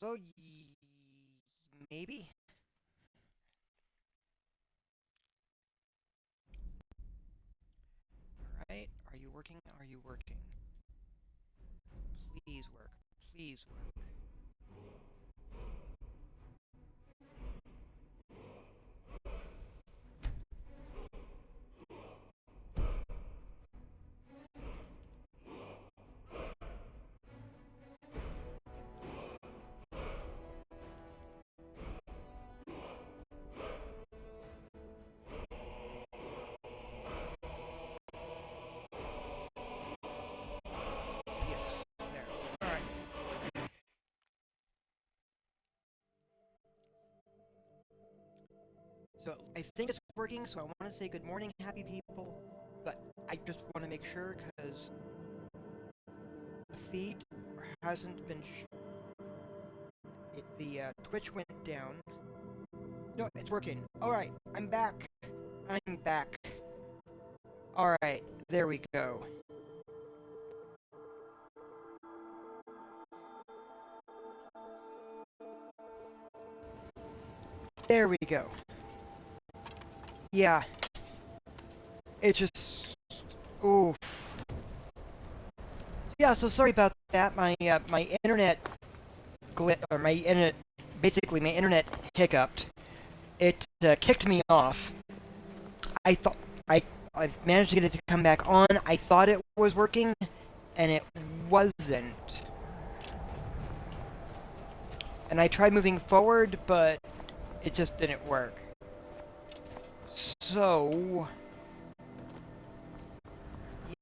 So, maybe? Alright, are you working? Are you working? Please work. Please work. Yes, there. Alright. So, I think it's working, so I want to say good morning, happy people. But I just want to make sure, because the feed hasn't been... the Twitch went down. No, it's working. Alright, I'm back. I'm back. Alright, there we go. There we go. Yeah, it just... Oof. Yeah, so sorry about that. My internet or my internet, basically my internet hiccuped. It kicked me off. I thought I managed to get it to come back on. I thought it was working, and it wasn't. And I tried moving forward, but it just didn't work. So,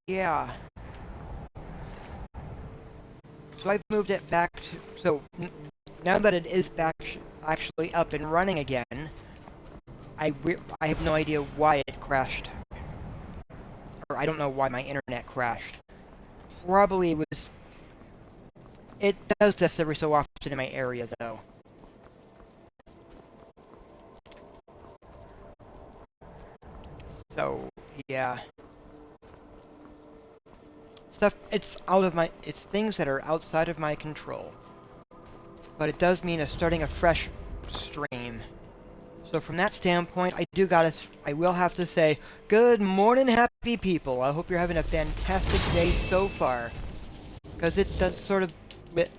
yeah. So I've moved it back to, so now that it is back actually up and running again, I have no idea why it crashed. Or I don't know why my internet crashed. Probably was... It does this every so often in my area, though. So, yeah. It's things that are outside of my control. But it does mean starting a fresh stream. So from that standpoint, I will have to say, good morning, happy people. I hope you're having a fantastic day so far. Because it does sort of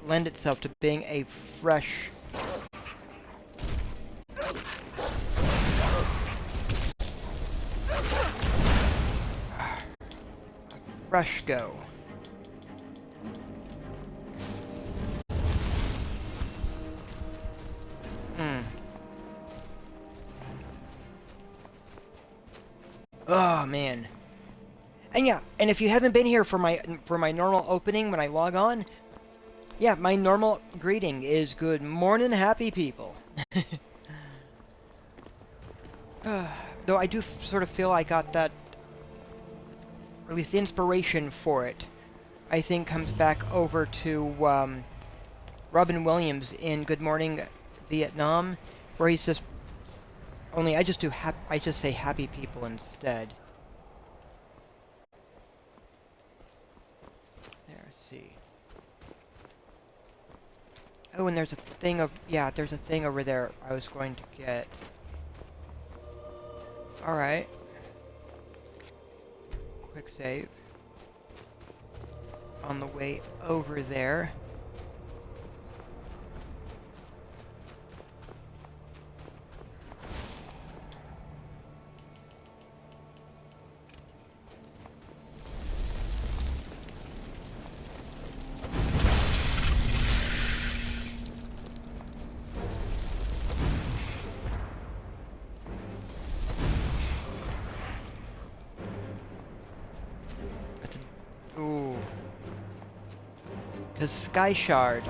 lend itself to being a fresh... fresh go. Hmm. Oh, man. And yeah, and if you haven't been here for my normal opening when I log on, yeah, my normal greeting is good morning, happy people. Though I do sort of feel I got that, or at least the inspiration for it, I think comes back over to Robin Williams in Good Morning Vietnam, where he's just, only I just say happy people instead. There, let's see. Oh, and there's a thing there's a thing over there I was going to get. Alright. Quick save. On the way over there. Ooh. Because Sky Shard.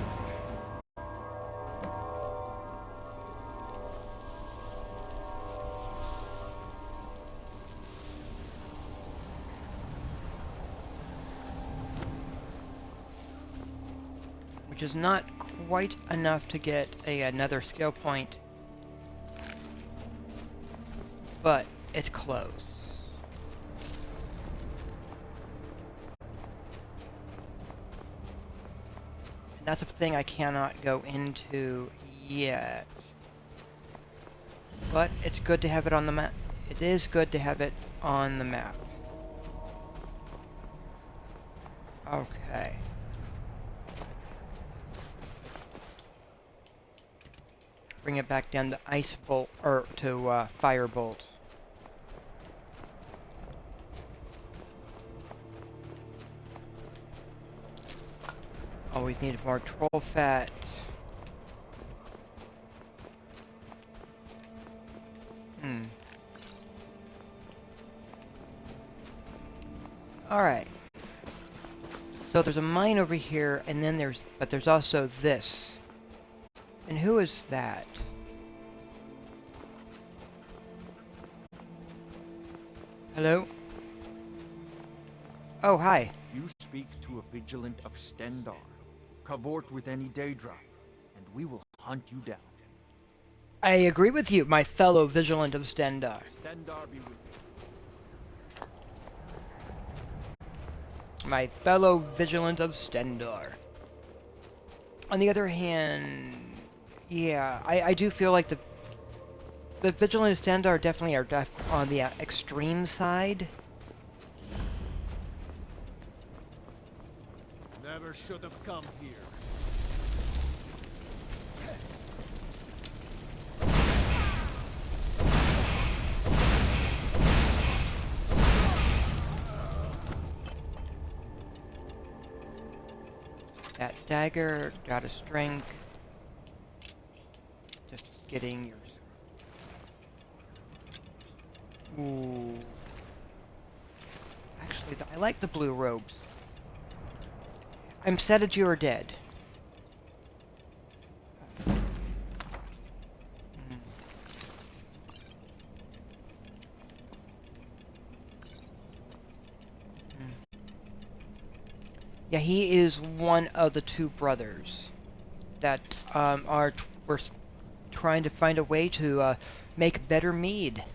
Which is not quite enough to get another skill point. But it's close. That's a thing I cannot go into yet. But it's good to have it on the map. It is good to have it on the map. Okay. Bring it back down to ice bolt, or to fire bolt. Always need more troll fat. Alright. So there's a mine over here, and then there's also this. And who is that? Hello? Oh, hi. You speak to a vigilant of Stendar. Cavort with any Daedra, and we will hunt you down. I agree with you, my fellow vigilant of Stendar. Stendar be with you. My fellow vigilant of Stendar. On the other hand, yeah, I do feel like the vigilant of Stendar definitely are on the extreme side. Never should have come here. That dagger got a strength. Just getting yours. Ooh. Actually, I like the blue robes. I'm sad that you are dead. Yeah, he is one of the two brothers that we're trying to find a way to make better mead.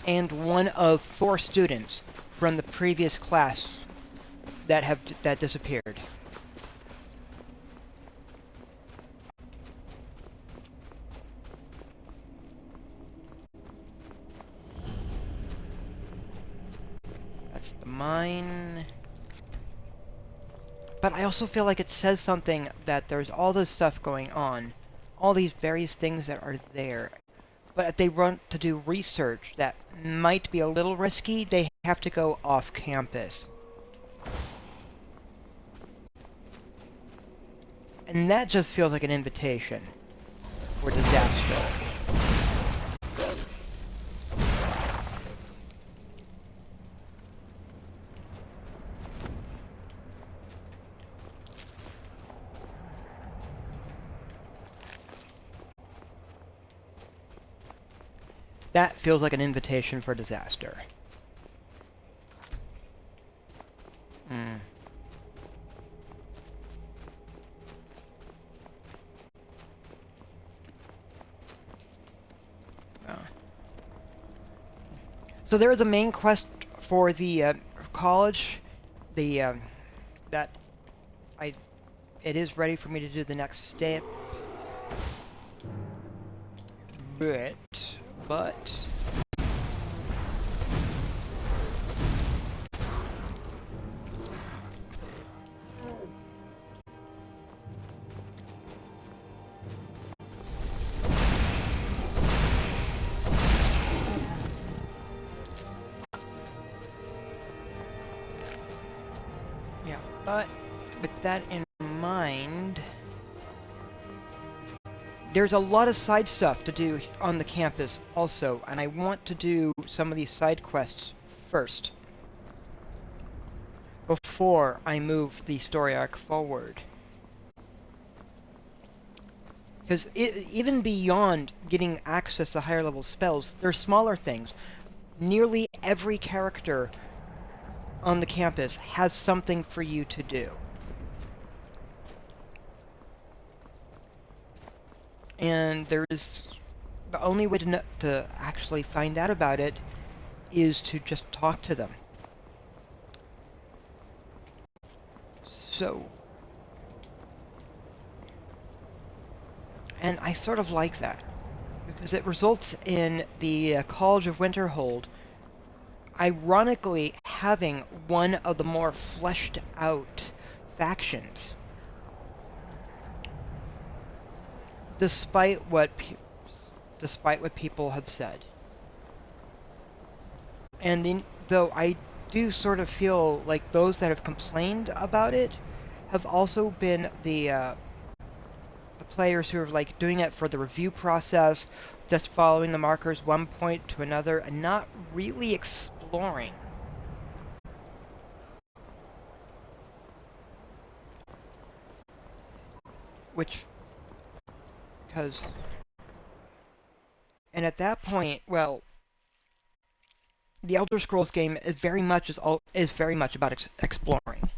And one of 4 students from the previous class that disappeared. That's the mine. But I also feel like it says something that there's all this stuff going on, all these various things that are there. But if they want to do research that might be a little risky, they have to go off campus. And that just feels like an invitation for disaster. That feels like an invitation for disaster. So there is a main quest for the college. It is ready for me to do the next step. But yeah, but with that in mind, there's a lot of side stuff to do on the campus also, and I want to do some of these side quests first before I move the story arc forward. Because even beyond getting access to higher level spells, there's smaller things. Nearly every character on the campus has something for you to do. And there is the only way to actually find out about it is to just talk to them. So, and I sort of like that, because it results in the College of Winterhold ironically having one of the more fleshed out factions, despite what people have said. And though I do sort of feel like those that have complained about it have also been the players who are like doing it for the review process, just following the markers one point to another and not really exploring. Which, because, and at that point, well, the Elder Scrolls game is very much about exploring.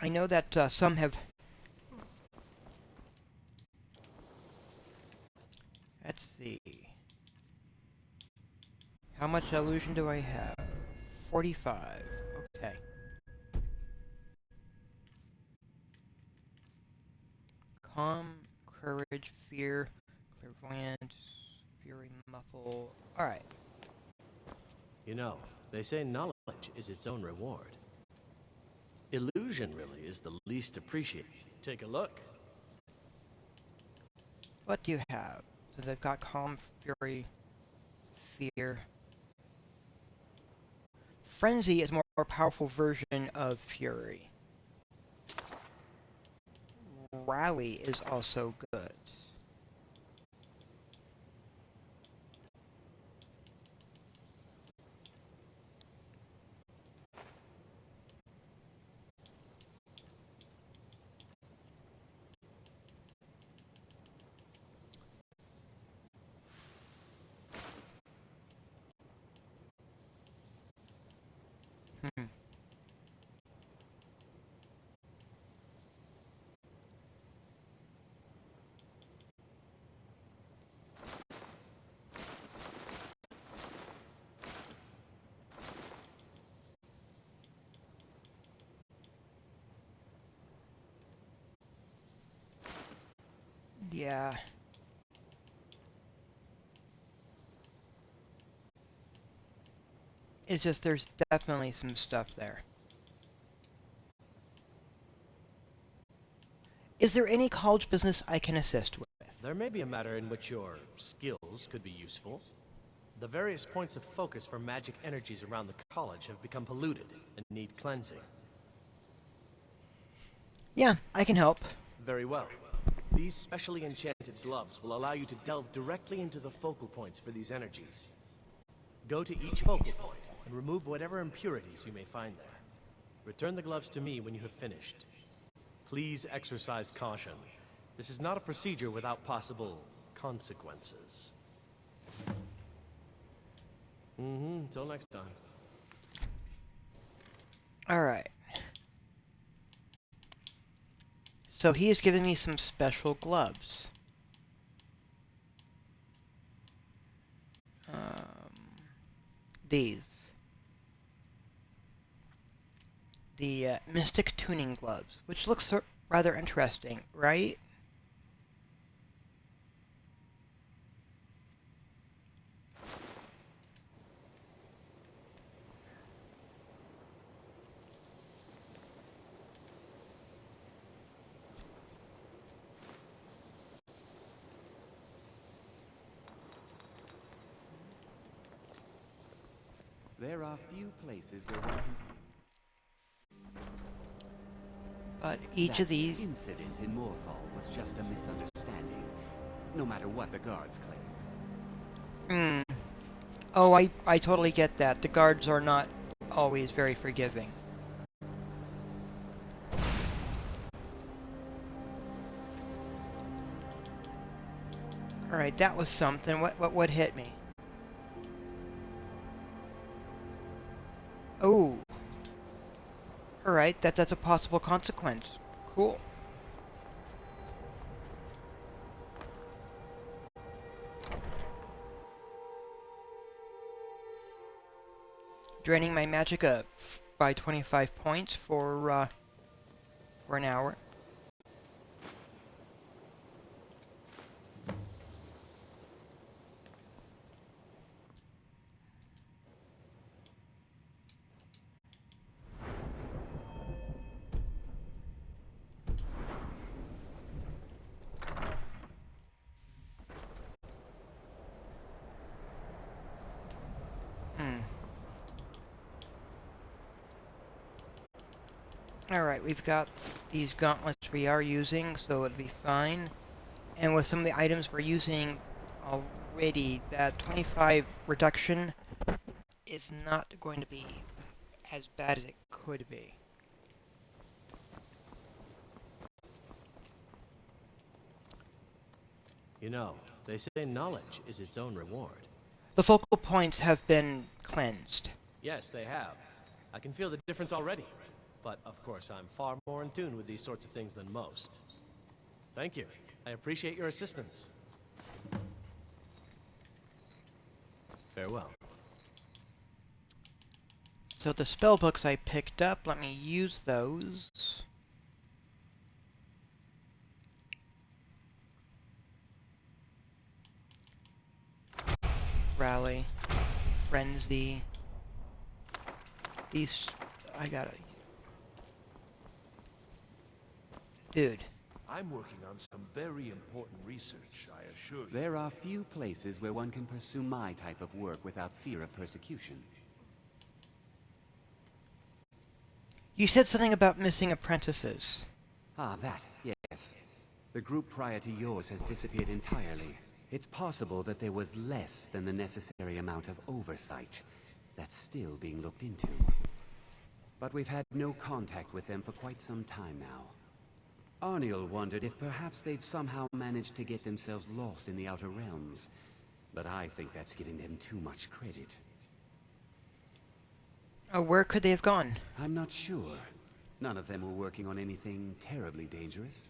I know that some have. Let's see. How much illusion do I have? 45. Okay. Calm, courage, fear, clairvoyant, fury, muffle. Alright. You know, they say knowledge is its own reward. Illusion really is the least appreciated. Take a look. What do you have? So they've got calm, fury, fear. Frenzy is a more powerful version of fury. Rally is also good. Hmm. Yeah. It's just there's definitely some stuff there. Is there any college business I can assist with? There may be a matter in which your skills could be useful. The various points of focus for magic energies around the college have become polluted and need cleansing. Yeah, I can help. Very well. These specially enchanted gloves will allow you to delve directly into the focal points for these energies. Go to each focal point and remove whatever impurities you may find there. Return the gloves to me when you have finished. Please exercise caution. This is not a procedure without possible consequences. Until next time. Alright. So he has given me some special gloves. These. The Mystic Tuning Gloves, which looks rather interesting, right? There are few places where one can... But each That of these... incident in Morthal was just a misunderstanding, no matter what the guards claim. Oh, I totally get that. The guards are not always very forgiving. Alright, that was something. What hit me? Oh. Alright, that's a possible consequence. Cool. draining my magic up by 25 points for an hour. Alright, we've got these gauntlets we are using, so it'll be fine. And with some of the items we're using already, that 25 reduction is not going to be as bad as it could be. You know, they say knowledge is its own reward. The focal points have been cleansed. Yes, they have. I can feel the difference already. But, of course, I'm far more in tune with these sorts of things than most. Thank you. I appreciate your assistance. Farewell. So the spell books I picked up, let me use those. Rally, Frenzy. These, I gotta... Dude. I'm working on some very important research, I assure you. There are few places where one can pursue my type of work without fear of persecution. You said something about missing apprentices. Ah, that, yes. The group prior to yours has disappeared entirely. It's possible that there was less than the necessary amount of oversight. That's still being looked into. But we've had no contact with them for quite some time now. Arniel wondered if perhaps they'd somehow managed to get themselves lost in the Outer Realms. But I think that's giving them too much credit. Where could they have gone? I'm not sure. None of them were working on anything terribly dangerous.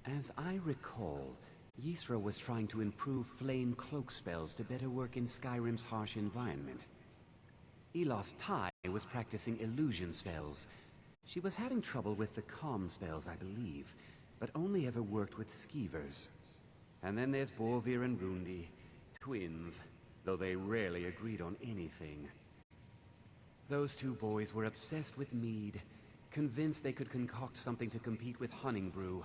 As I recall, Ysra was trying to improve flame cloak spells to better work in Skyrim's harsh environment. Elos Tai was practicing illusion spells. She was having trouble with the calm spells, I believe, but only ever worked with skeevers. And then there's Borvir and Rundi, twins, though they rarely agreed on anything. Those two boys were obsessed with mead, convinced they could concoct something to compete with Honningbrew.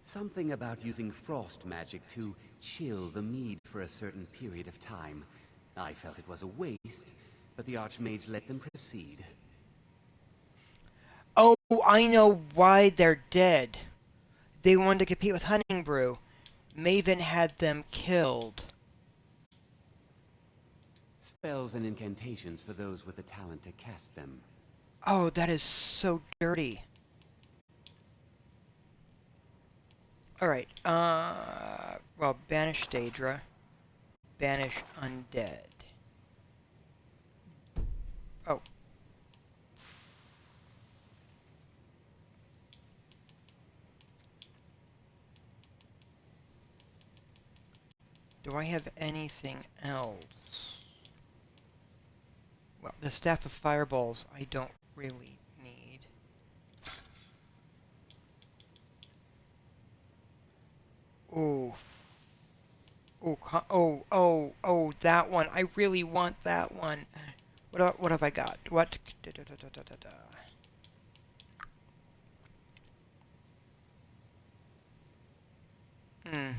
Something about using frost magic to chill the mead for a certain period of time. I felt it was a waste, but the Archmage let them proceed. Oh, I know why they're dead. They wanted to compete with Honningbrew. Maven had them killed. Spells and incantations for those with the talent to cast them. Oh, that is so dirty. Alright, well, banish Daedra. Banish Undead. Oh. Do I have anything else? Well, the Staff of Fireballs I don't really need. Oh. Oh, that one. I really want that one. What have I got? What? Hmm.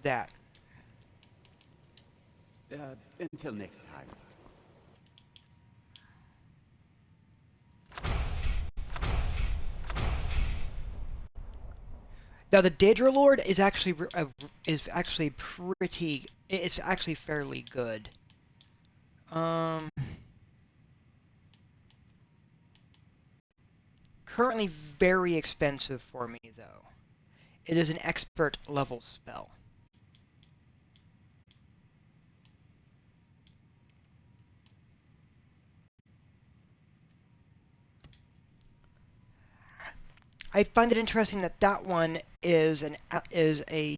That. Until next time. Now the Daedra Lord is actually pretty. It's actually fairly good. Currently very expensive for me though. It is an expert level spell. I find it interesting that that one is a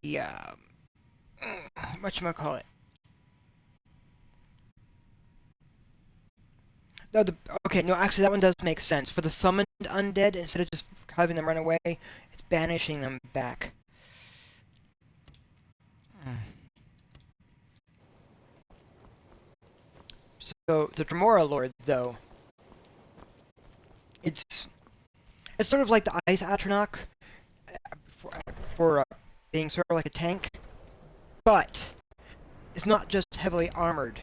whatchamacallit. No, okay, no, actually that one does make sense. For the summoned undead, instead of just having them run away, it's banishing them back. So the Dremora Lord, though, it's sort of like the Ice Atronach for being sort of like a tank, but it's not just heavily armored.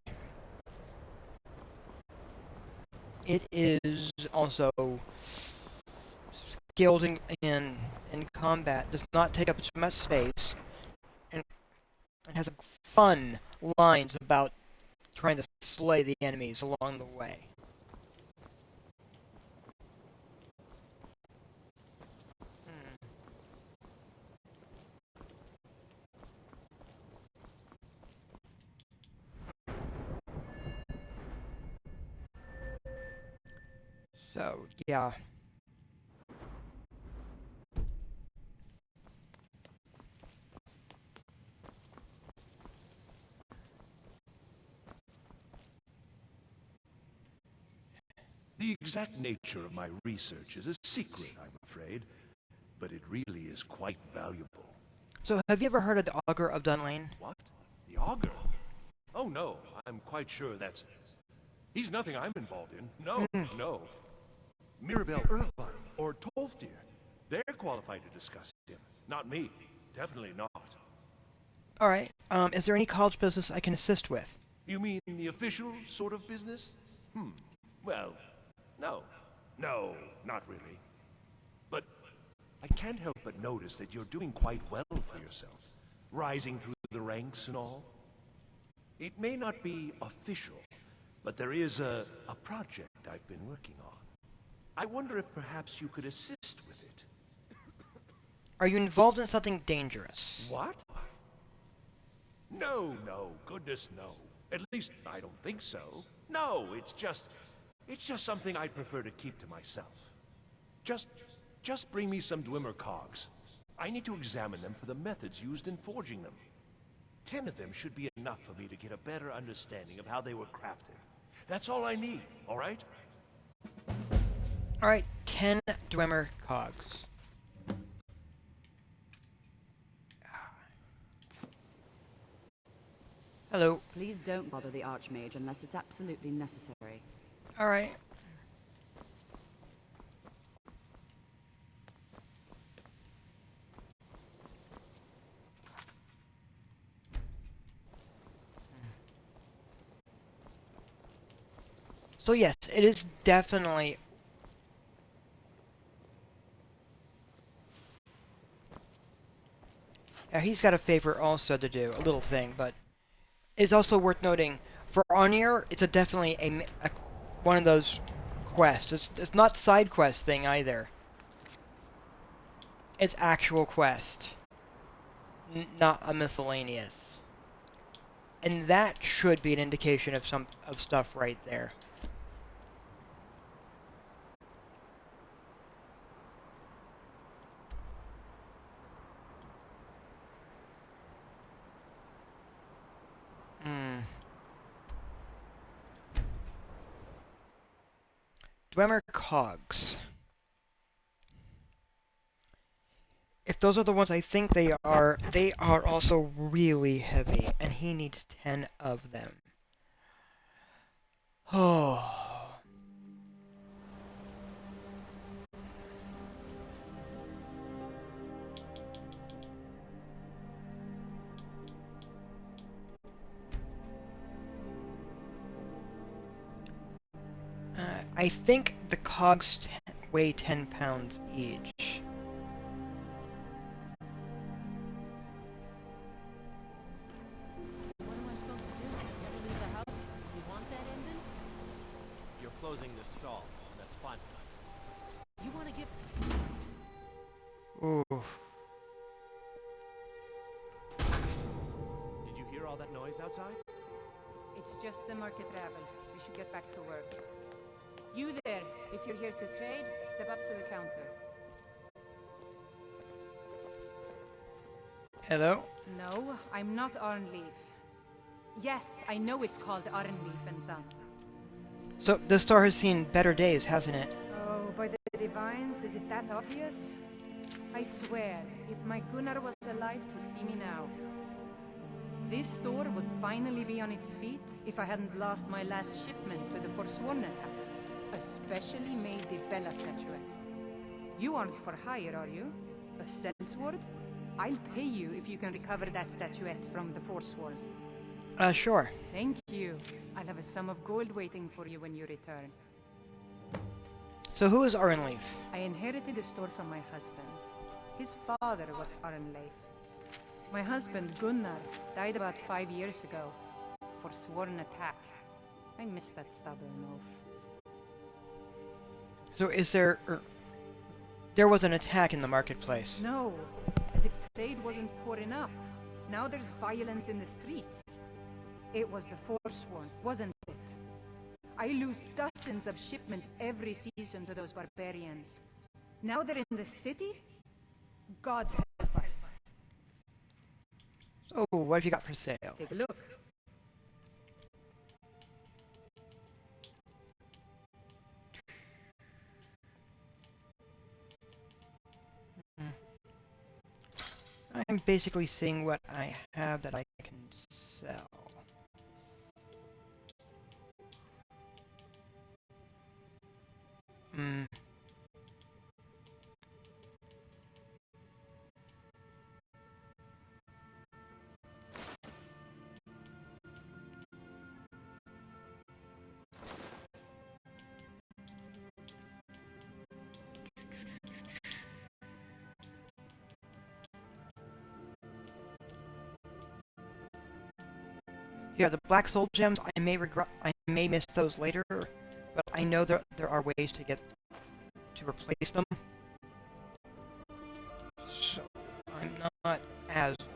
It is also skilled in combat, does not take up too much space, and has fun lines about trying to slay the enemies along the way. So, yeah. The exact nature of my research is a secret, I'm afraid, but it really is quite valuable. So, have you ever heard of the Augur of Dunlane? What? The Augur? Oh no, I'm quite sure that's... He's nothing I'm involved in. No, no. Mirabelle Irvine or Tolfdir, they're qualified to discuss him. Not me. Definitely not. Alright, is there any college business I can assist with? You mean the official sort of business? Well, no. No, not really. But I can't help but notice that you're doing quite well for yourself. Rising through the ranks and all. It may not be official, but there is a project I've been working on. I wonder if perhaps you could assist with it. Are you involved in something dangerous? What? No, no, goodness no. At least I don't think so. No, it's just something I'd prefer to keep to myself. Just bring me some Dwemer cogs. I need to examine them for the methods used in forging them. 10 of them should be enough for me to get a better understanding of how they were crafted. That's all I need, all right? Alright, 10 Dwemer cogs. Hello. Please don't bother the Archmage unless it's absolutely necessary. Alright. So yes, it is definitely... Yeah, he's got a favor also to do, a little thing, but it's also worth noting, for Onir, it's definitely a one of those quests. It's not side quest thing either. It's actual quest, not a miscellaneous. And that should be an indication of stuff right there. Dwemer cogs. If those are the ones I think they are also really heavy, and he needs 10 of them. Oh. I think the cogs weigh 10 pounds each. What am I supposed to do? Never leave the house? You want that engine? You're closing this stall. That's fine. You want to give... Ooh. Did you hear all that noise outside? It's just the market rabble. We should get back to work. You there, if you're here to trade, step up to the counter. Hello? No, I'm not Arnleaf. Yes, I know it's called Arnleaf and Sons. So, the store has seen better days, hasn't it? Oh, by the divines, is it that obvious? I swear, if my Gunnar was alive to see me now, this store would finally be on its feet if I hadn't lost my last shipment to the Forsworn attacks. A specially made Bella statuette. You aren't for hire, are you? A sellsword? I'll pay you if you can recover that statuette from the Forsworn. Sure. Thank you. I'll have a sum of gold waiting for you when you return. So who is Arnleif? I inherited the store from my husband. His father was Arnleif. My husband, Gunnar, died about 5 years ago. Forsworn attack. I miss that stubborn oaf. So is there... there was an attack in the marketplace. No, as if trade wasn't poor enough. Now there's violence in the streets. It was the Forsworn, wasn't it? I lose dozens of shipments every season to those barbarians. Now they're in the city? God help us. Oh, what have you got for sale? Take a look. I'm basically seeing what I have that I can sell. Hmm. Yeah, the black soul gems, I may miss those later, but I know there are ways to replace them. So, I'm not as worried.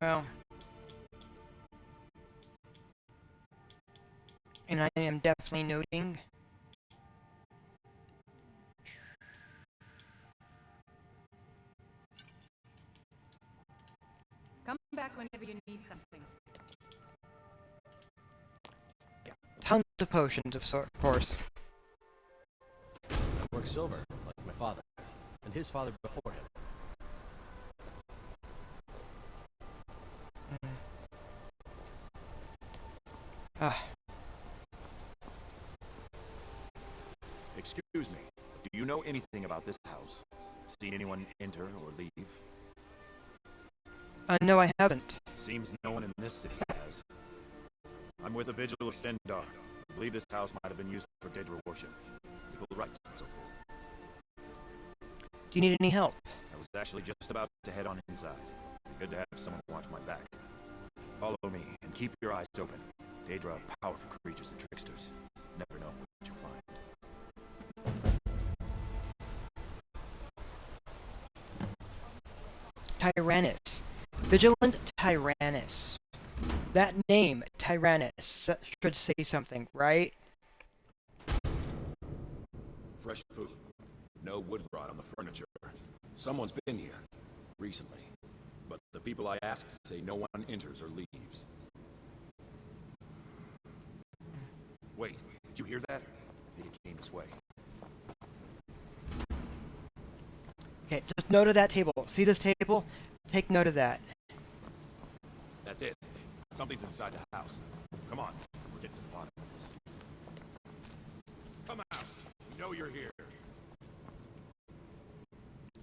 Well, and I am definitely noting. Come back whenever you need something. Yeah, tons of potions, of course. Work silver, like my father, and his father before him. Ah. Excuse me, do you know anything about this house? Seen anyone enter or leave? No, I haven't. Seems no one in this city has. I'm with the Vigil of Stendar. I believe this house might have been used for Daedra worship, equal rights, and so forth. Do you need any help? I was actually just about to head on inside. Good to have someone watch my back. Follow me and keep your eyes open. Daedra are powerful creatures and tricksters. Never know what you'll find. Tyrannus. Vigilant Tyrannus. That name, Tyrannus, that should say something, right? Fresh food. No wood rot on the furniture. Someone's been here. Recently. But the people I asked say no one enters or leaves. Wait, did you hear that? I think it came this way. Okay, just note of that table. See this table? Take note of that. That's it. Something's inside the house. Come on, we're getting to the bottom of this. Come out. We know you're here.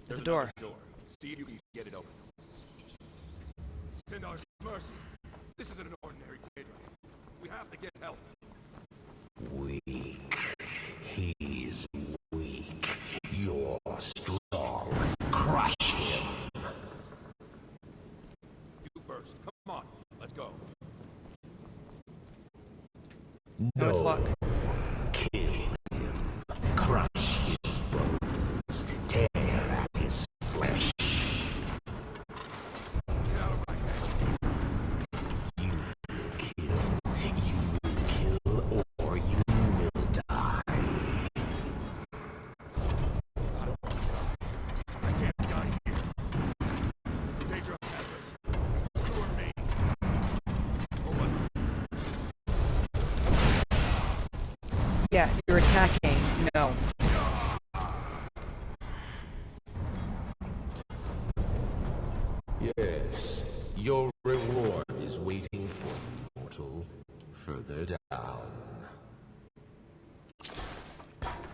There's a door. Door. See if you can get it open. Stendar's mercy. This isn't an ordinary Daedra. We have to get help. Weak. He's weak. You're strong. Crush him. You first. Come on. Let's go. No, it's locked. Kill him. Crush Yeah, you're attacking. No. Yes, your reward is waiting for you, mortal. Further down.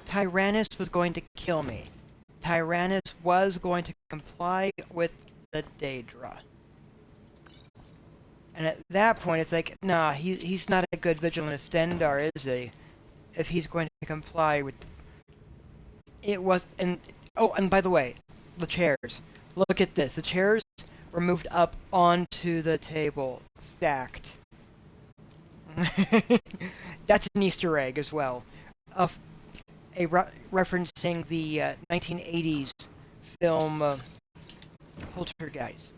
Tyrannus was going to kill me. Tyrannus was going to comply with the Daedra. And at that point, it's like, nah, he's not a good Vigilant Stendar, is he? If he's going to comply with... It was... And oh, and by the way, the chairs. Look at this. The chairs were moved up onto the table, stacked. That's an Easter egg as well. Referencing the 1980s film Poltergeist.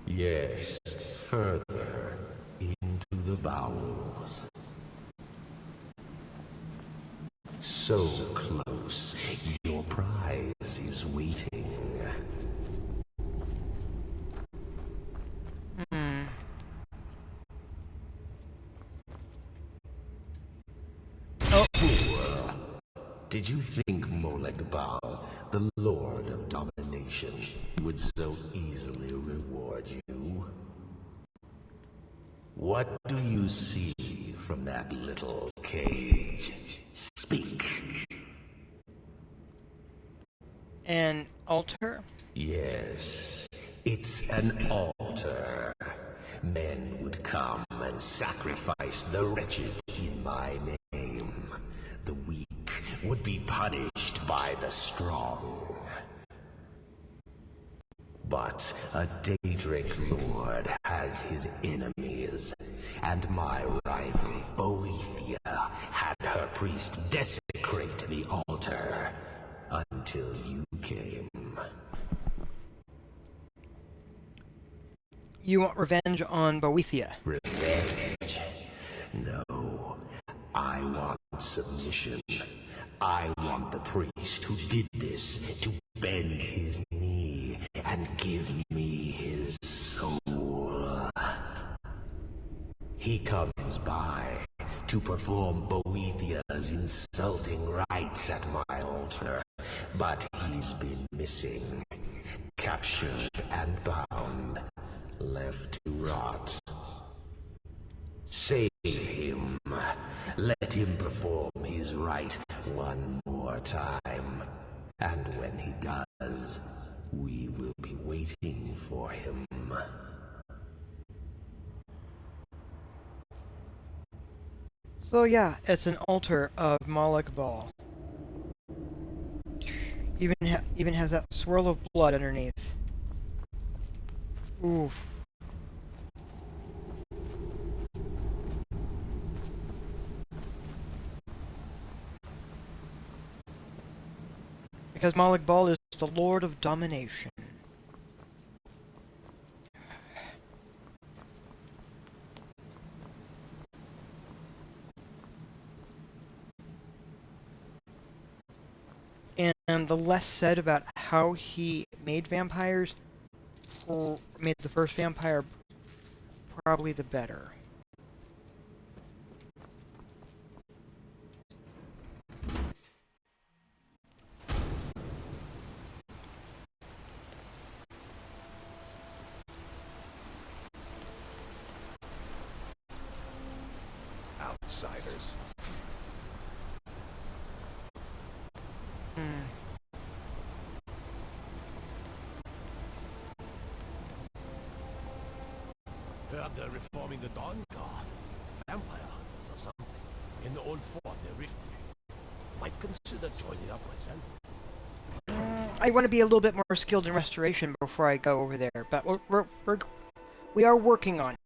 Yes, further into the bowels. So close, your prize is waiting. Fool! Did you think Molegbal, the Lord of Domination, would so easily reward you? What do you see from that little cage? Speak. An altar? Yes, it's an altar. Men would come and sacrifice the wretched in my name. The weak would be punished by the strong. But a Daedric lord has his enemies, and my rival, Boethia, had her priest desecrate the altar until you came. You want revenge on Boethia? Revenge? No. I want submission. I want the priest who did this to bend his knee and give me his soul. He comes by to perform Boethia's insulting rites at my altar, but he's been missing, captured and bound, left to rot. Save him. Let him perform his rite one more time. And when he does, we will be waiting for him. So yeah, it's an altar of Molegbal. Even has that swirl of blood underneath. Oof. Because Molegbal is the Lord of Domination. And the less said about how he made vampires, or made the first vampire, probably the better. Outsiders. Heard they're reforming the Dawn Guard. Vampire hunters or something. In the old fort near Riften. Might consider joining up myself. I want to be a little bit more skilled in restoration before I go over there, but we are working on it.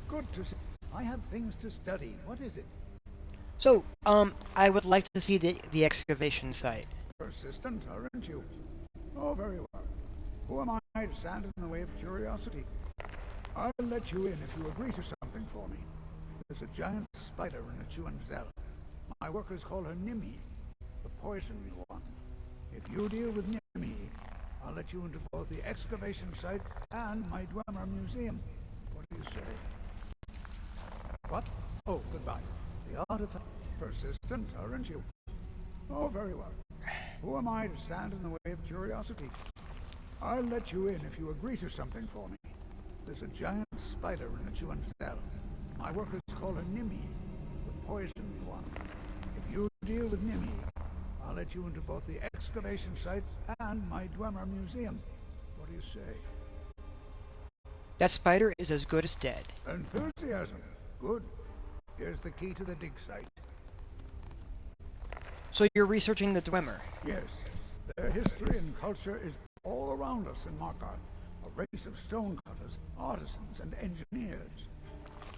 Good to see. I have things to study. What is it? So, I would like to see the excavation site. Persistent, aren't you? Oh, very well. Who am I to stand in the way of curiosity? I'll let you in if you agree to something for me. There's a giant spider in a Chuan cell. My workers call her Nimi, the poisoned one. If you deal with Nimi, I'll let you into both the excavation site and my Dwemer museum. What do you say? What? Oh, goodbye. The artifact. Persistent, aren't you? Oh, very well. Who am I to stand in the way of curiosity? I'll let you in if you agree to something for me. There's a giant spider in a Chuan cell. My workers call her Nimi, the poisoned one. If you deal with Nimi, I'll let you into both the excavation site and my Dwemer museum. What do you say? That spider is as good as dead. Enthusiasm. Good. Here's the key to the dig site. So you're researching the Dwemer? Yes. Their history and culture is all around us in Markarth. A race of stonecutters, artisans, and engineers.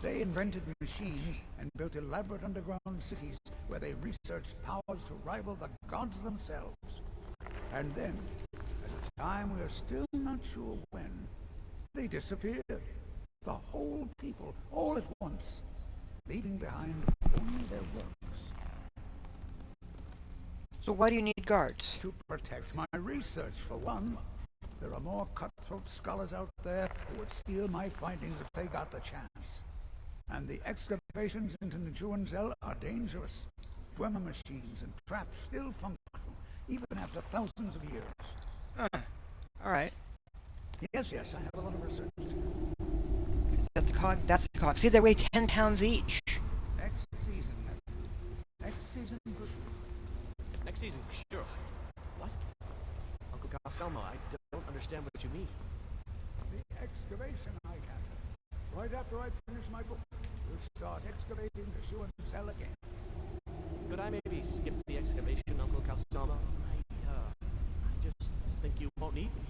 They invented machines and built elaborate underground cities where they researched powers to rival the gods themselves. And then, at a time we are still not sure when, they disappeared. The whole people, all at once, leaving behind only their works. So why do you need guards? To protect my research, for one. There are more cutthroat scholars out there who would steal my findings if they got the chance. And the excavations into Nichuanzel are dangerous. Dwemer machines and traps still function, even after thousands of years. Alright. Yes, I have a lot of research to do. Is that the cog? That's the cog. See, they weigh 10 pounds each. Next season, nephew. Next season, for sure. Next season, for sure. What? Uncle Calselmo, I don't understand what you mean. The excavation I can. Right after I finish my book, we'll start excavating the Nichuanzel again. Could I maybe skip the excavation, Uncle Calselmo? I just think you won't need me.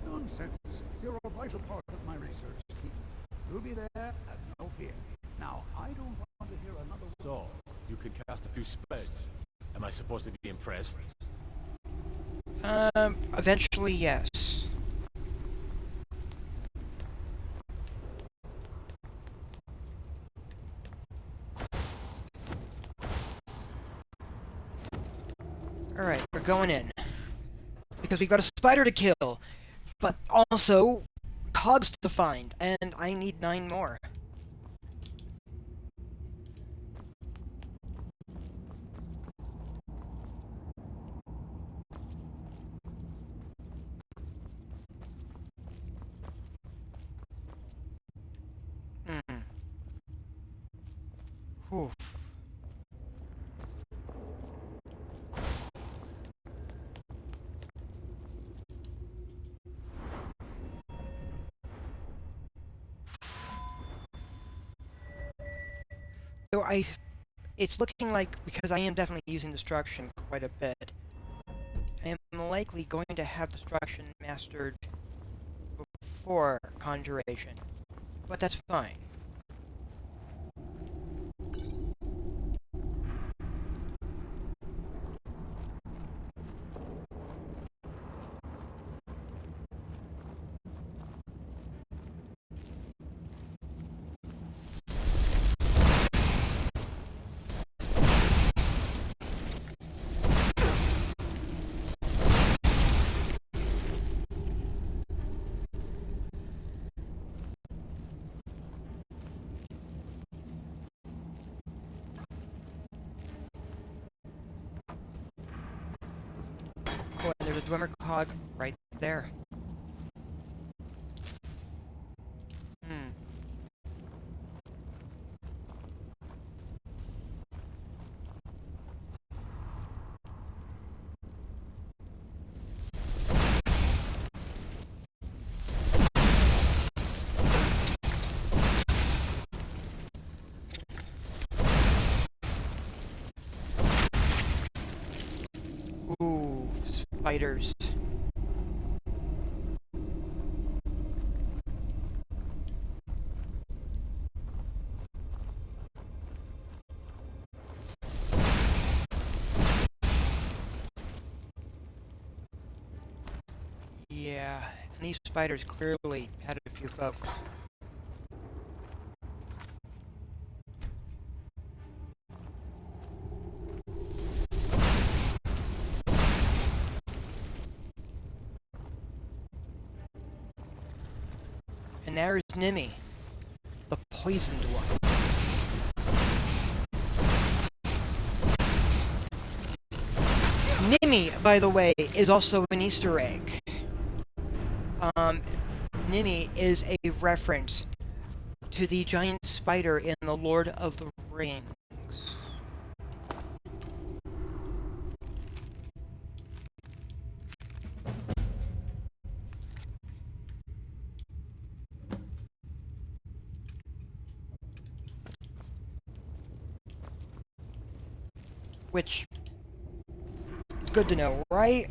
Nonsense. You're a vital part of my research team. You'll be there, have no fear. Now, I don't want to hear another word. So, you can cast a few spells. Am I supposed to be impressed? Eventually, yes. Alright, we're going in. Because we've got a spider to kill, but also cogs to find, and I need 9 more. Whew. So it's looking like, because I am definitely using destruction quite a bit, I am likely going to have destruction mastered before conjuration, but that's fine. Boy, there's a Dwemer cog right there. Ooh, spiders. Yeah, and these spiders clearly had a few folks. And there's Nimmy, the poisoned one. Nimmy, by the way, is also an Easter egg. Nimmy is a reference to the giant spider in The Lord of the Rings. Which is good to know, right?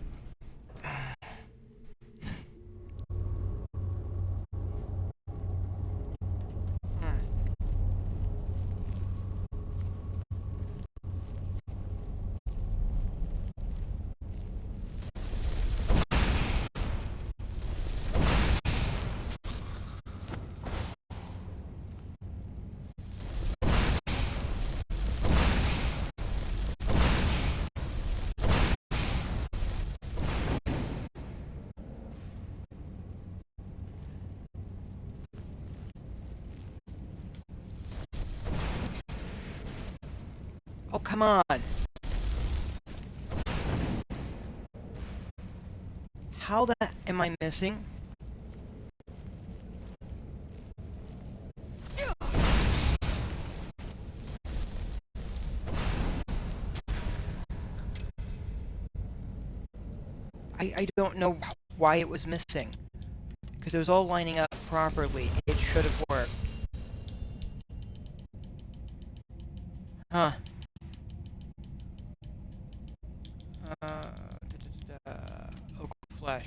Oh, come on. How the am I missing? I don't know why it was missing. Because it was all lining up properly. It should have worked. Huh. Oak flesh.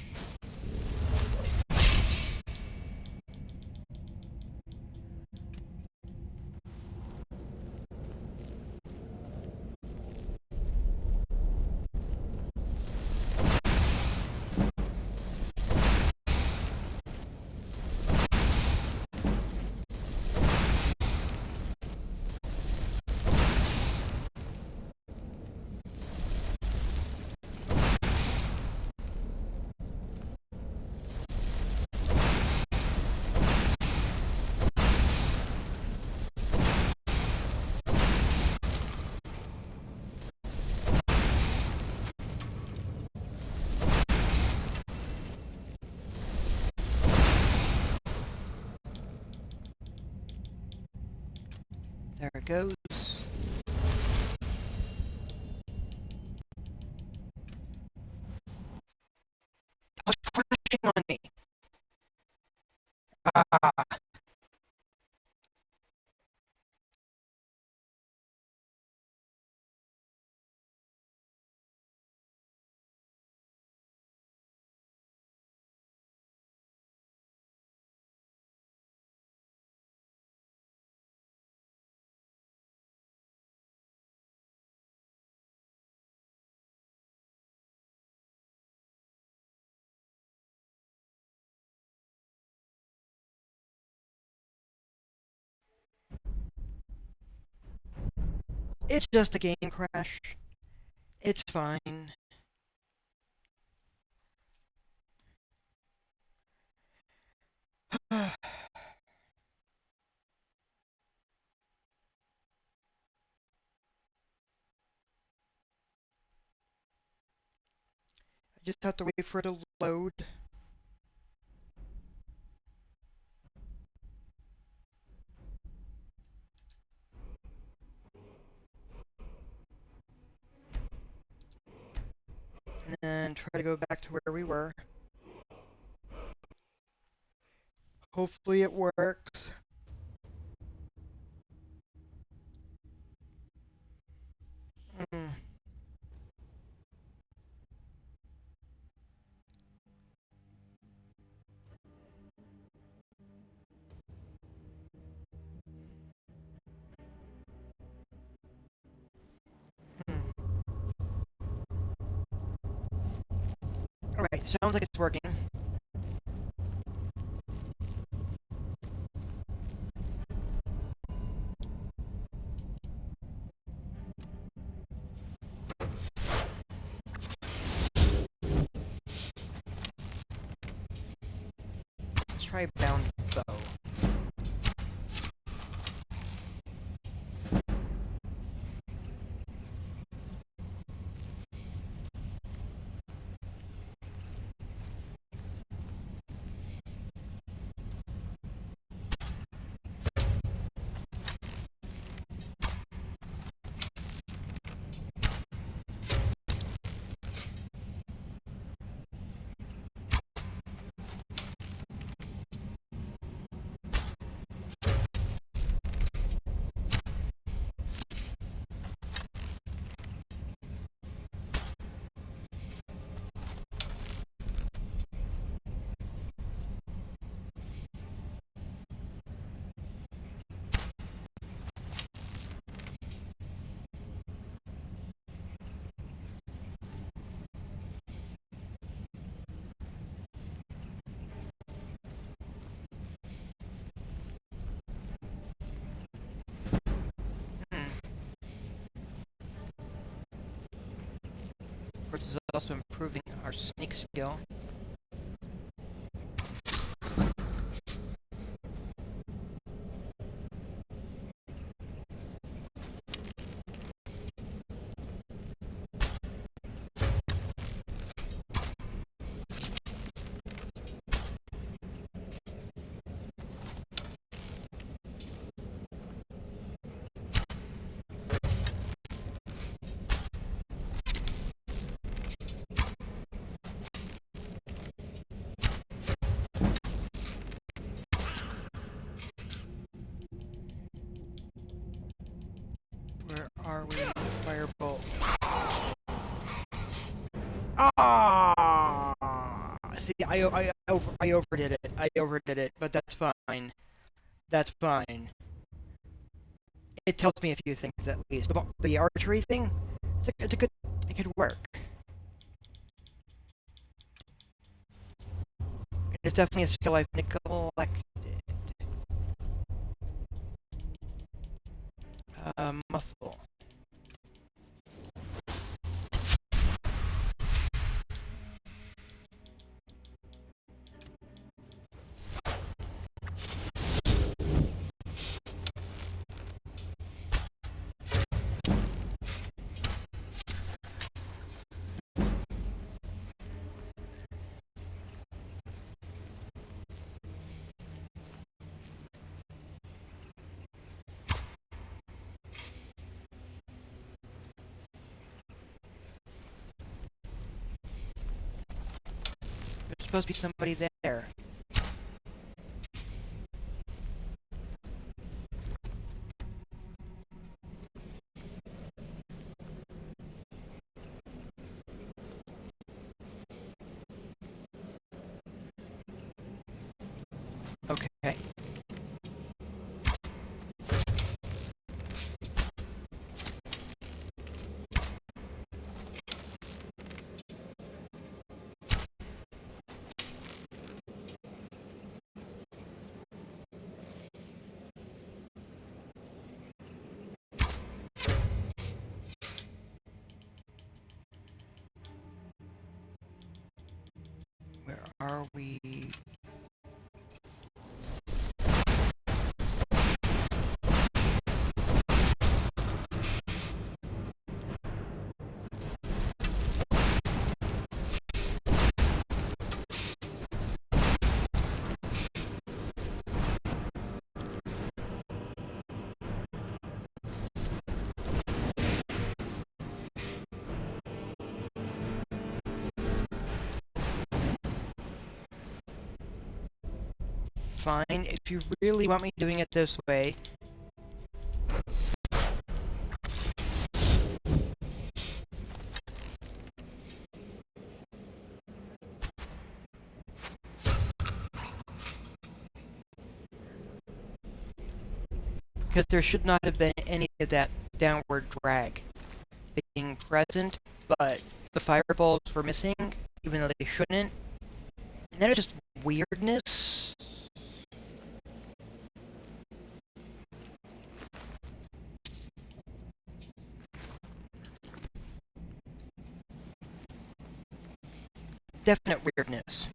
There it goes. Oh, it's crashing on me. Ah. It's just a game crash. It's fine. I just have to wait for it to load. And then try to go back to where we were. Hopefully it works. Mm. Alright, sounds like it's working. try bound bow. Of course, it's also improving our sneak skill. Where are we? Firebolt. Ah! See, I overdid it. I overdid it, but that's fine. That's fine. It tells me a few things at least. The archery thing, it's a good, it could work. It's definitely a skill I've neglected. Muscle. There's supposed to be somebody there. Okay. Where are we? Fine, if you really want me doing it this way. Because there should not have been any of that downward drag being present, but the firebolts were missing, even though they shouldn't. And that is just weirdness. Definite weirdness.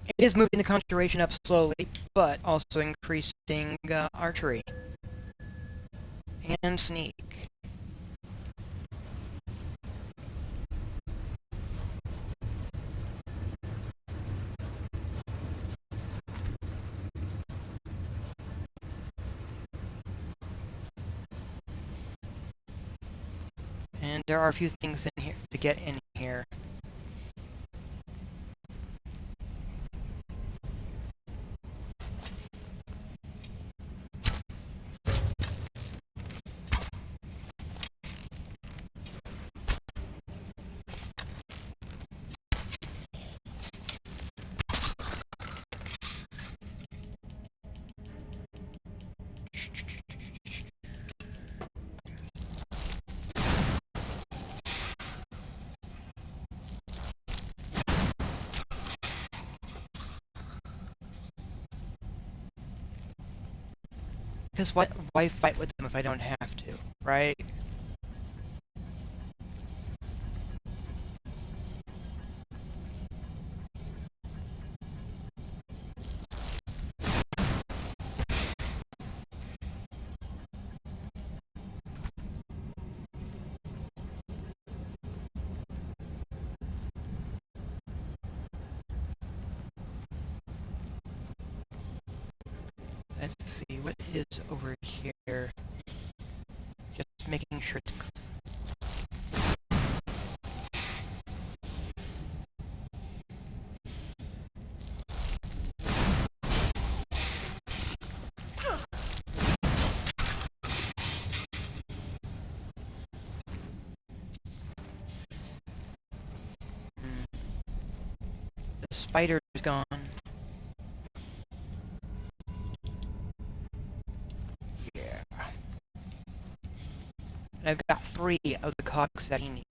It is moving the concentration up slowly, but also increasing archery and sneak. And there are a few things in here to get in here. Because why fight with them if I don't have to, right? Let's see, what is over here? Just making sure to... The spider's gone. Yeah. And I've got 3 of the cogs that he needs.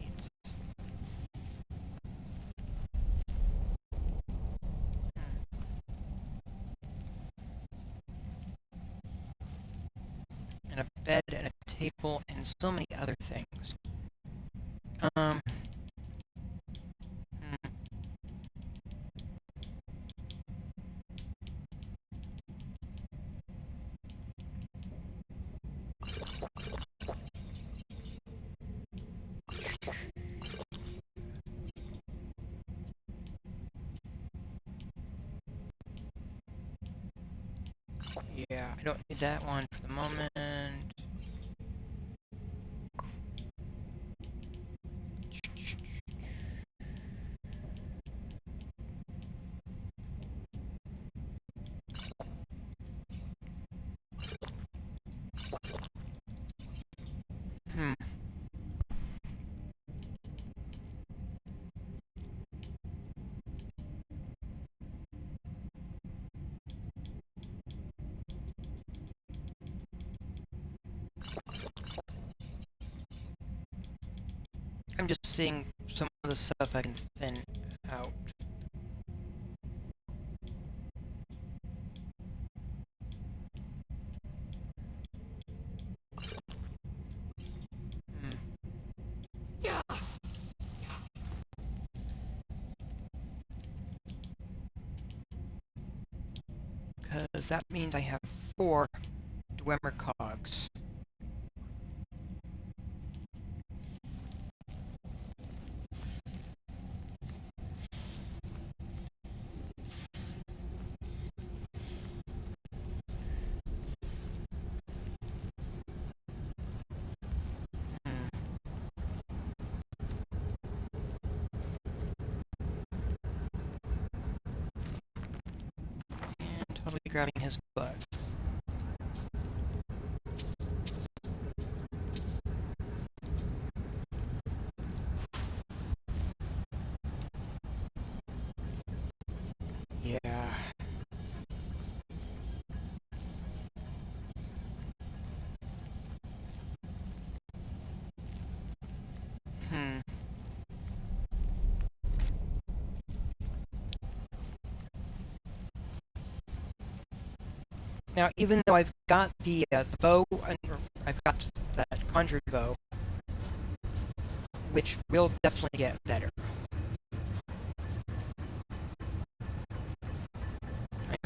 And a bed and a table and so many other things. Hmm. Yeah, I don't need that one for the moment. Hmm. I'm just seeing some of the stuff I can thin out. Because that means I have 4 Dwemer cogs. Hmm. And totally grabbing his butt. Yeah. Hmm. Now, even though I've got the bow, or I've got that conjured bow, which will definitely get better.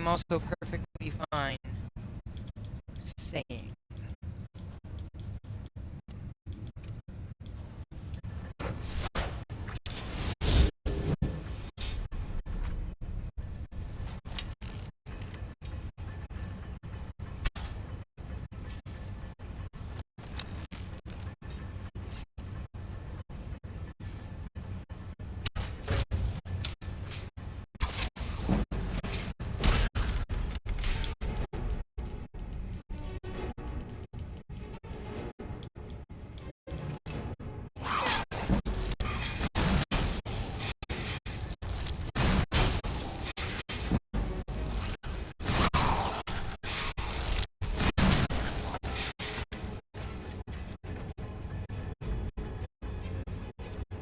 am also perfectly fine saying.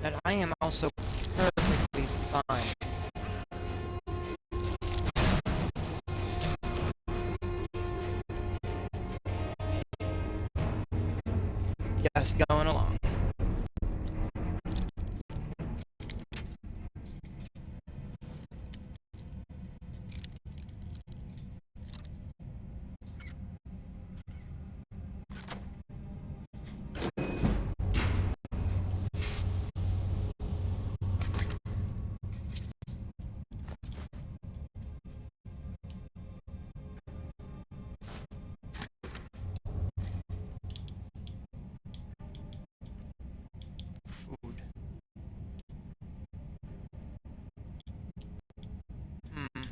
And I am also perfectly fine. Just going along. Food. Hmm.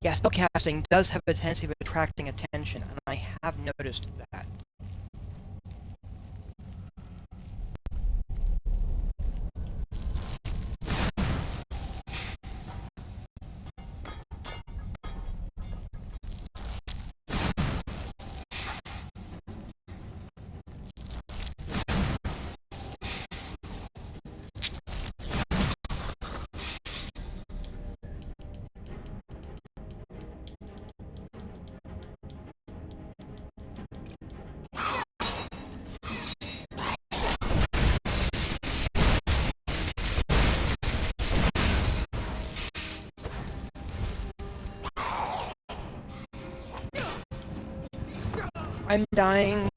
Yeah, spellcasting does have a tendency of attracting attention, and I have noticed that. I'm dying.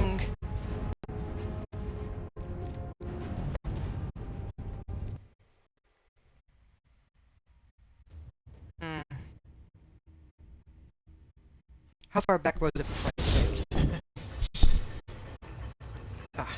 Hmm. How far back was it before I saved? Ah.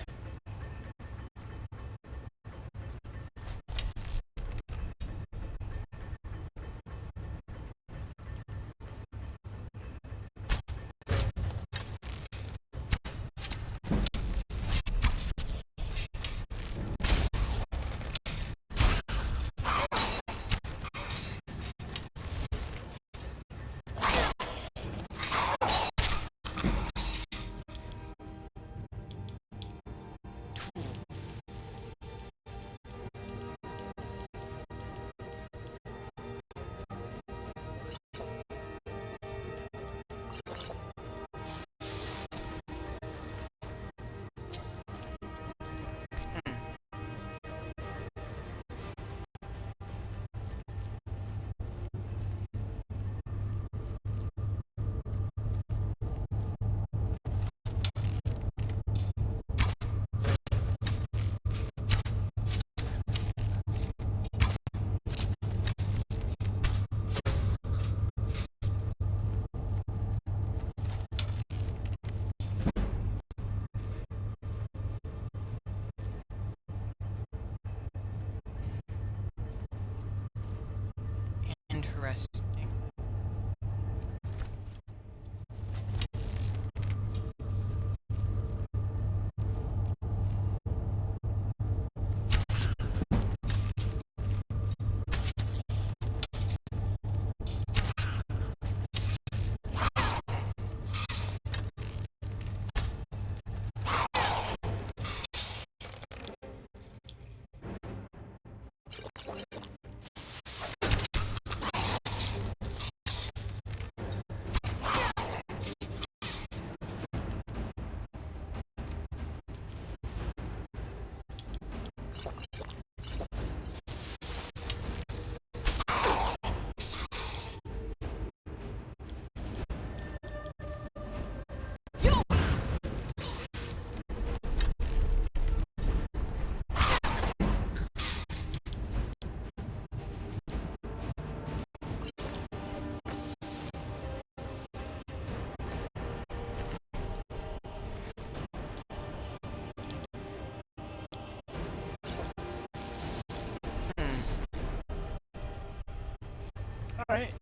Alright.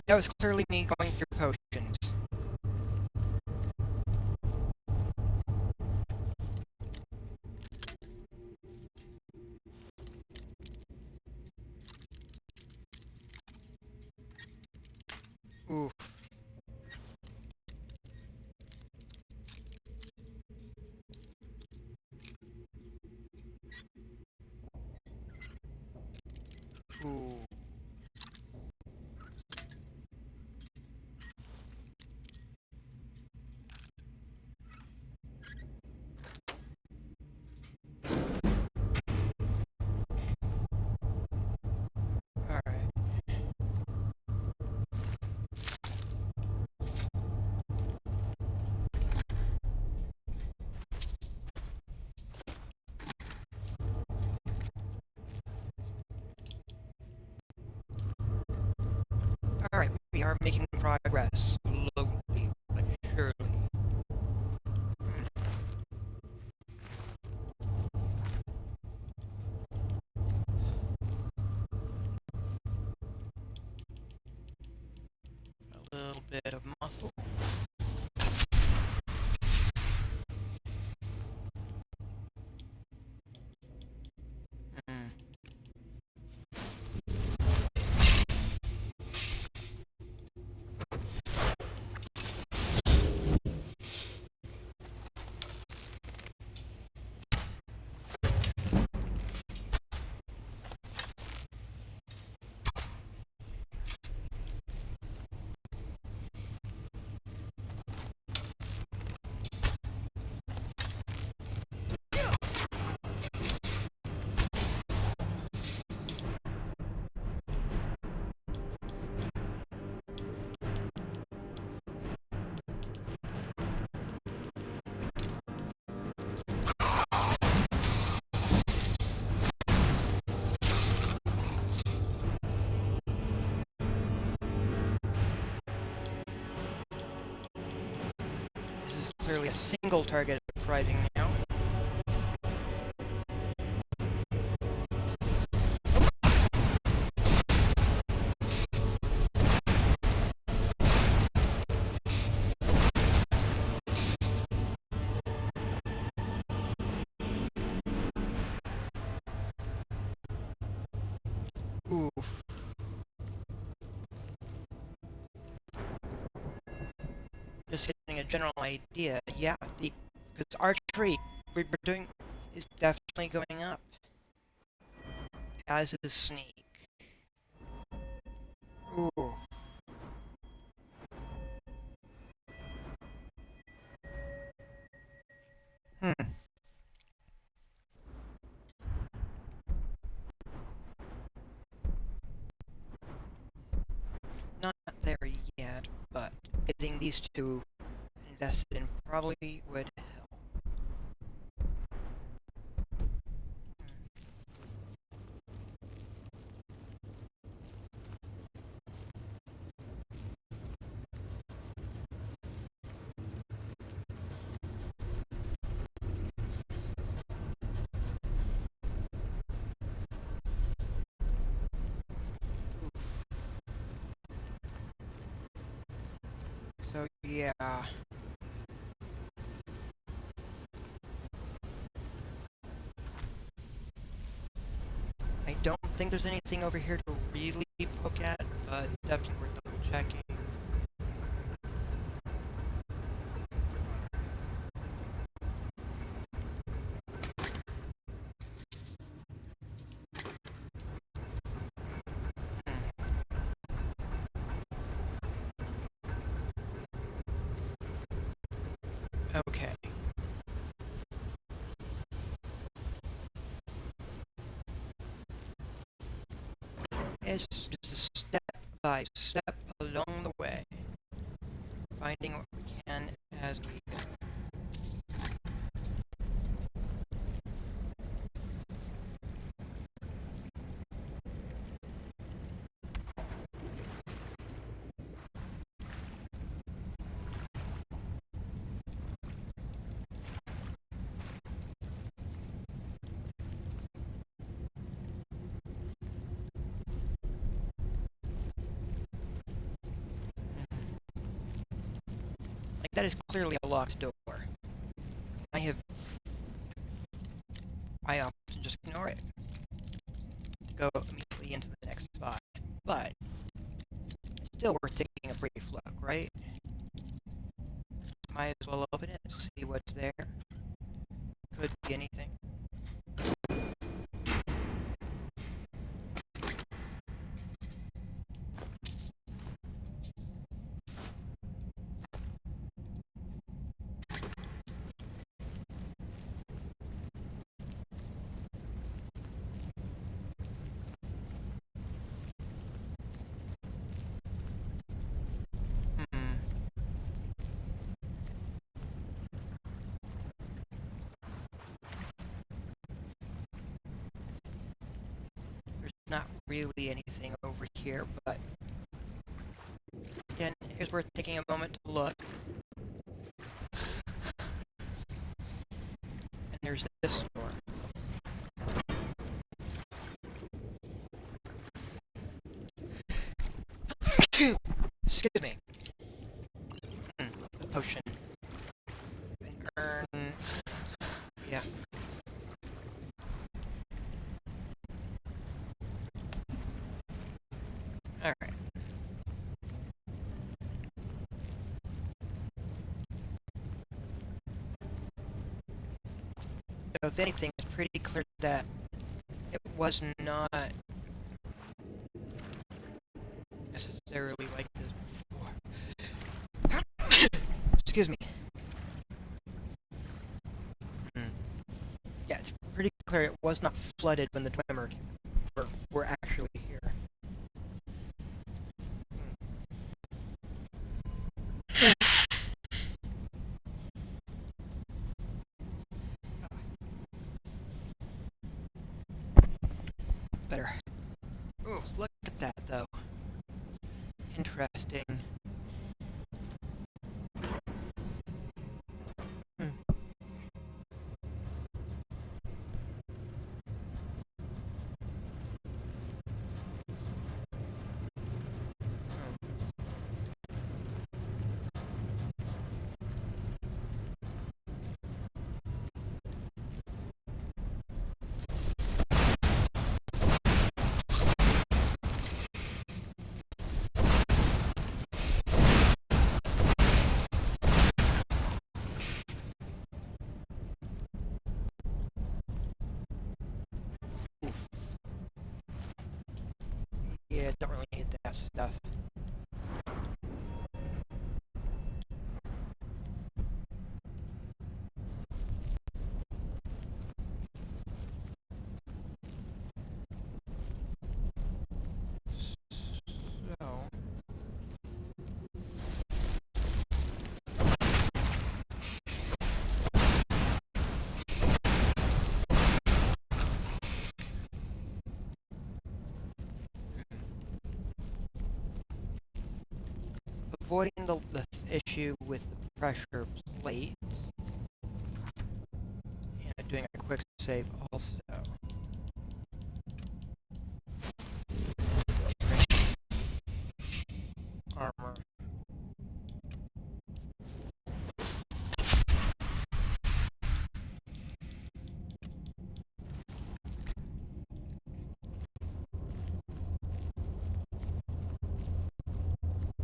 That was clearly me going through potions. Oof. Ooh. Alright. Alright, we are making progress. Slowly, but surely. A little bit of muscle. Hmm. This is clearly a single target uprising now. Oof. Just getting a general idea. Yeah, because archery we're doing is definitely going up. As is sneak. Ooh. Hmm. Not there yet, but getting these two invested in probably would help. So yeah. I don't think there's anything over here to really poke at, but definitely worth double checking. Okay. It's just a step by step along the way, finding what we can as we go. that is clearly a locked door. I often just ignore it to go immediately into the next spot. But it's still worth taking a brief look, right? Might as well open it, see what's there. Could be anything. Not really anything over here, but again, it's worth taking a moment to look. And there's this door. Excuse me. A potion. An urn. Yeah. Alright. So if anything, it's pretty clear that it was not necessarily like this before. Excuse me. Yeah, it's pretty clear it was not flooded when the Dwemer were actually here. Better. Ooh, look at that, though. Interesting. Yeah, don't really need that stuff. So... avoiding the issue with the pressure plate, and doing a quick save also. Armor.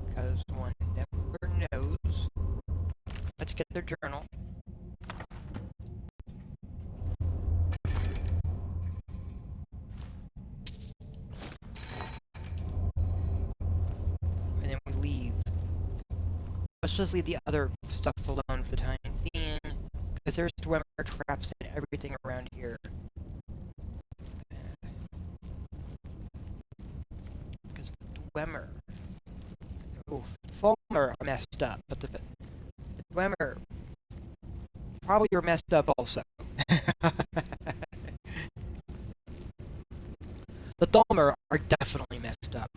Because one never knows. Let's get their journal. And then we leave. Let's just leave the other stuff alone for the time being, because there's Dwemer traps and everything around here. Because the Dwemer... Oof, the Fulmer are messed up, but the Dwemer probably are messed up also. The Thalmer are definitely messed up.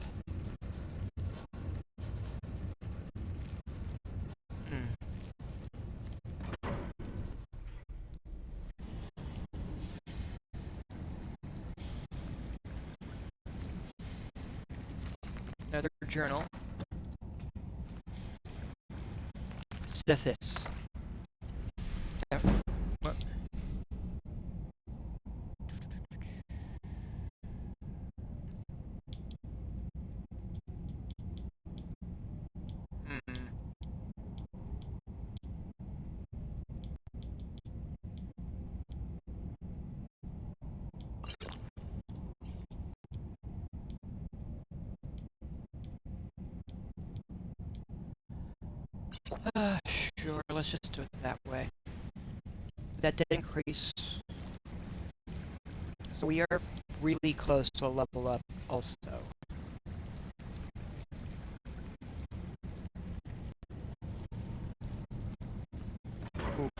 Another journal. Sithis. Yeah. What? Sure, let's just do it that way. That did increase. So we are really close to a level up also. Oof.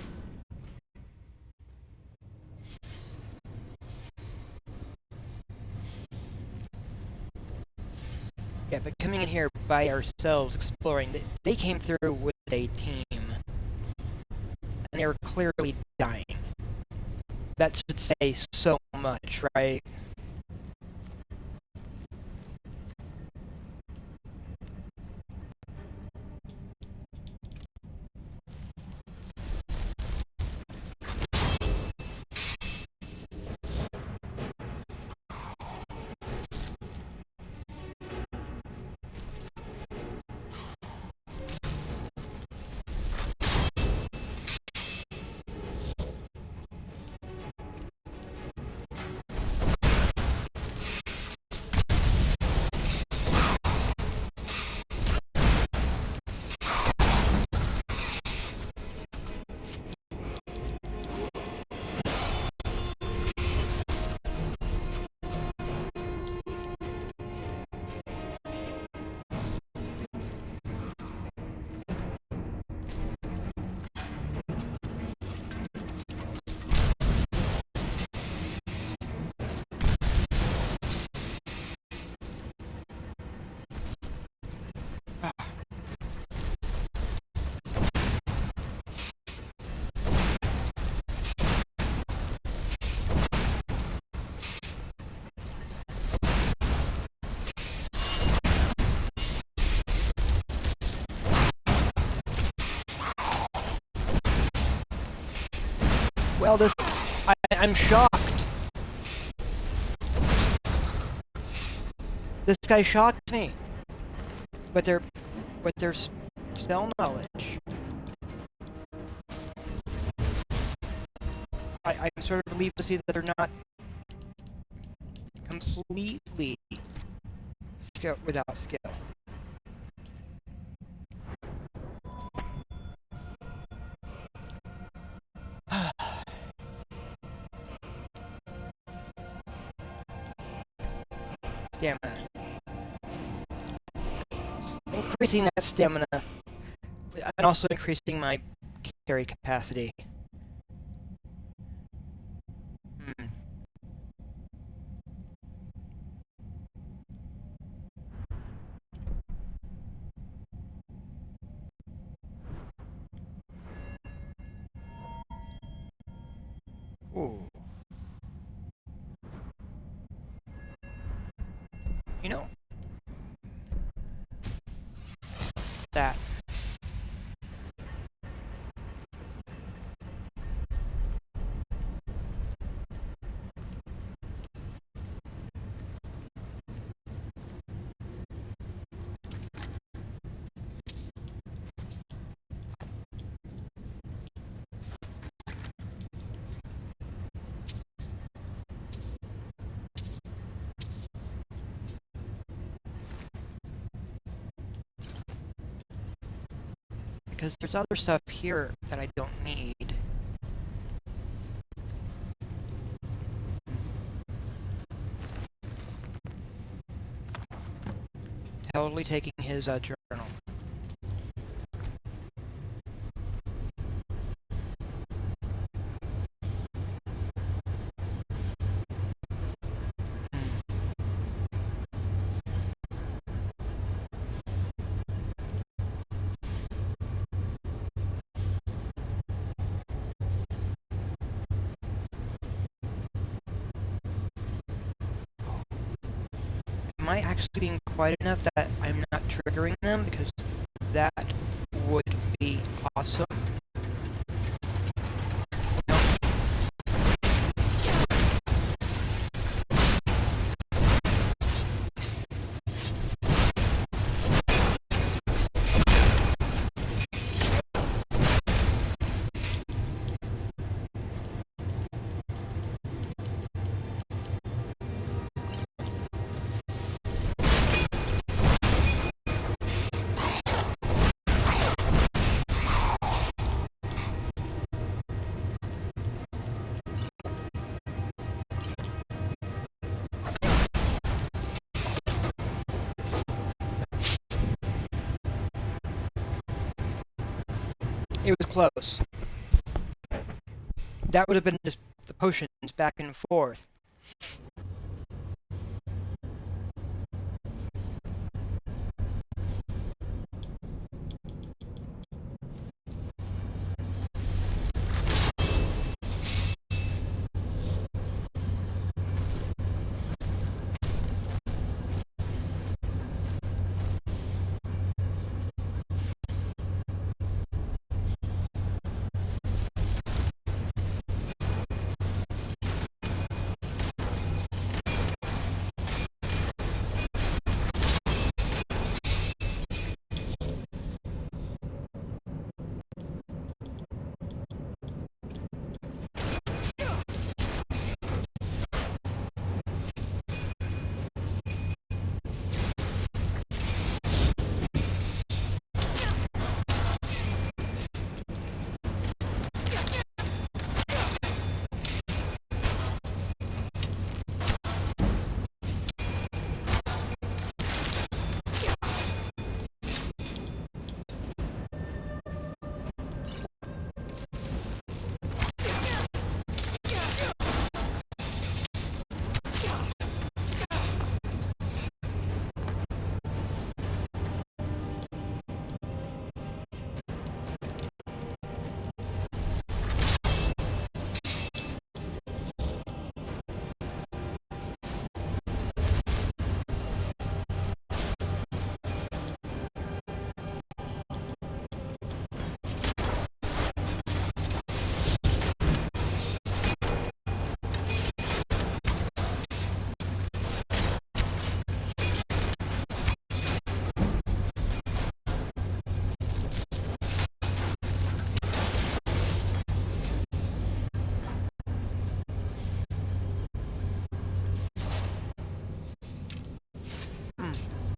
Yeah, but coming in here by ourselves, exploring, they came through with a team. And they were clearly dying. That should say so much, right? Well, I'm shocked. This guy shocked me. With their spell knowledge. I'm sort of relieved to see that they're not completely without skill. Stamina. Increasing that stamina, and also increasing my carry capacity. Ooh. You know, that. Because there's other stuff here that I don't need. Totally taking his journal. Am I actually being quiet enough that I'm not triggering them? Because that would be awesome. It was close. That would have been just the potions back and forth.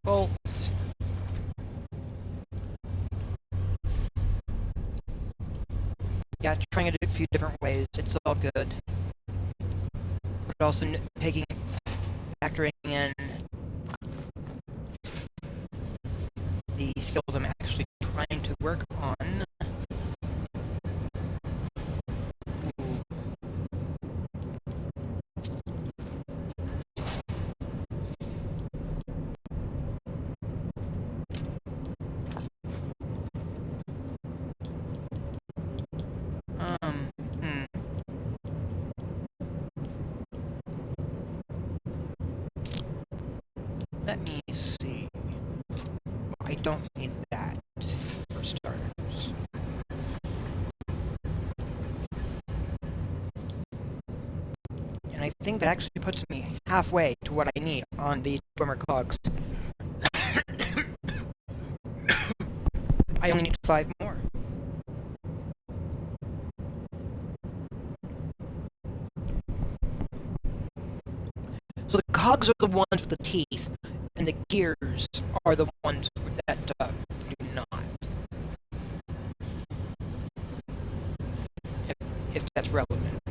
Bolts. Yeah, trying it a few different ways. It's all good. But also factoring in the skills I'm actually trying to work on. Hmm. Let me see. I don't need that, for starters. And I think that actually puts me halfway to what I need on these swimmer cogs. I only need 5 more. So the cogs are the ones with the teeth, and the gears are the ones that do not. If that's relevant.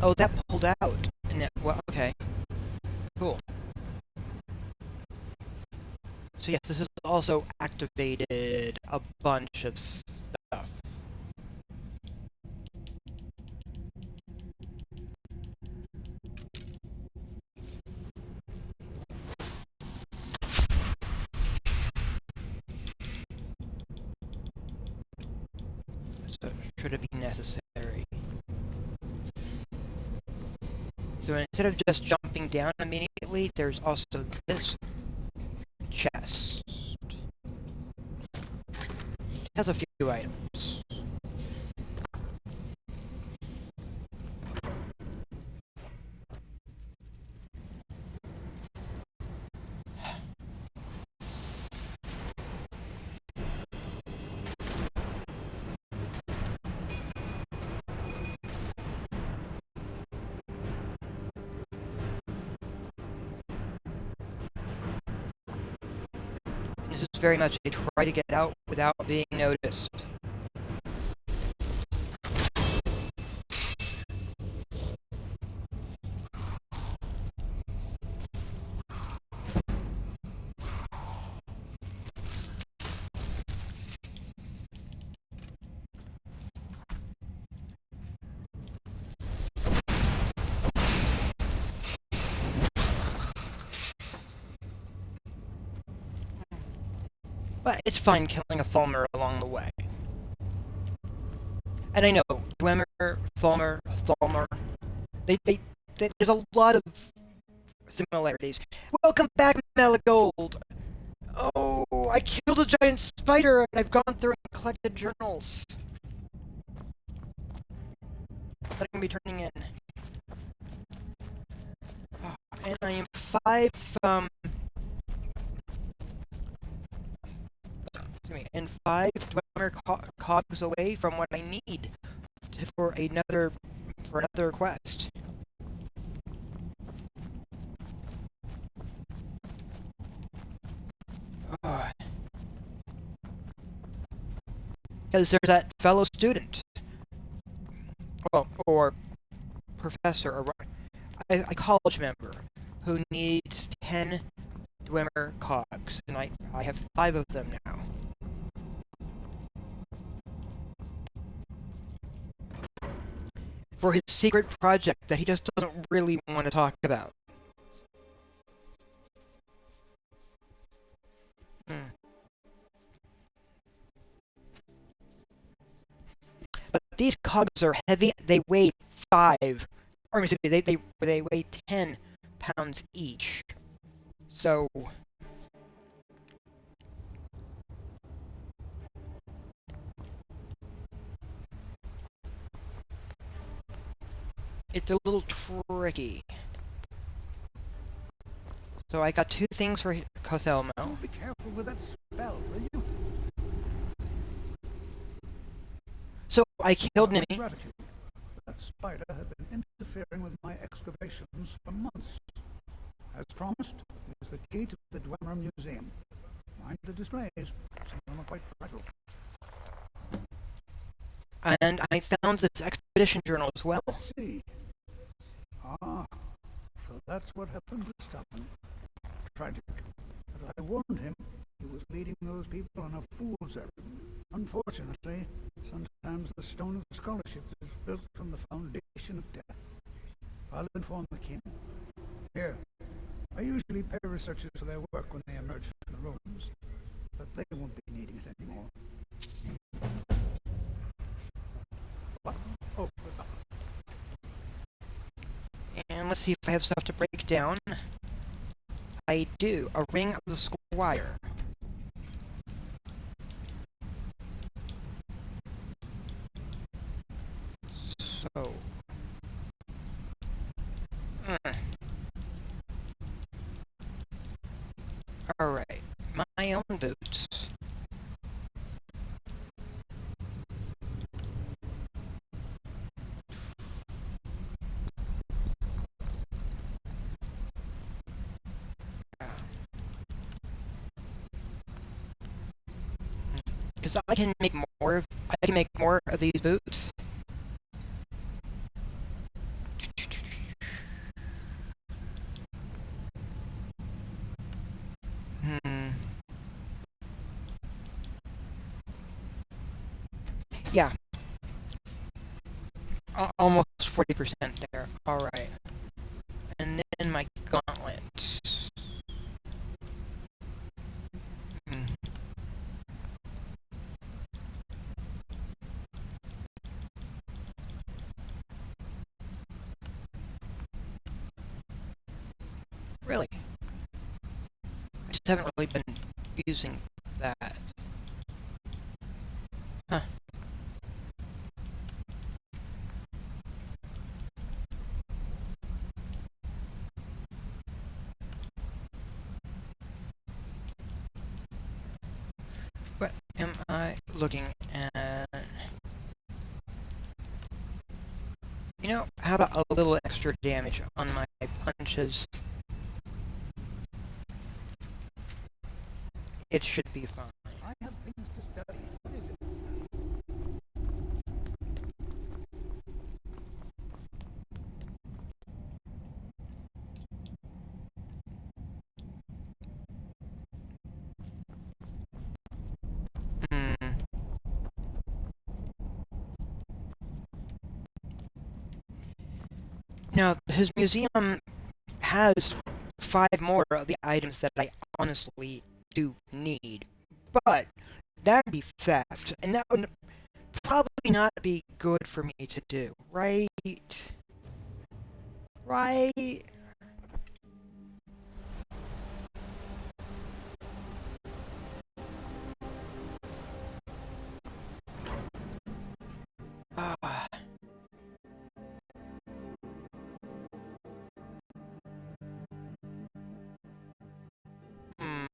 Oh, that pulled out. And that, well, okay. Cool. So yes, this has also activated a bunch of stuff. So should it be necessary? So instead of just jumping down immediately, there's also this chest. It has a few items. very much a try to get out without being noticed. But it's fine killing a Fulmer along the way. And I know, Dwemer, Fulmer, there's a lot of similarities. Welcome back, Meligold! Oh, I killed a giant spider and I've gone through and collected journals that I can be turning in. Oh, and I am five Dwemer cogs away from what I need for another quest. Because there's that fellow student, well, or professor, or a college member, who needs 10 Dwemer cogs, and I have 5 of them now. For his secret project that he just doesn't really want to talk about. But these cogs are heavy. They weigh 5, or excuse me, they weigh 10 pounds each. So it's a little tricky. So I got 2 things for Cothelmo. Be careful with that spell, will you? So I killed Nini. Gratitude. That spider had been interfering with my excavations for months. As promised, it is the key to the Dwemer Museum. Mind the displays. Some of them are quite fragile. And I found this expedition journal as well. Let's see. Ah, so that's what happened to Stubborn. Tragic. But I warned him. He was leading those people on a fool's errand. Unfortunately, sometimes the stone of scholarship is built from the foundation of death. I'll inform the king. Here, I usually pay researchers for their work when they emerge from the ruins, but they won't be needing it anymore. What? Oh, And let's see if I have stuff to break down. I do. A ring of the squire. So. Alright. My own boots. Because I can make more of these boots. Yeah. Almost 40% there. Alright. And then my gauntlets. Really? I just haven't really been using that. Huh. What am I looking at? You know, how about a little extra damage on my punches? it should be fine. I have things to study. What is it? Hmm. Now, his museum has 5 more of the items that I honestly do need, but that'd be theft, and that would probably not be good for me to do, right? Right? Ah. Hmm.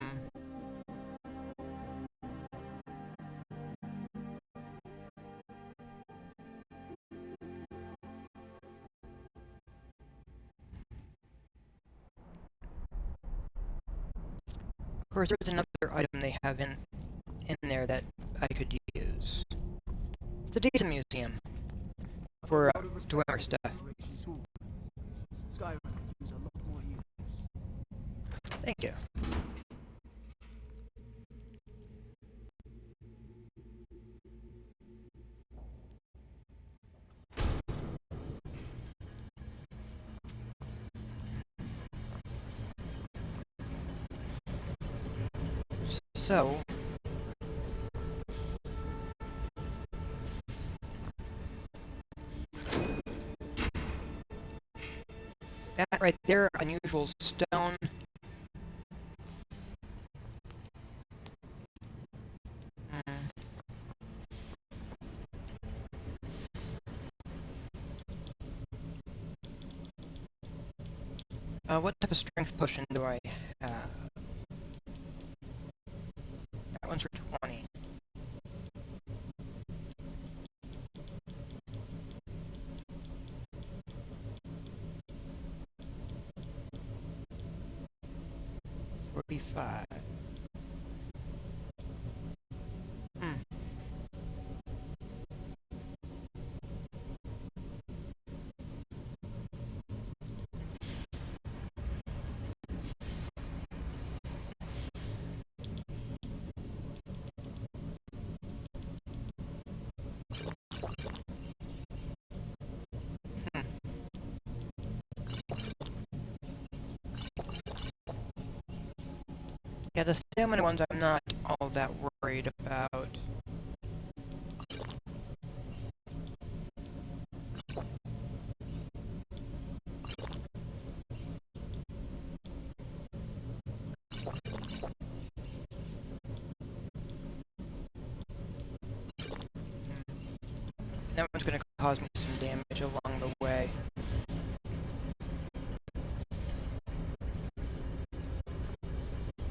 Of course, there's another item they have in there that I could use. It's a decent museum for Dwemer stuff. Skyrim could use a lot more use. Thank you. So, that right there, unusual stone. Hmm. What type of strength potion do I have? That one's for 20. $45. Hmm. Hmm. Yeah, the stamina ones I'm not all that worried about. That one's gonna cause me some damage along the way.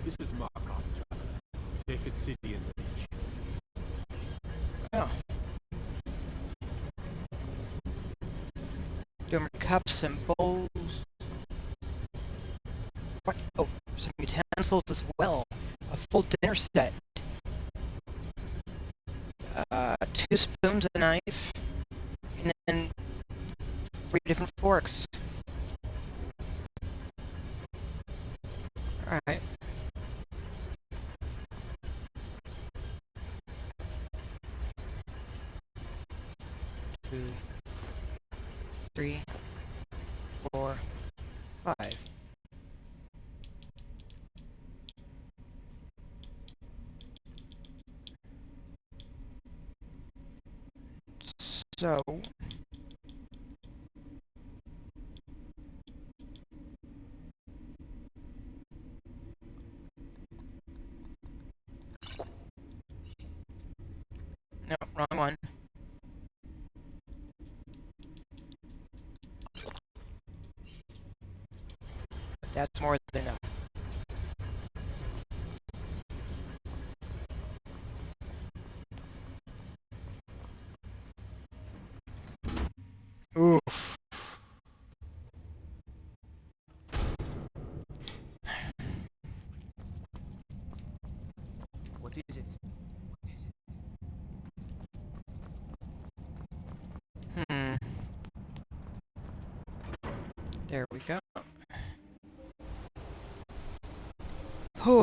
This is Markov, safest city in the reach. Oh. Doing cups and bowls. What? Oh, some utensils as well. A full dinner set. 2 spoons, a knife, and then 3 different forks. Alright. Two, 3, 4, 5. So, no, wrong one. But that's more than enough. Oof. There we go. Whew.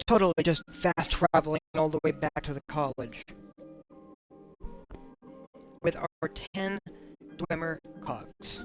Totally just fast traveling all the way back to the college. With our 10 Dwemer cogs.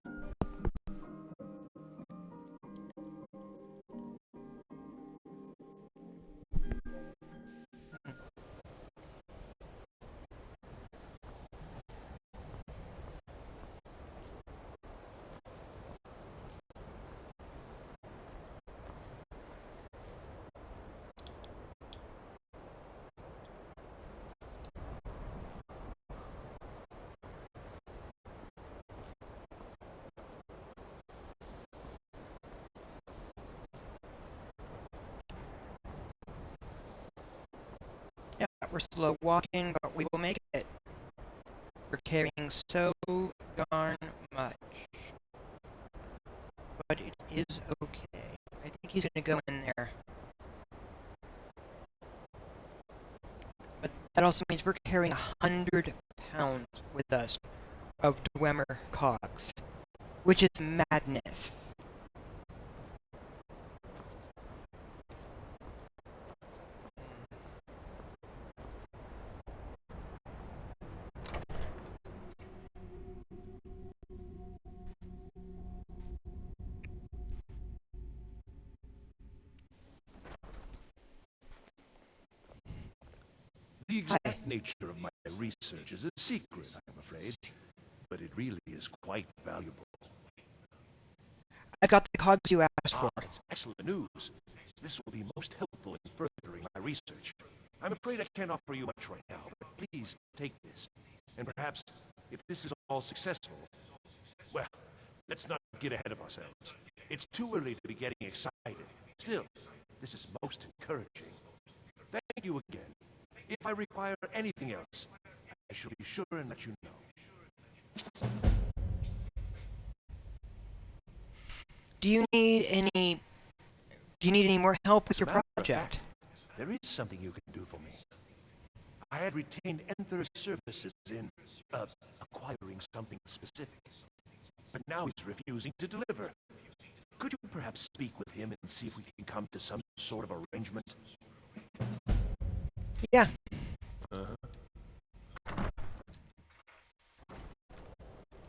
Yeah, we're slow walking, but we will make it. We're carrying so darn much. But it is okay. I think he's gonna go in there. But that also means we're carrying 100 pounds with us of Dwemer cogs, which is madness. The exact nature of my research is a secret, I'm afraid, but it really is quite valuable. I got the cogs you asked for. It's excellent news. This will be most helpful in furthering my research. I'm afraid I can't offer you much right now, but please take this. And perhaps, if this is all successful, well, let's not get ahead of ourselves. It's too early to be getting excited. Still, this is most encouraging. Thank you again. If I require anything else, I shall be sure and let you know. Do you need any more help with your project? There is something you can do for me. I had retained Enther's services in acquiring something specific, but now he's refusing to deliver. Could you perhaps speak with him and see if we can come to some sort of arrangement? Yeah.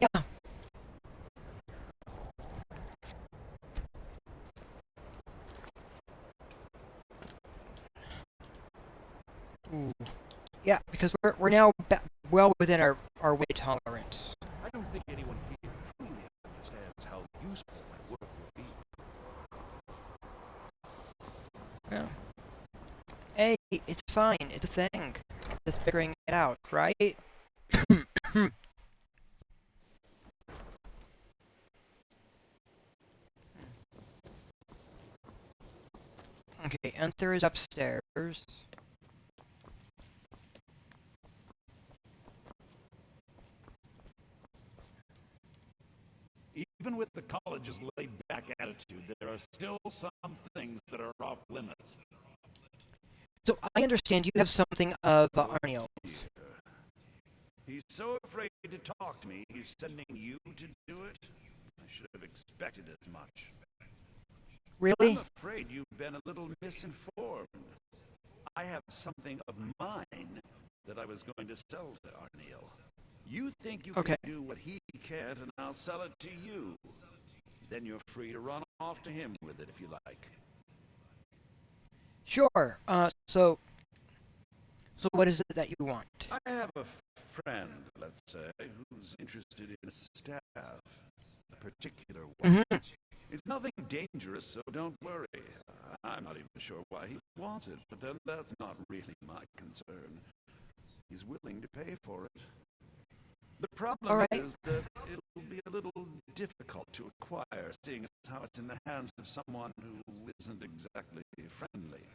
Yeah. Ooh. Yeah, because we're now well within our weight tolerance. I don't think anyone here truly understands how useful my work will be. Yeah. Hey, it's fine. It's a thing. Just figuring it out, right? Okay, Enther is upstairs. Even with the college's laid-back attitude, there are still some things that are off limits. So I understand you have something of Arniel's. He's so afraid to talk to me, he's sending you to do it? I should have expected as much. Really? I'm afraid you've been a little misinformed. I have something of mine that I was going to sell to Arniel. You think you can do what he can't, and I'll sell it to you. Then you're free to run off to him with it if you like. Sure. So what is it that you want? I have a friend, let's say, who's interested in a staff. A particular one. It's nothing dangerous, so don't worry. I'm not even sure why he wants it, but then that's not really my concern. He's willing to pay for it. The problem is that it'll be a little difficult to acquire, seeing as how it's in the hands of someone who isn't exactly friendly.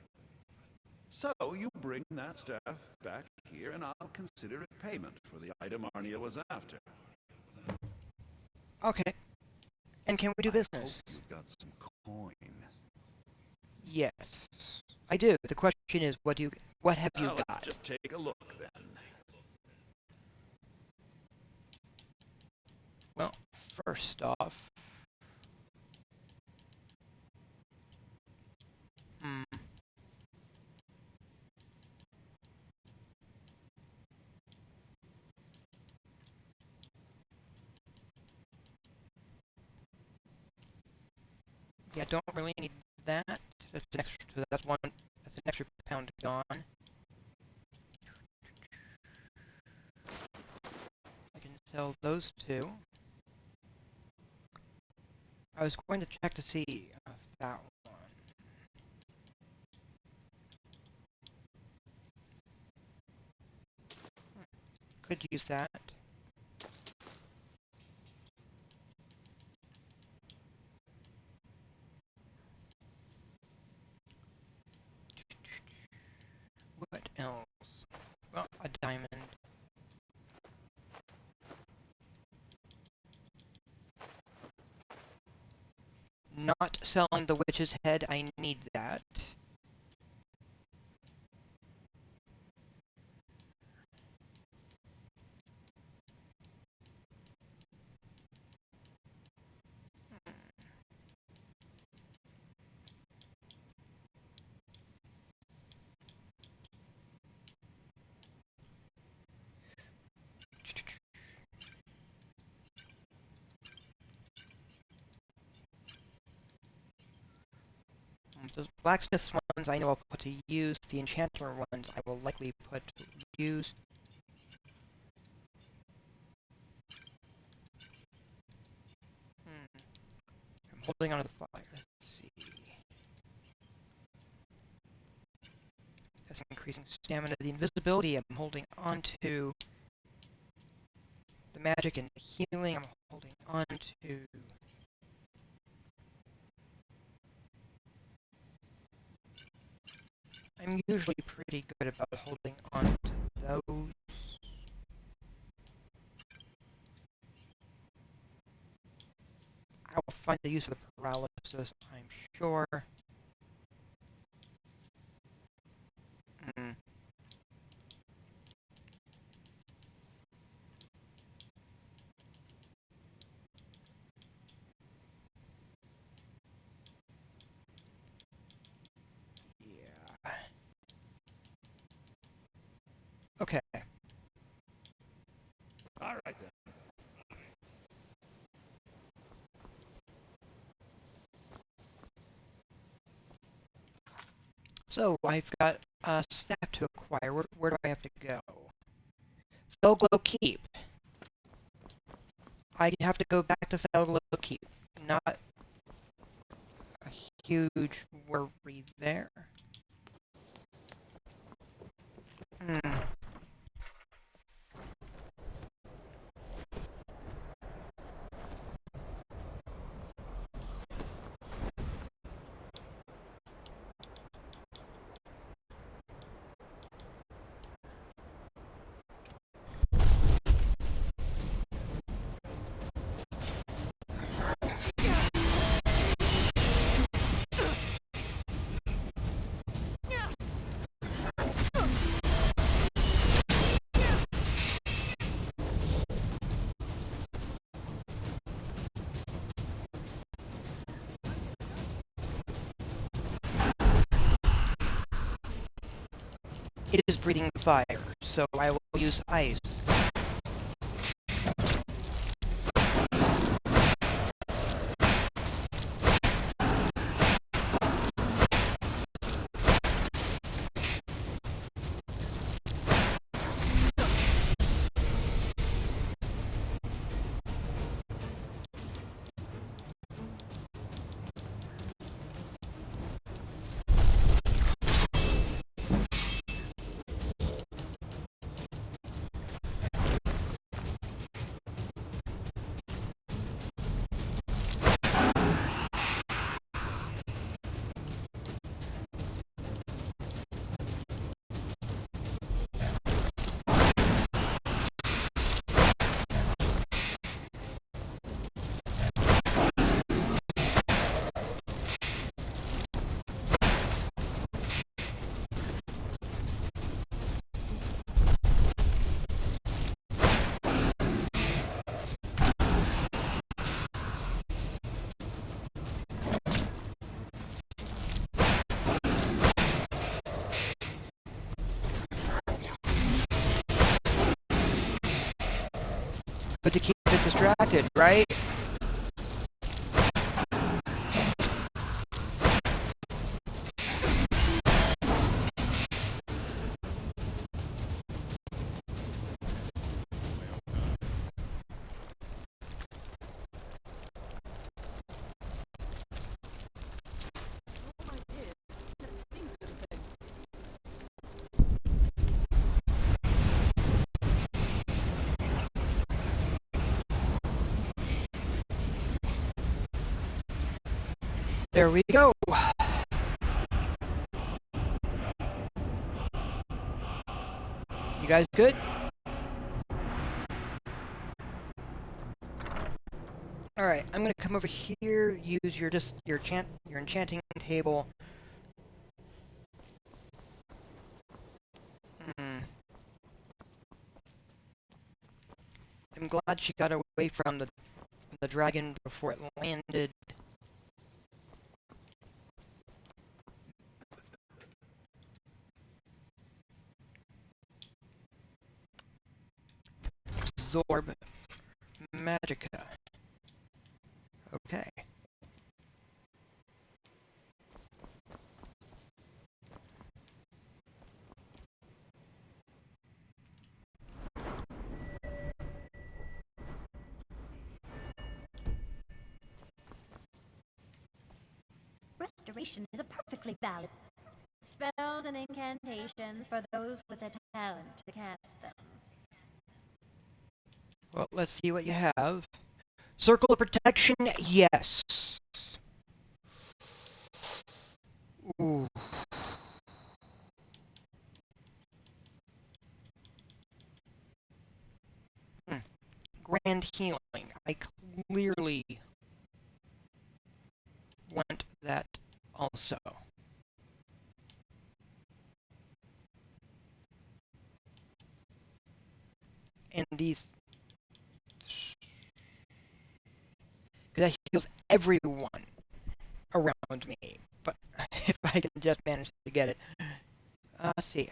So you bring that staff back here, and I'll consider it payment for the item Arniel was after. Okay. And can we do business? I hope you've got some coin. Yes, I do. The question is, what have you Let's got? just take a look then. Well, first off, yeah, don't really need that. That's an extra. So that's one. That's an extra pound gone. I can sell those two. I was going to check to see if that one. Could use that. What else? Well, a diamond. Not selling the witch's head, I need that. Those blacksmith's ones I know I'll put to use. The enchanter ones I will likely put to use. I'm holding onto the fire. Let's see. That's increasing stamina. The invisibility I'm holding onto. The magic and the healing I'm holding onto. I'm usually pretty good about holding on to those. I will find the use of the paralysis, I'm sure. Yeah. Okay. All right then. So, I've got a staff to acquire. Where do I have to go? Felglow Keep. I have to go back to Felglow Keep. Not a huge worry there. It is breathing fire, so I will use ice. But to keep it distracted, right? There we go. You guys good? Alright, I'm gonna come over here, use your enchanting table. I'm glad she got away from the dragon before it landed. Absorb Magica. Okay. Restoration is a perfectly valid. Spells and incantations for those with a talent to cast them. Well, let's see what you have. Circle of Protection, yes. Ooh. Grand Healing. I clearly want that also. And these... because that heals everyone around me. But if I can just manage to get it. Let's see.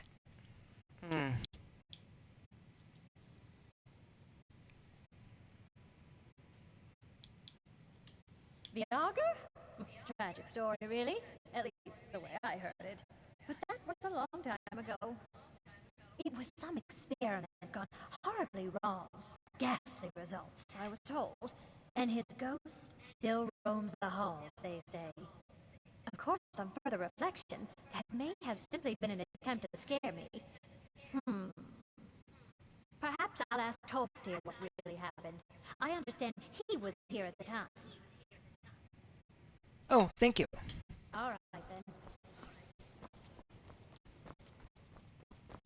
The augur? Tragic story, really. At least the way I heard it. But that was a long time ago. It was some experiment gone horribly wrong. Ghastly results, I was told. And his ghost still roams the halls, they say. Of course, on further reflection, that may have simply been an attempt to scare me. Perhaps I'll ask Tofty what really happened. I understand he was here at the time. Oh, thank you. All right, then.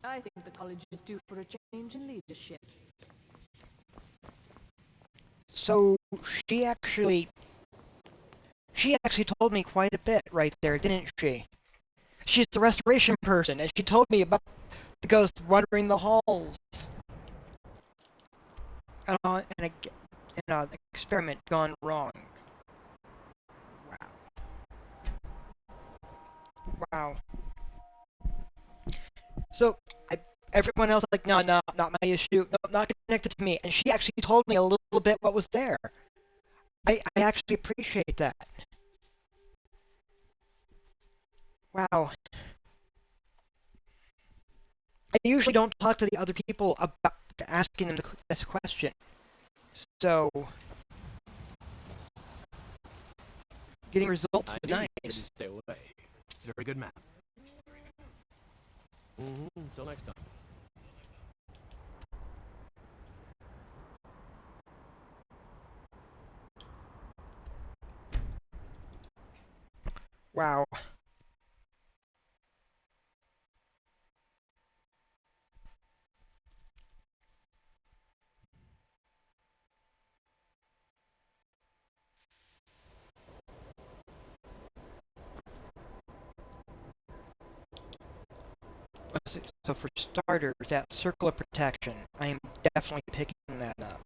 I think the college is due for a change in leadership. So, she actually told me quite a bit right there, didn't she? She's the restoration person, and she told me about the ghost wandering the halls. And an experiment gone wrong. Wow. So, everyone else like, no, not my issue, no, not connected to me. And she actually told me a little bit what was there. I actually appreciate that. Wow. I usually don't talk to the other people about asking them this question. So, getting results is nice. Stay away. Very good map. Until next time. Wow. So for starters, that circle of protection, I am definitely picking that up.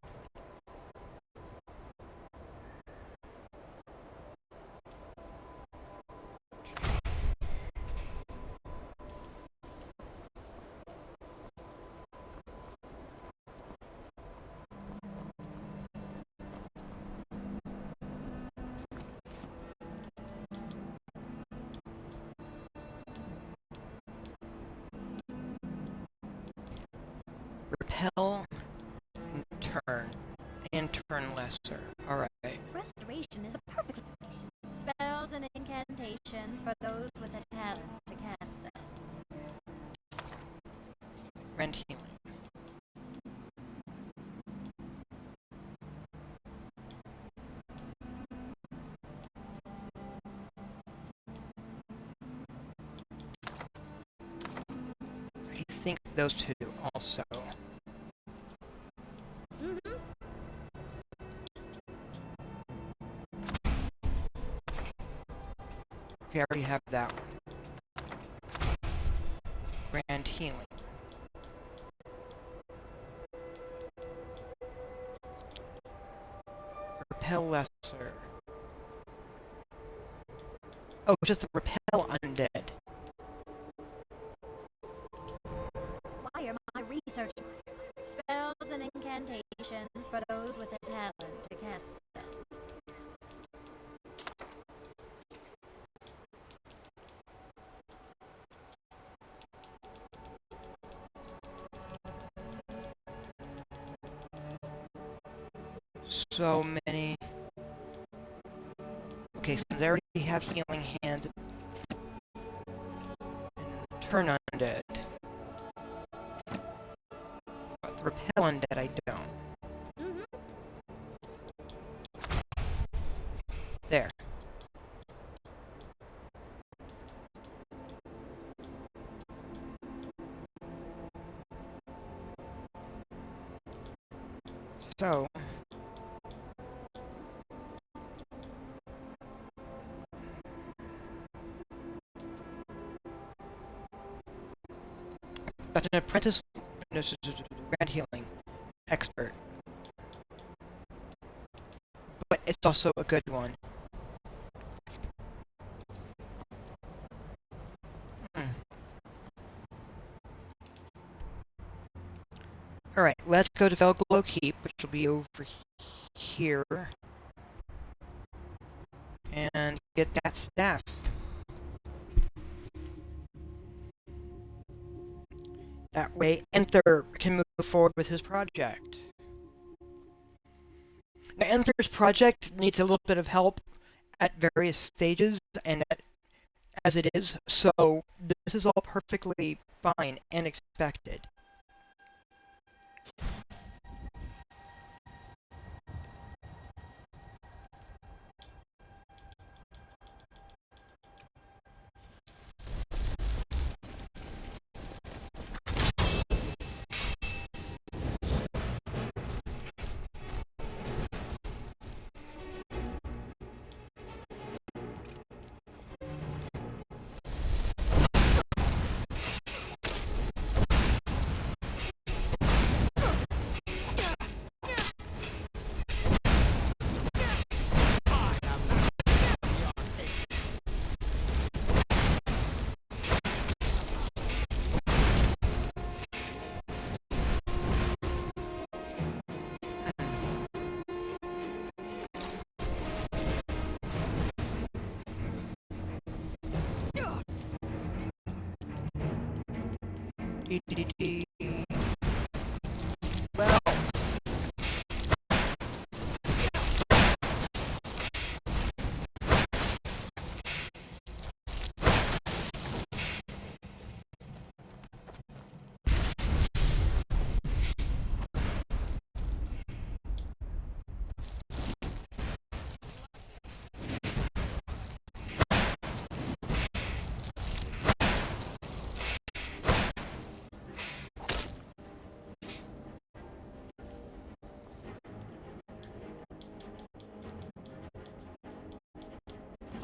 repel and turn lesser. Alright. Restoration is a perfect spells and incantations for those with a talent to cast them. Rend healing. I think those two also. Mm-hmm. Okay, I already have that one. Grand healing. Repel lesser. Oh, just the repel undead. Why are my research spells and incantations for those with a talent to cast them? So many. Okay, since I already have healing hand and turn undead. But the repel undead I don't. Mm-hmm. There. So that's an apprentice grand healing expert. But it's also a good one. Alright, let's go to Velglow Keep, which will be over here. And get that staff. That way, Enter can move forward with his project. Now, Enter's project needs a little bit of help at various stages, and as it is, so this is all perfectly fine and expected. Well,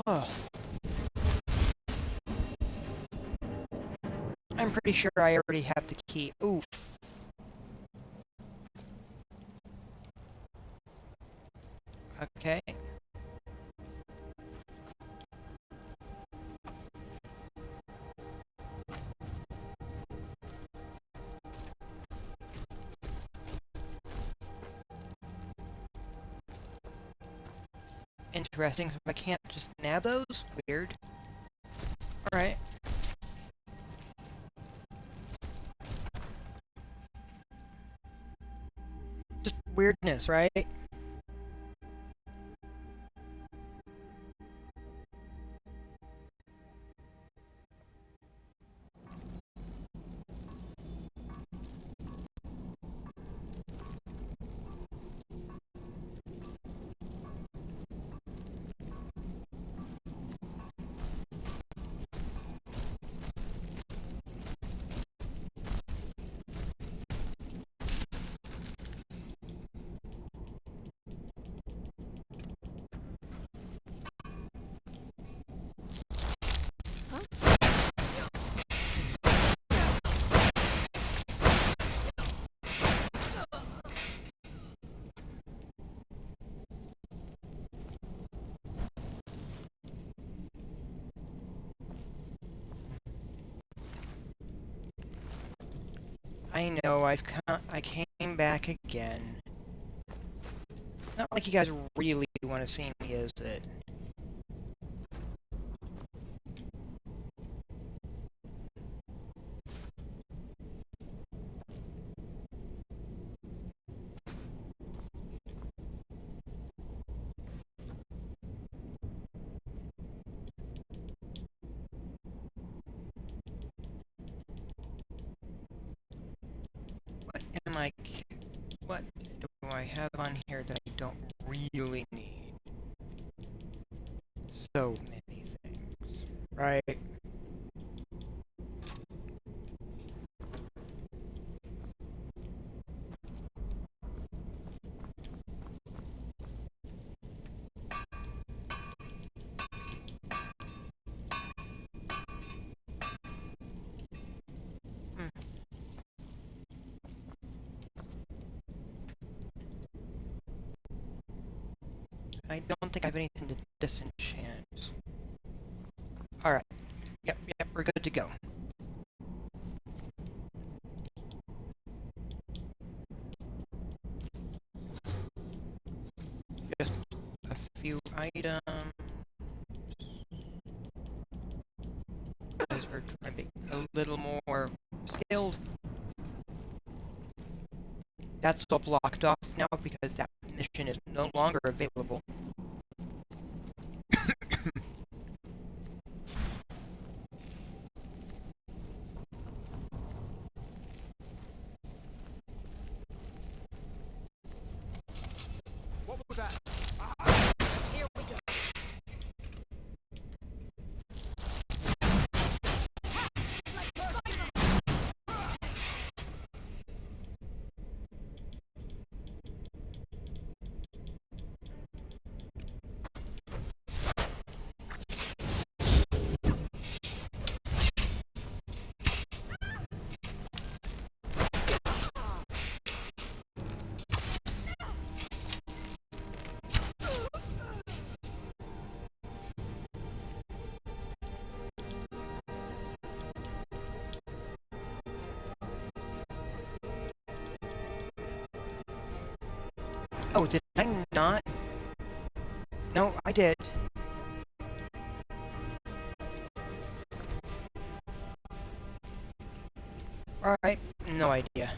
oh. I'm pretty sure I already have the key. Oof. Okay. Interesting, so I can't just nab those? Weird. Alright. just weirdness, right? I know, I came back again. Not like you guys really want to see me, is it? What do I have on here that I don't really need? So many things, right? I don't think I have anything to disenchant. Alright. Yep, we're good to go. Just a few items. As we're trying to be a little more skilled. That's all blocked off now because that mission is no longer available. What was that? Here we go. Oh, did I not? No, I did. Alright, no idea.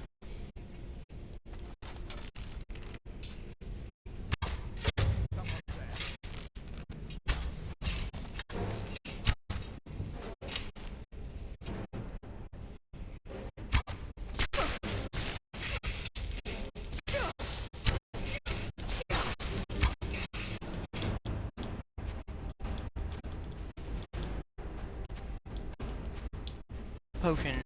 Potion.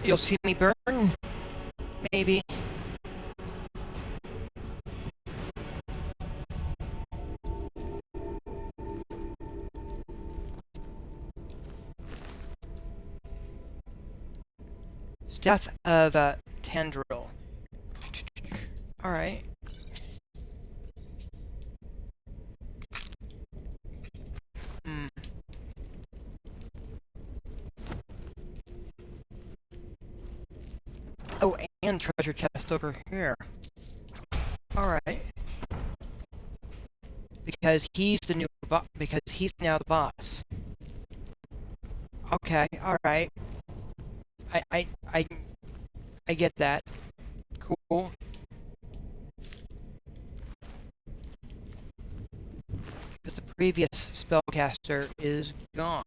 You'll see me burn? Maybe. Staff of Tendril. Alright. Oh, and treasure chest over here. Alright. Because he's the new because he's now the boss. Okay, alright. I get that. Cool. Because the previous spellcaster is gone.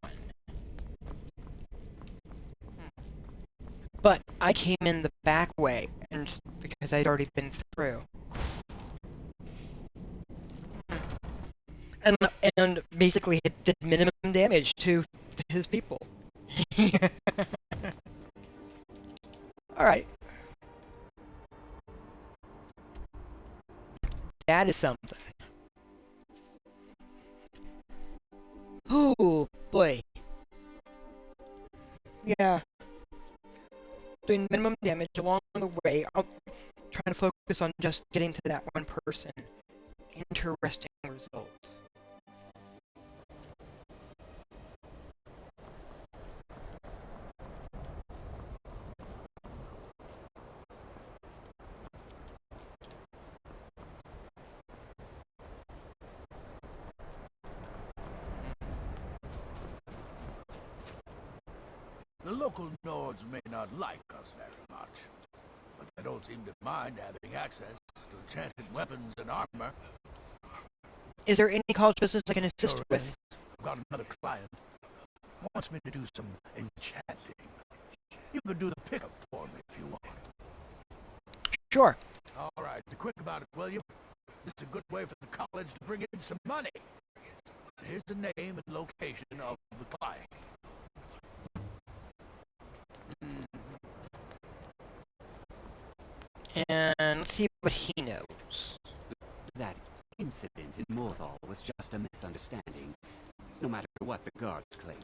But I came in the back way, and because I'd already been through. And basically it did minimum damage to his people. Alright. That is something. Ooh, boy. Yeah. Doing minimum damage along the way. I'm trying to focus on just getting to that one person. Interesting result. The local Nords may not like us very much, but they don't seem to mind having access to enchanted weapons and armor. Is there any college business I can assist Sure with? is. I've got another client. Wants me to do some enchanting. You could do the pickup for me if you want. Sure. All right, be quick about it, will you? This is a good way for the college to bring in some money. Here's the name and location of the client. And let's see what he knows. That incident in Morthal was just a misunderstanding, no matter what the guards claim.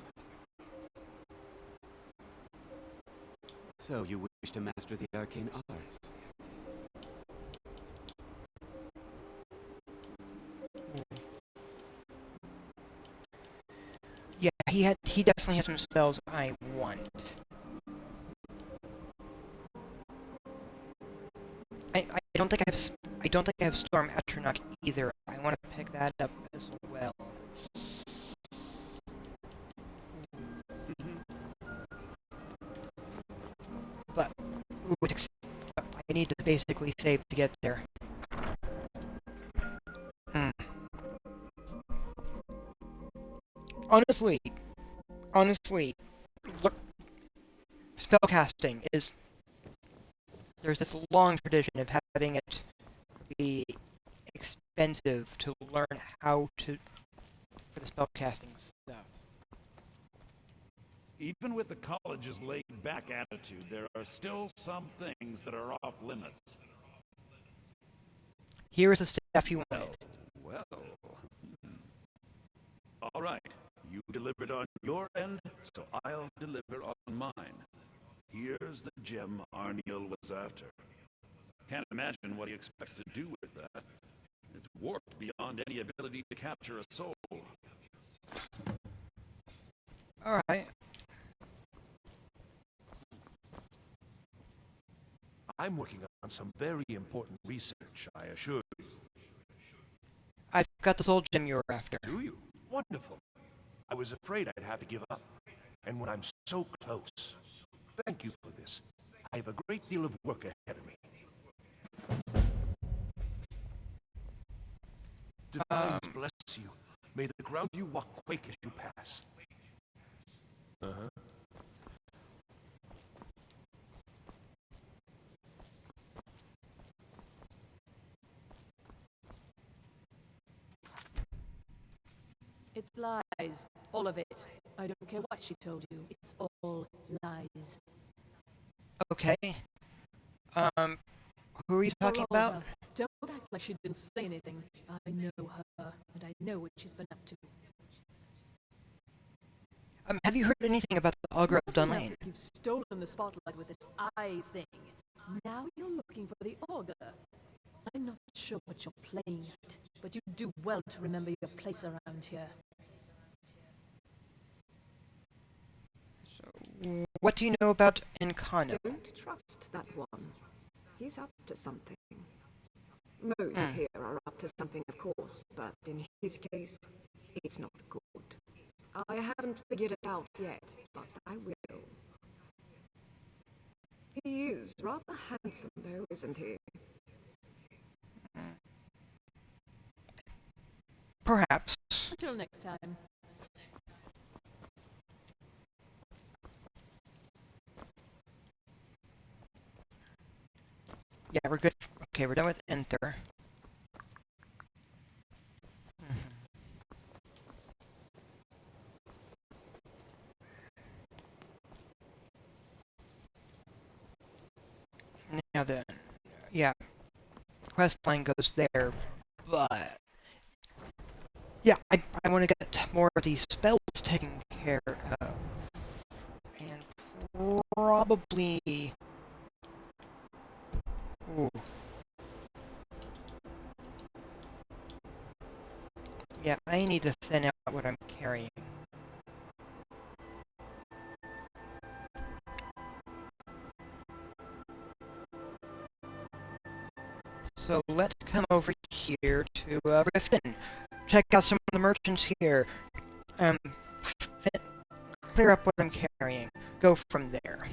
So you wish to master the arcane arts? Yeah, he definitely has some spells I want. I don't think I have Storm Atronach either. I want to pick that up as well. But I need to basically save to get there. Honestly, look, spellcasting is... There's this long tradition of having it be expensive to learn how to... for the spellcasting stuff. Even with the college's laid-back attitude, there are still some things that are off limits. Here is the stuff you wanted. Well. All right. You delivered on your end, so I'll deliver on mine. Here's the gem Arniel was after. Can't imagine what he expects to do with that. It's warped beyond any ability to capture a soul. Alright. I'm working on some very important research, I assure you. I've got the soul gem you were after. Do you? Wonderful. I was afraid I'd have to give up. And when I'm so close. Thank you for this. I have a great deal of work ahead of me. Divines bless you. May the ground you walk quake as you pass. Uh-huh. It's lies. All of it. I don't care what she told you. It's all lies. Okay. Who are you talking about? Feralda, don't act like she didn't say anything. I know her, and I know what she's been up to. Have you heard anything about the Augur of It's not enough Dunlane? that you've stolen the spotlight with this eye thing. Now you're looking for the augur. I'm not sure what you're playing at, but you do well to remember your place around here. What do you know about Encano? Don't trust that one. He's up to something. Most here are up to something, of course, but in his case, it's not good. I haven't figured it out yet, but I will. He is rather handsome, though, isn't he? Perhaps. Until next time. Yeah, we're good. Okay, we're done with enter. Now then, yeah, quest line goes there, but yeah, I want to get more of these spells taken care of, and probably. Ooh. Yeah, I need to thin out what I'm carrying. So let's come over here to Riften. Check out some of the merchants here. Clear up what I'm carrying. Go from there.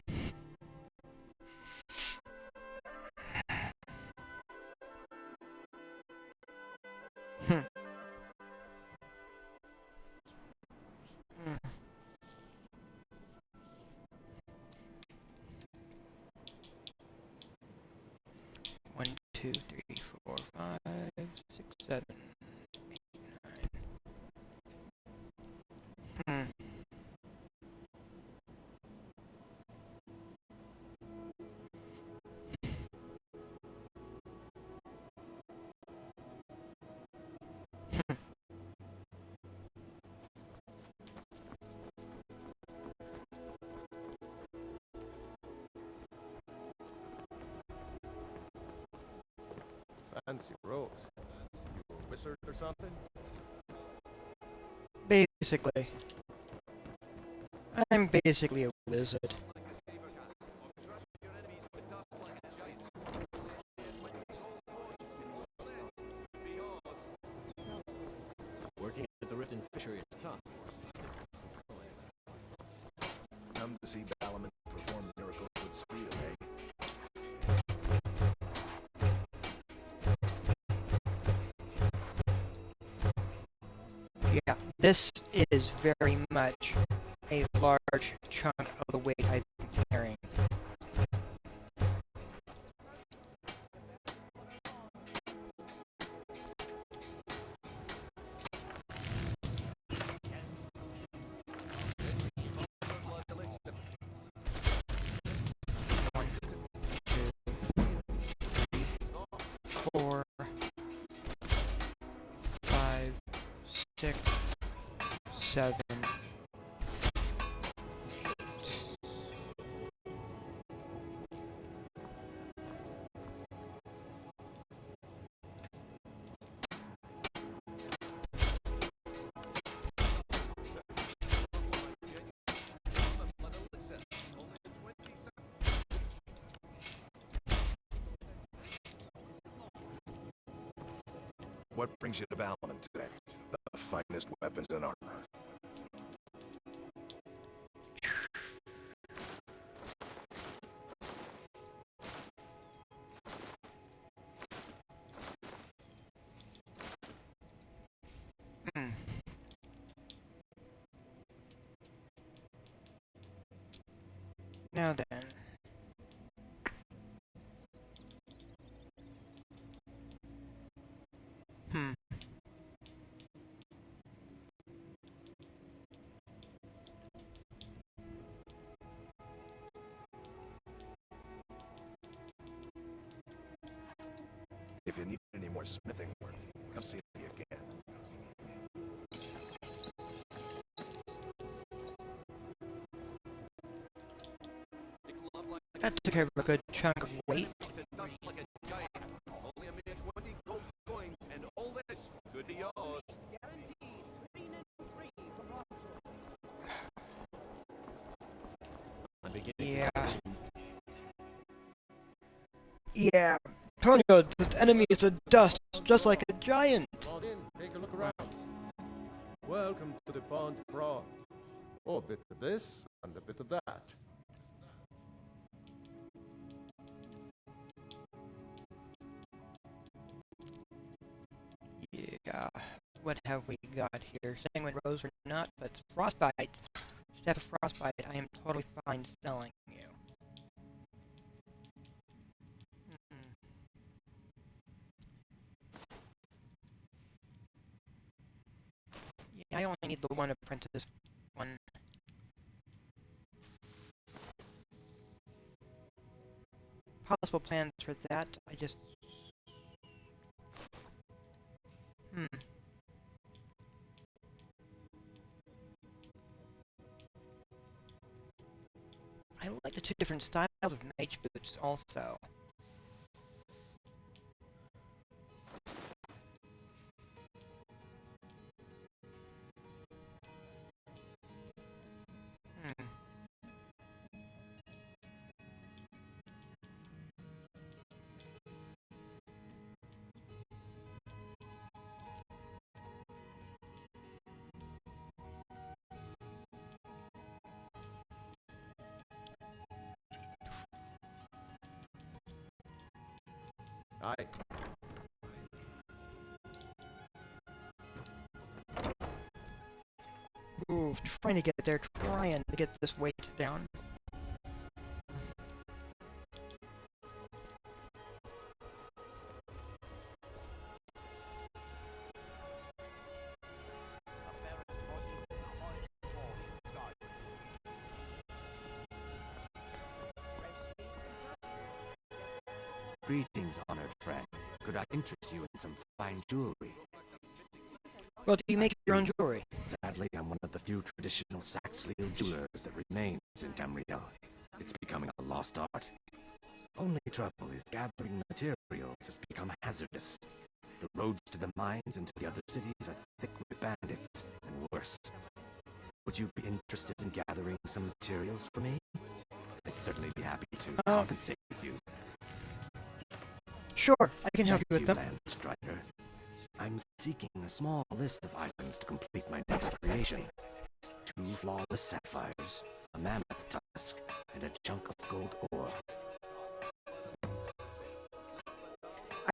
One, two, three, four, 5, 6, 7, 8, 9. Fancy robes. You a wizard or something? Basically. I'm basically a wizard. Working at the Riften fishery is tough. Come to see Balaman perform miracles with steel, eh? Yeah, this is very much a large chunk of the weight I've been carrying. One, two, three, 4, 5, 6, 7, 8. What brings you to Balaman today? The finest weapons and armor. Now then. more smithing work. Come see me again. That took care of a good chunk of weight. Yeah. Yeah. Tonyo, the enemy is a dust, just like a giant. Log in, take a look around. Welcome to the Pond Prawn. Oh, a bit of this and a bit of that. Yeah. What have we got here? Sanguine Rose or not, but Frostbite. Staff of Frostbite, I am totally fine selling you. Yeah, I only need the one apprentice one. Possible plans for that, I just... I like the two different styles of mage boots also. Aye. Ooh, trying to get there, trying to get this weight down. Greetings, honored friend. Could I interest you in some fine jewelry? Well, do you make your own jewelry? Sadly, I'm one of the few traditional Saxhleel jewelers that remains in Tamriel. It's becoming a lost art. Only trouble is gathering materials has become hazardous. The roads to the mines and to the other cities are thick with bandits, and worse. Would you be interested in gathering some materials for me? I'd certainly be happy to compensate you. Sure, I can help you with them. Strider. I'm seeking a small list of items to complete my next creation. 2 flawless sapphires, a mammoth tusk, and a chunk of gold ore.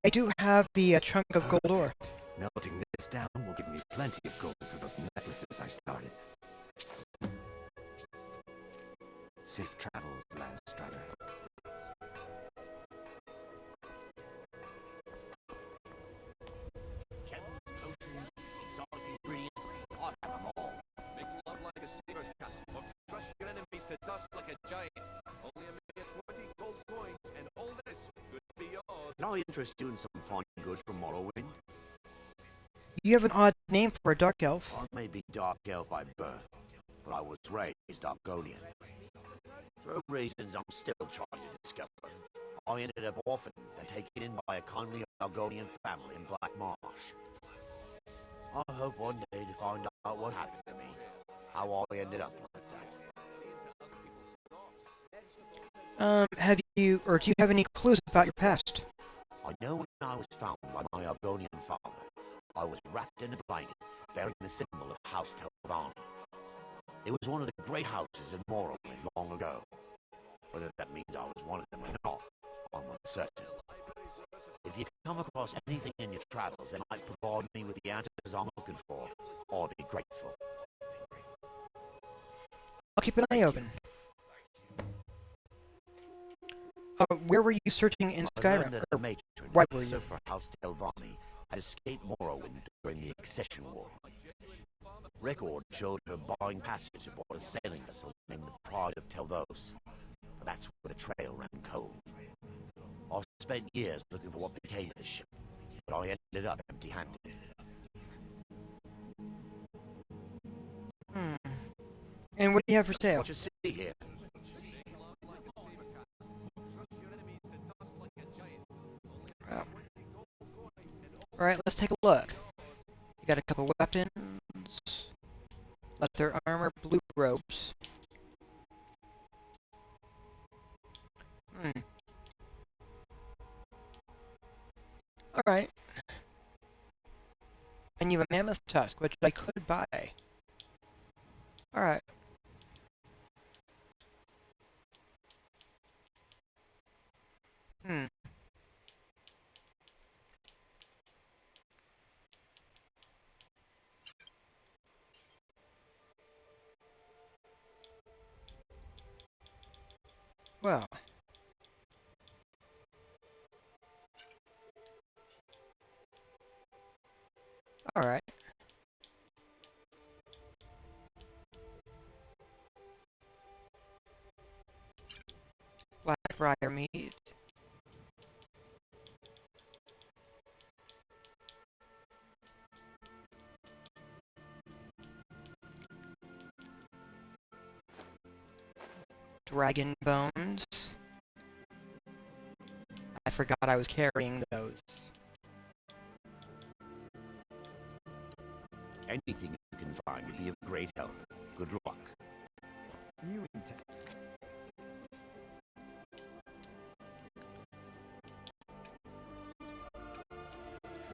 I do have the chunk of gold ore. Melting this down will give me plenty of gold for those necklaces I started. Safe travels, Landstrider. Can I interest you in some fine goods from Morrowind? You have an odd name for a dark elf. I may be dark elf by birth, but I was raised Argonian. For reasons I'm still trying to discover, I ended up orphaned and taken in by a kindly Argonian family in Black Marsh. I hope one day to find out what happened to me, how I ended up like that. Have you, or do you have any clues about your past? I know when I was found by my Argonian father, I was wrapped in a blanket, bearing the symbol of House Telvanni. It was one of the great houses in Morrowind long ago. Whether that means I was one of them or not, I'm uncertain. If you come across anything in your travels that might provide me with the answers I'm looking for, I'll be grateful. I'll keep an eye open. Where were you searching in Skyrim? I learned that the matron, Why were you? for House Telvanni, had escaped Morrowind during the Accession War. Record showed her buying passage aboard a sailing vessel named the Pride of Telvos. But that's where the trail ran cold. I spent years looking for what became of the ship, I ended up empty-handed. And what do you have for That's sale? what you see here. Well, alright, let's take a look. You got a couple weapons, leather armor, blue robes. Alright. And you have a mammoth tusk, which I could buy. Alright. Well. Alright. Blackbriar meat. Dragon bones. I forgot I was carrying those. Anything you can find would be of great help. Good luck. New intent.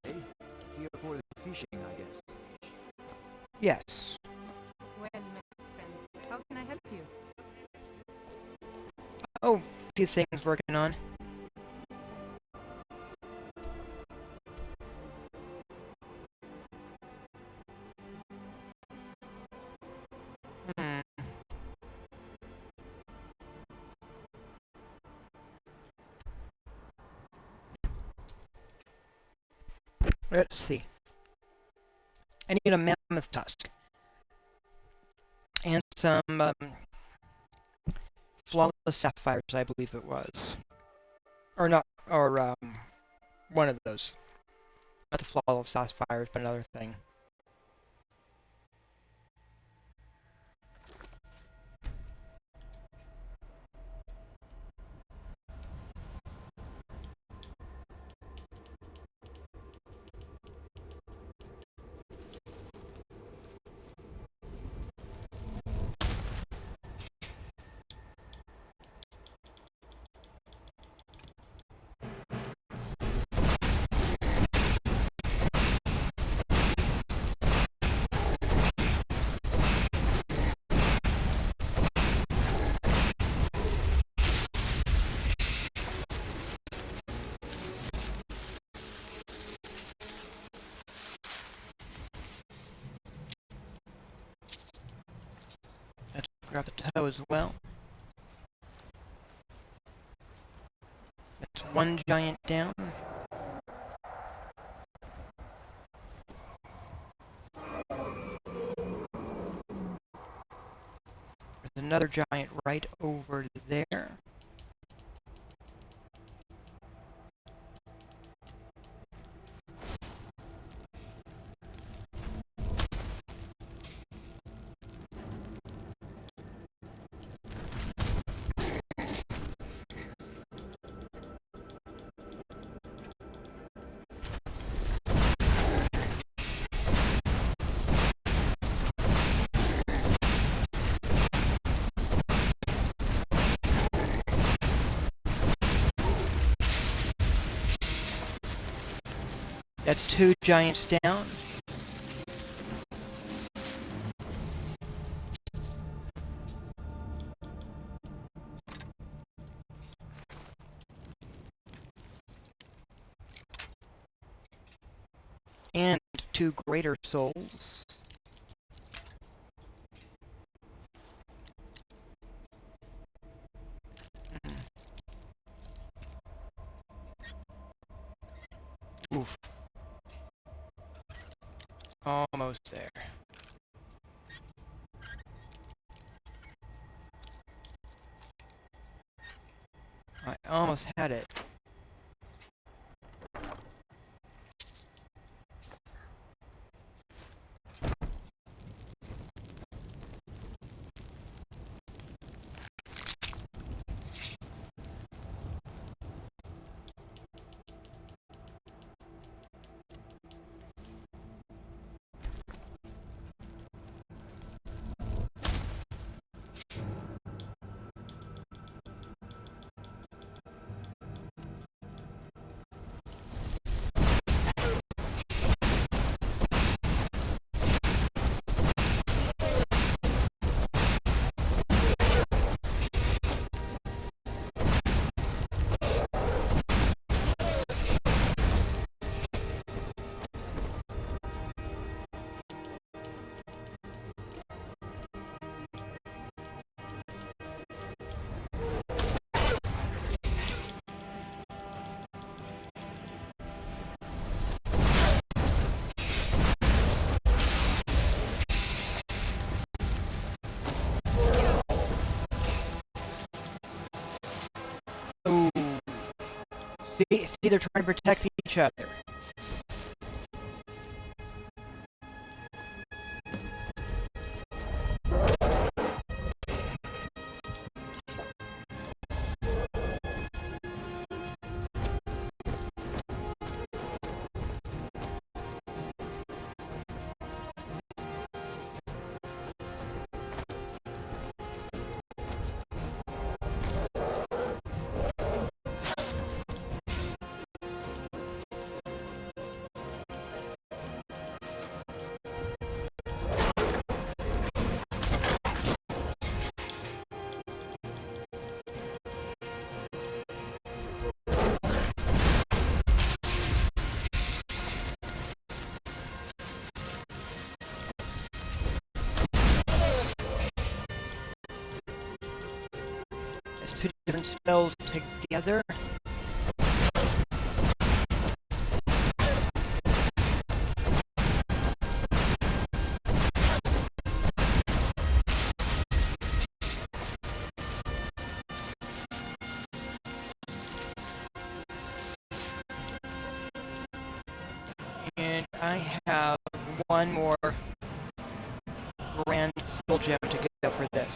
Hey, here for the fishing, I guess. Yes. Well met, friend. How can I help you? Oh, a few things working on. Let's see. I need a mammoth tusk. And some flawless sapphires, I believe it was. Or not, or one of those. Not the flawless sapphires, but another thing. Let's grab the toe as well. That's one giant down. There's another giant right over there. That's two giants down. And two greater souls. Oof. Almost there. I almost had it. See, they're trying to protect each other. Let's put different spells together. And I have one more grand soul gem to go for this.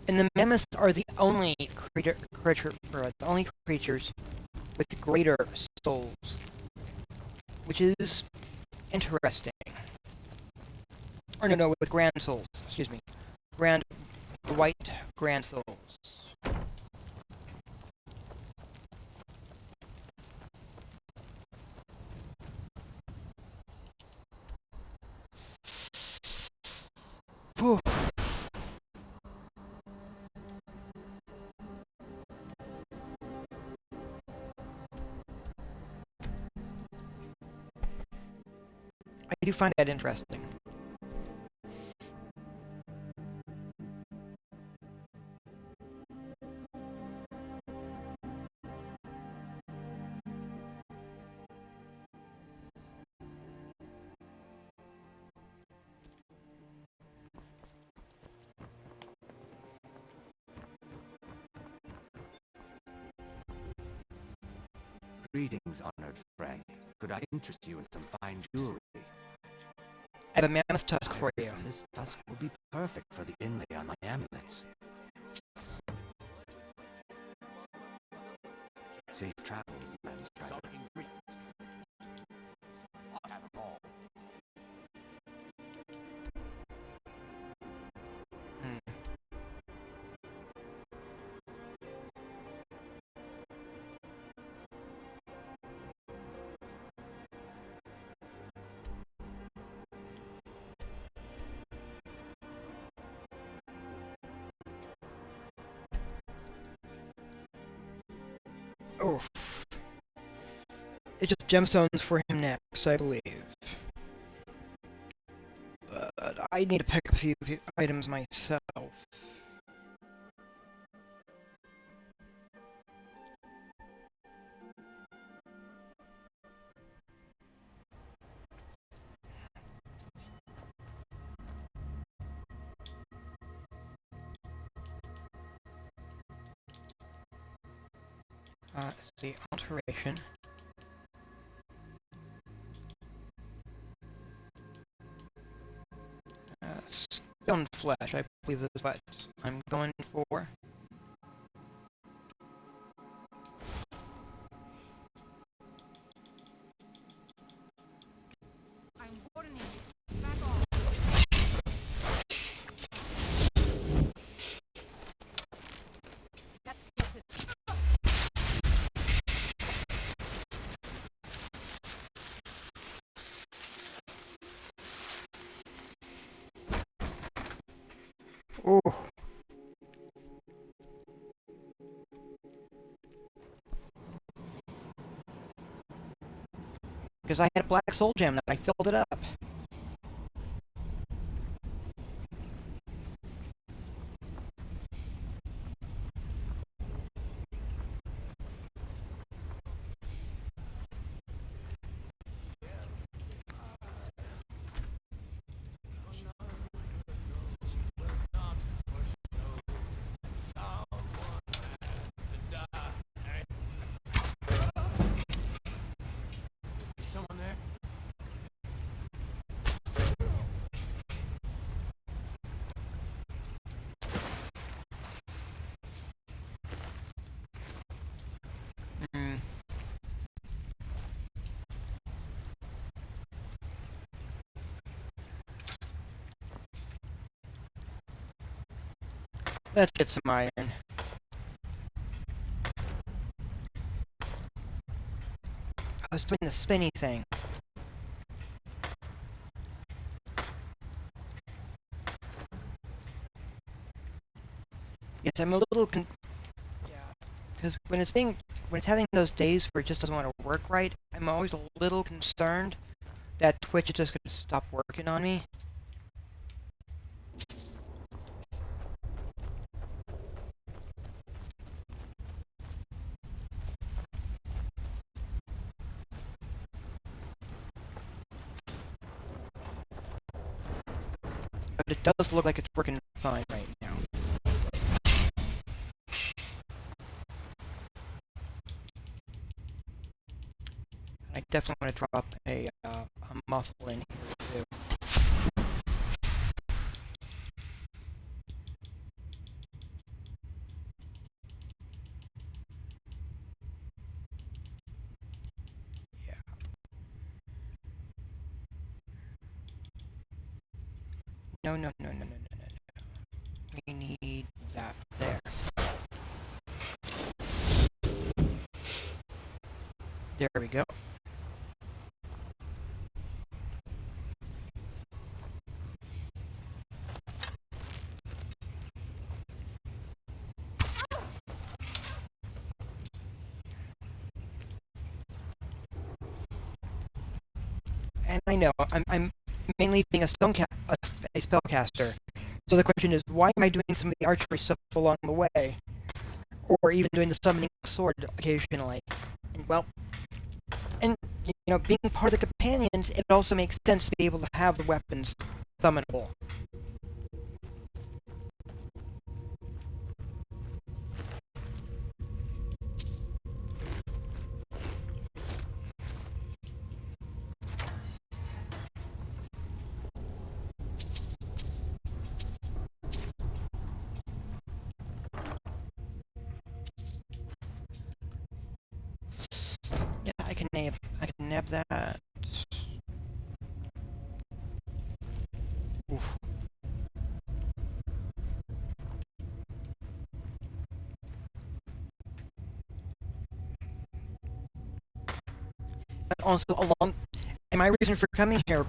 And the mammoths are the only creatures with greater souls, which is interesting. Or no, with grand souls. Excuse me, white grand souls. Whew. I do find that interesting. Greetings, honored friend. Could I interest you in some fine jewelry? I have a mammoth tusk for you. This tusk will be perfect for the inlay on my amulets. Safe travels, Landstrider. Oh. It's just gemstones for him next, I believe. But I need to pick up a few items myself. The alteration. Stone flesh, I believe is what I'm going for. Ooh. Because I had a black soul gem and I filled it up. Someone there? Mm. Let's get some iron. I was doing the spinny thing. Yes, I'm a little yeah, because when it's having those days where it just doesn't want to work right, I'm always a little concerned that Twitch is just going to stop working on me. But it does look like it's working fine right now. I definitely want to drop a muffle in here too. Yeah. No, no, no, no, no, no, no, no. We need that there. There we go. And I know, I'm mainly being a spellcaster. So the question is, why am I doing some of the archery stuff along the way? Or even doing the summoning sword occasionally? And, well, and, you know, being part of the companions, it also makes sense to be able to have the weapons summonable. Yeah, I can nab that. Oof. But also along, and my reason for coming here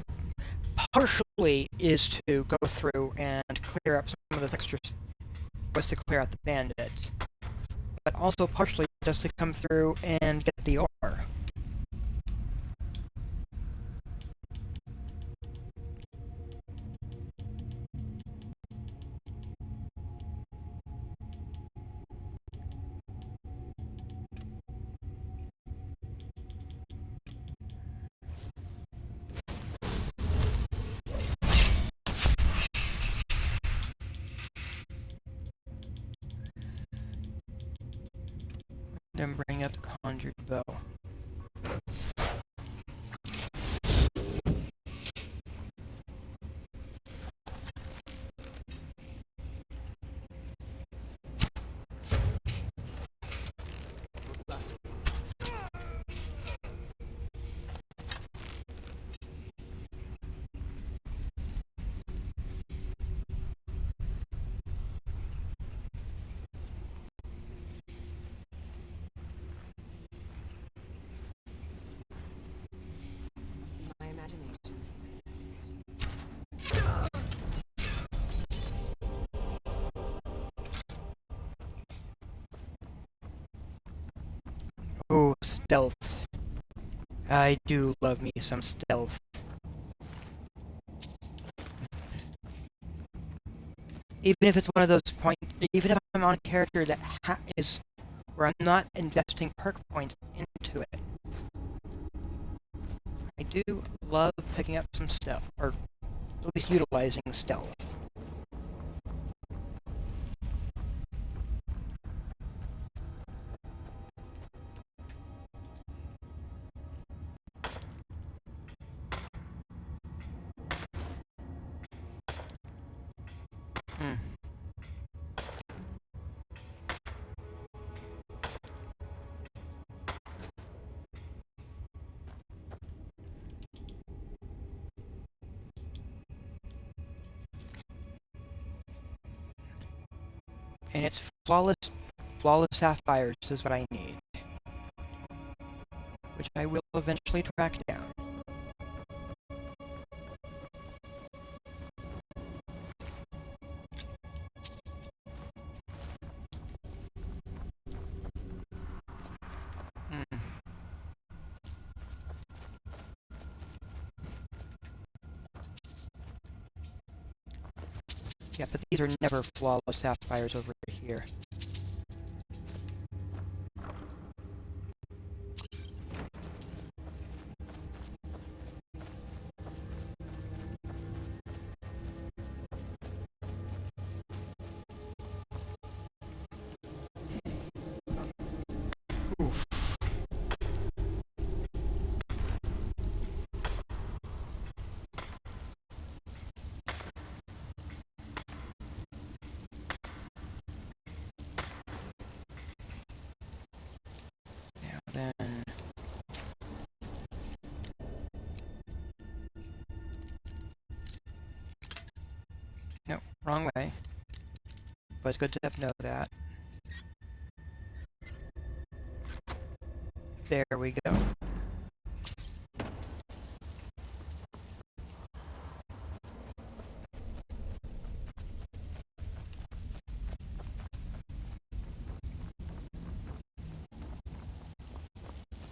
partially is to go through and clear up some of the extras, was to clear out the bandits. But also partially just to come through and get the ore. Then bring up the conjured bow. I do love me some stealth. Even if it's one of those even if I'm on a character that is where I'm not investing perk points into it, I do love picking up some stealth, or at least utilizing stealth. Hmm. And it's flawless sapphires is what I need, which I will eventually track down. Hmm. Yeah, but these are never flawless sapphires over here. Oof. Now then... No, wrong way. But it's good to know that. There we go.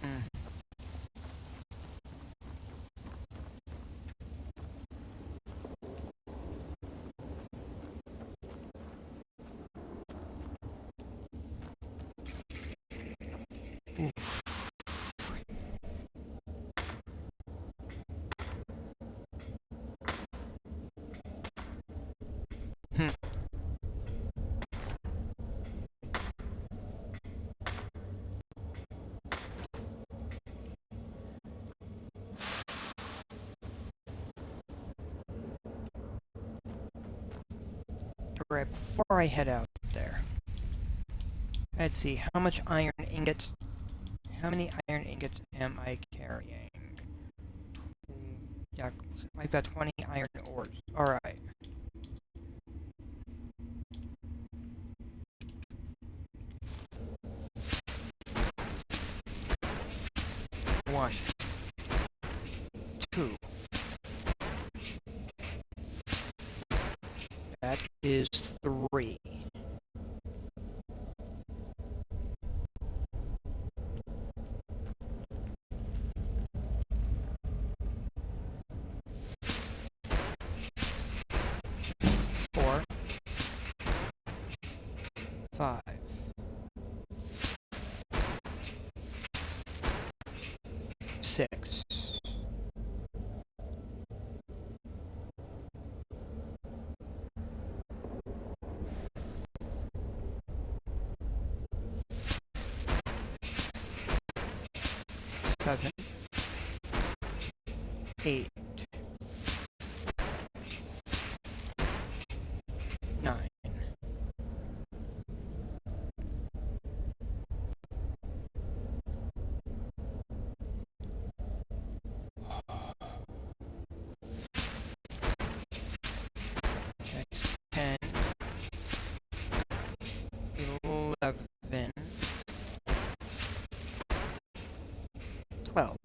Mm. Oof. Hmm. Right before I head out there, let's see how much iron ingots. How many iron ingots am I carrying? Yeah, I've got 20 iron ores. All right. One, two. That is 3. 4, 5, 6, 7, 8, 9. 10, 11, 12.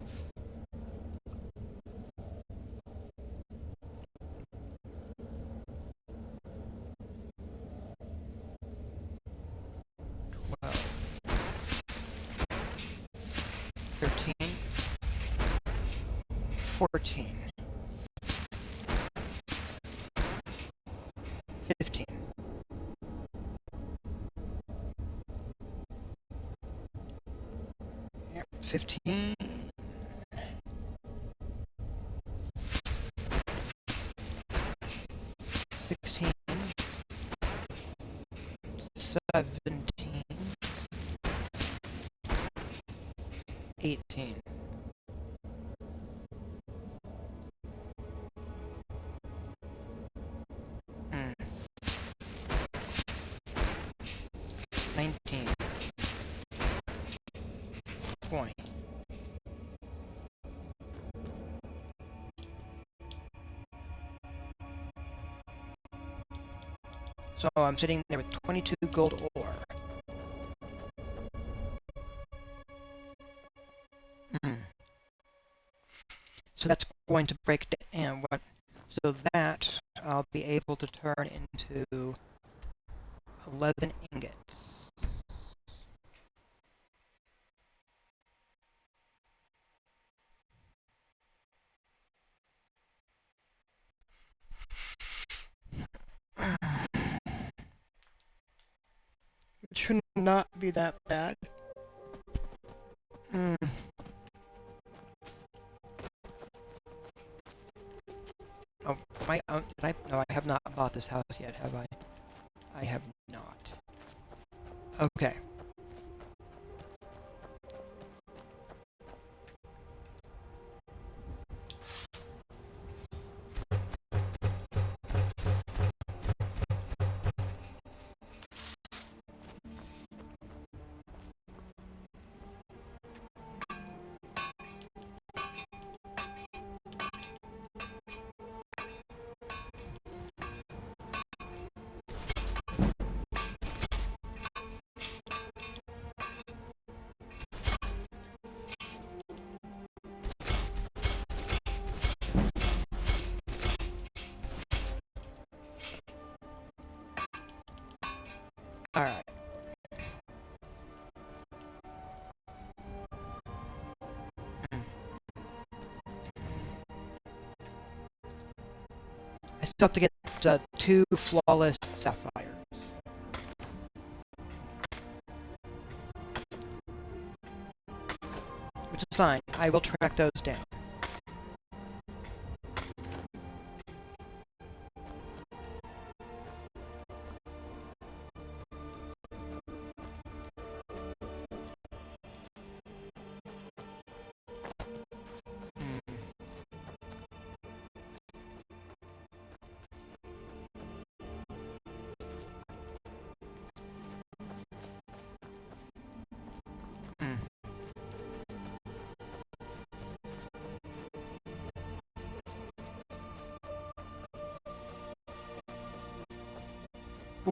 14. 15. Yep, 15. 16. 17. 18. 19. 20. So I'm sitting there with 22 gold ore. So that's going to break down what. So that I'll be able to turn into 11 ingots. It should not be that bad. Oh, no, I have not bought this house yet, have I? I have not. Okay. Alright. I still have to get 2 flawless sapphires. Which is fine. I will track those down.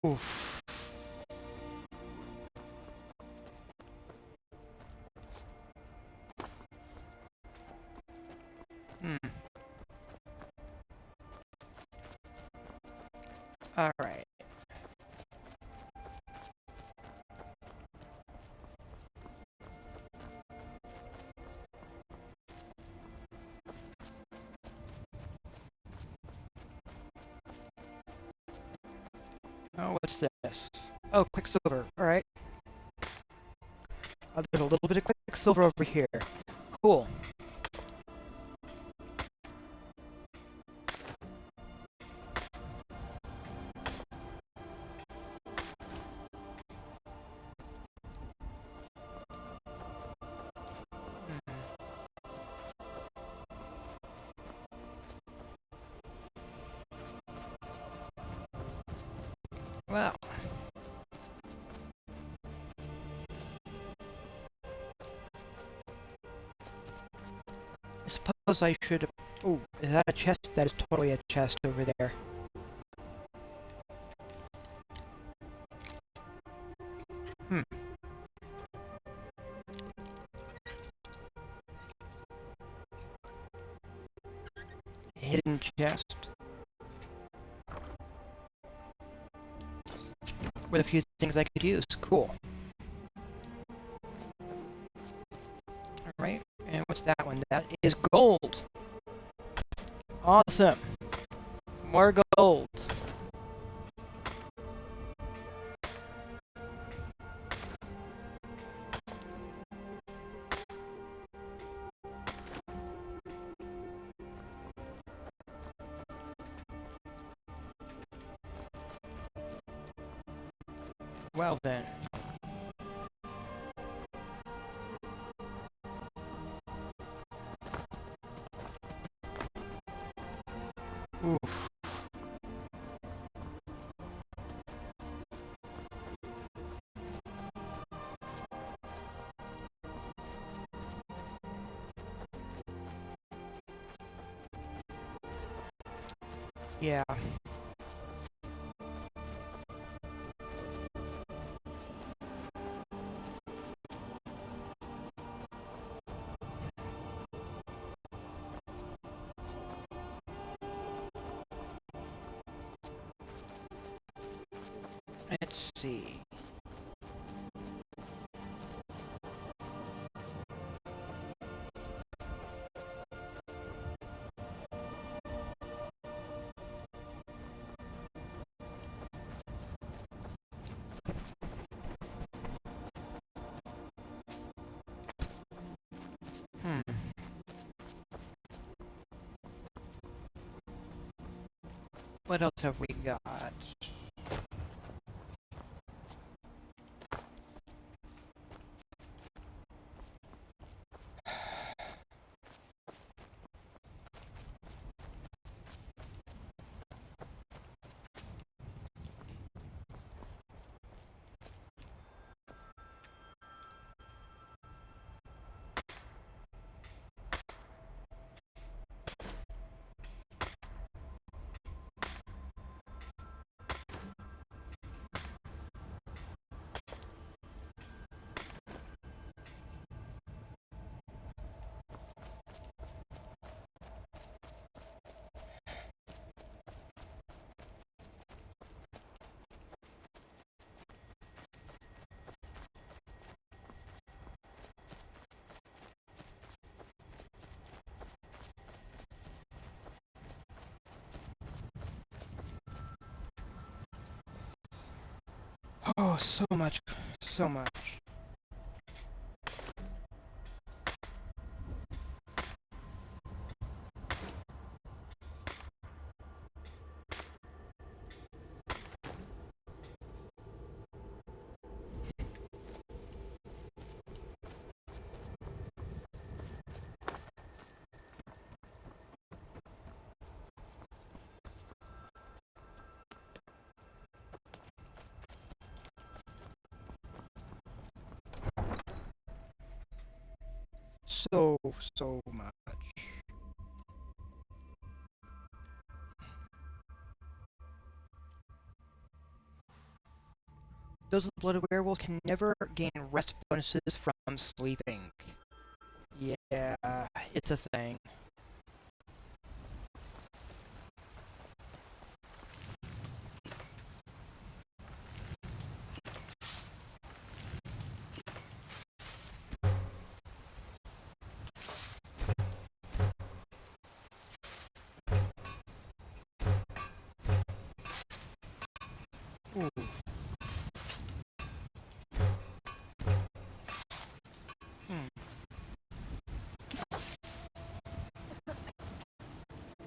Oof. Alright. Oh, what's this? Oh, Quicksilver. Alright. Oh, there's a little bit of Quicksilver over here. Cool. Well. I suppose I should have... Oh, is that a chest? That is totally a chest over there. Hidden chest. With a few things I could use. Cool. Alright, and what's that one? That is gold! Awesome. More gold. Well then. Oof. Yeah. Let's see. What else have we got? Oh, so much, so much. So much. Those blooded werewolves can never gain rest bonuses from sleeping. Yeah, it's a thing. Ooh.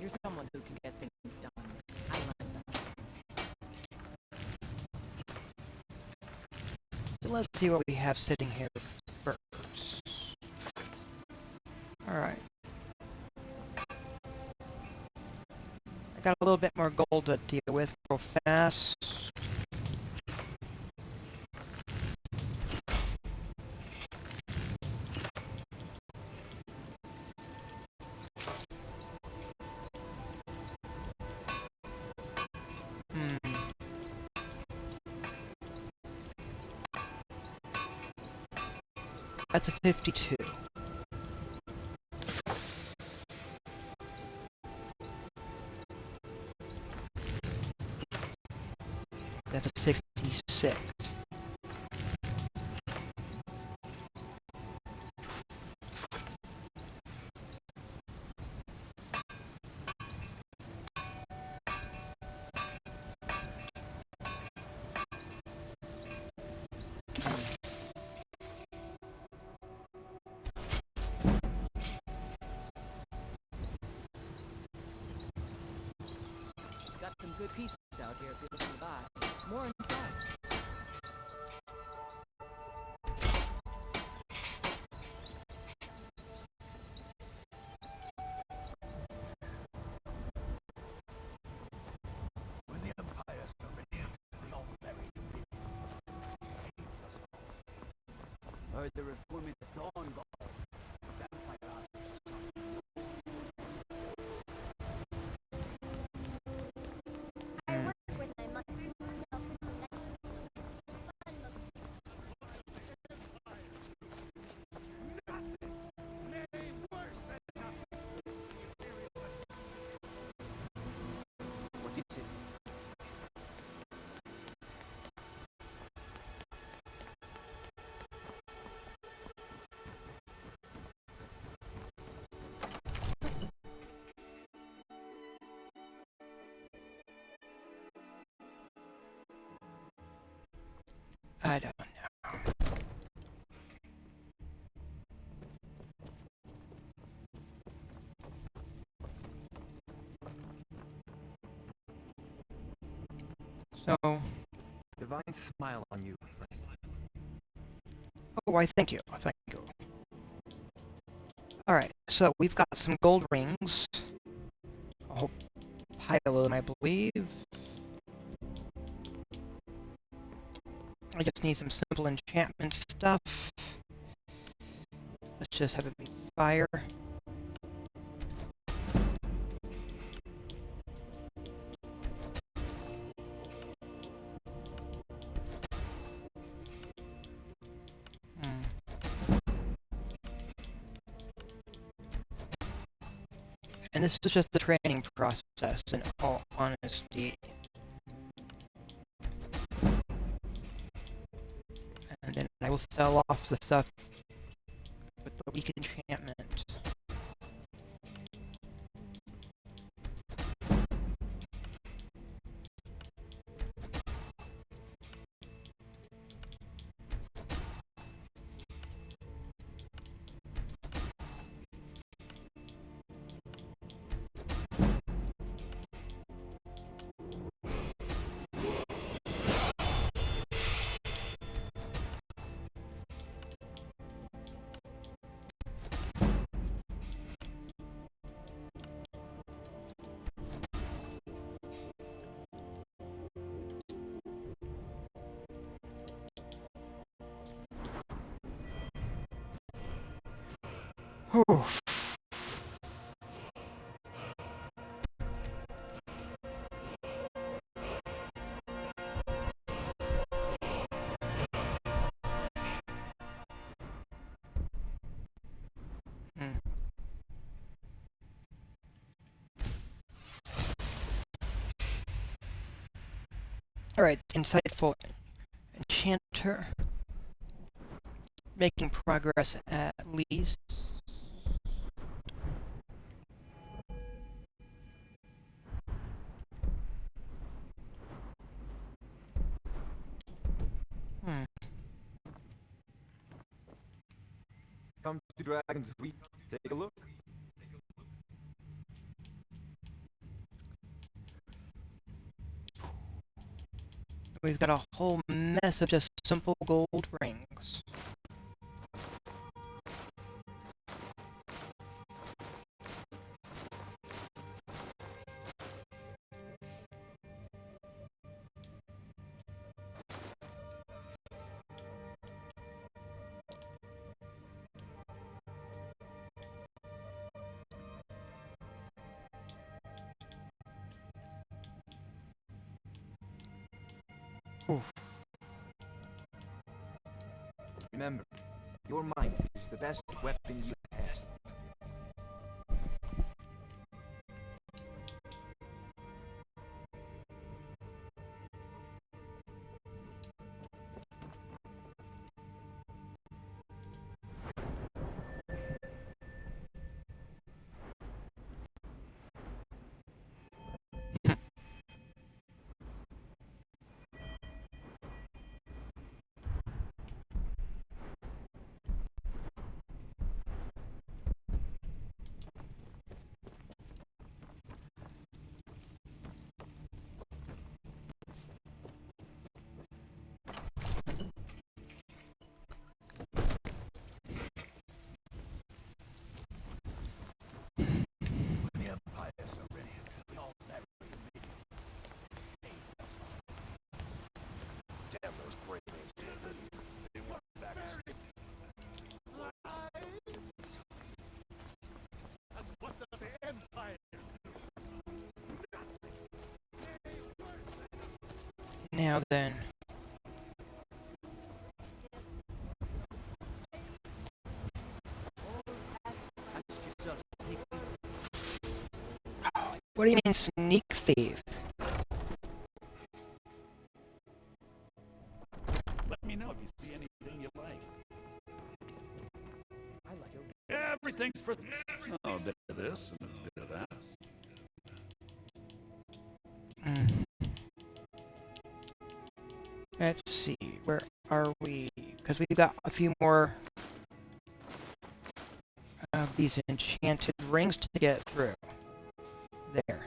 You're someone who can get things done. I like that. So let's see what we have sitting here first. Alright. I got a little bit more gold to deal with real fast. That's a 52. That's a 66. good pieces out here if you're looking to buy. More inside. When the Empire surrendered, they all buried the people. Heard the reforming the Dawn Guard. Vampire archers I work with my mother. Self-selection. Fun most What is it? I don't know. So, Divine smile on you, friend. oh, why, thank you. Thank you. Alright, so we've got some gold rings. A whole pile of them, I believe. I just need some simple enchantment stuff. Let's just have it be fire. And this is just the training process, in all honesty. And then I will sell off the stuff with the weak enchantment. Whew. Alright, insightful enchanter. Making progress at least. Come to Dragon's Reach, take a look. We've got a whole mess of just simple gold rings. Oof. Remember, your mind is the best weapon you have. Now then. What do you mean, sneak thief? Let me know if you see anything you like. I like it. Everything's for a bit of this and a bit of that. Let's see, where are we? Because we've got a few more of these enchanted rings to get through. There.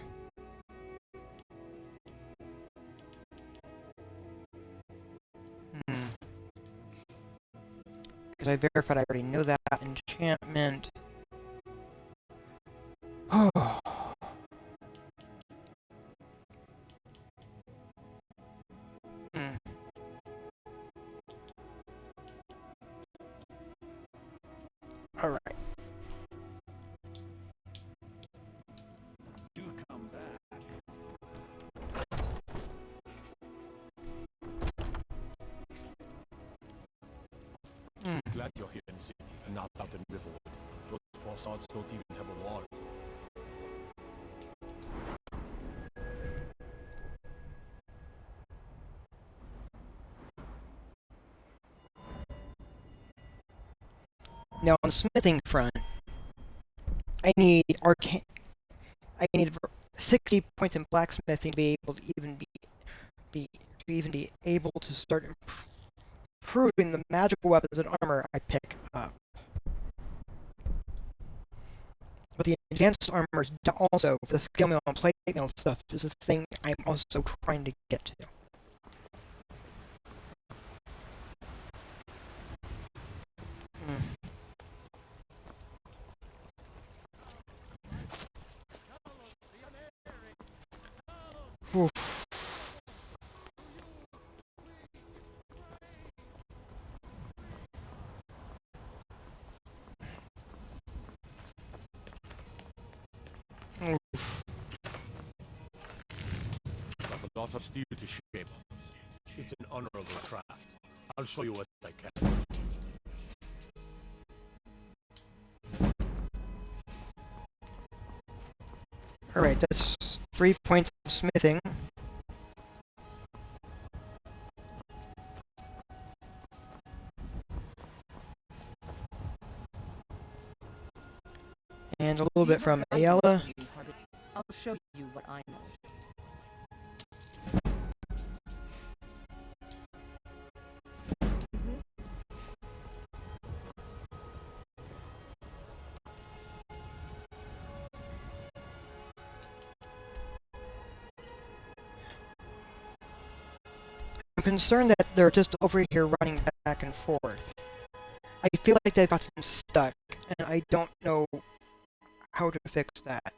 Because I verified I already know that enchantment. Oh. Alright. Do come back. Glad you're here in the city and not out in Riverwood. Those bastards don't even have a wall. Now on the smithing front, I need 60 points in blacksmithing to be able to even be able to start improving the magical weapons and armor I pick up. But the advanced armor is also, for the skill mill and plate mill stuff, is a thing I'm also trying to get to. Oof. Got a lot of steel to shape. It's an honorable craft. I'll show you what I can. Alright, that's 3 points of smithing. And a little bit from Ayala. I'll show you what I know. I'm concerned that they're just over here running back and forth. I feel like they've got them stuck, and I don't know how to fix that.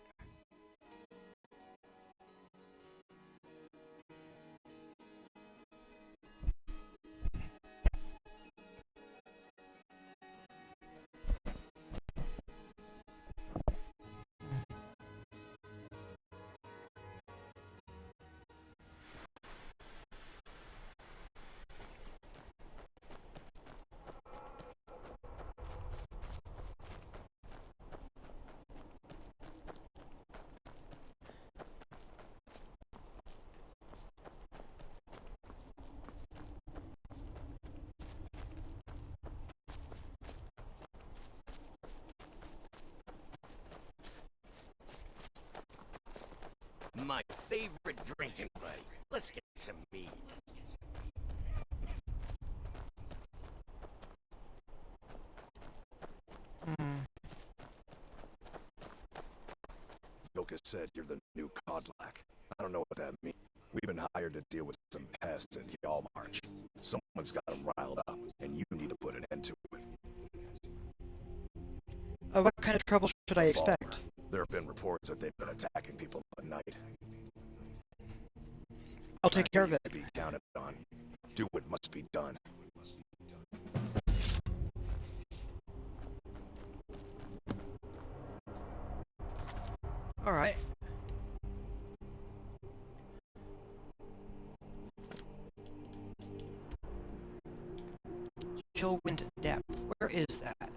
My favorite drinking break. Let's get some mead. Yoka said you're the new Codlack. I don't know what that means. We've been hired to deal with some pests in Yalmarch. Someone's got them riled up, and you need to put an end to it. What kind of trouble should I expect? There have been reports that they've been attacking people at night. I'll take care of it. Be counted on. Do what must be done. All right. chill wind depth. Where is that?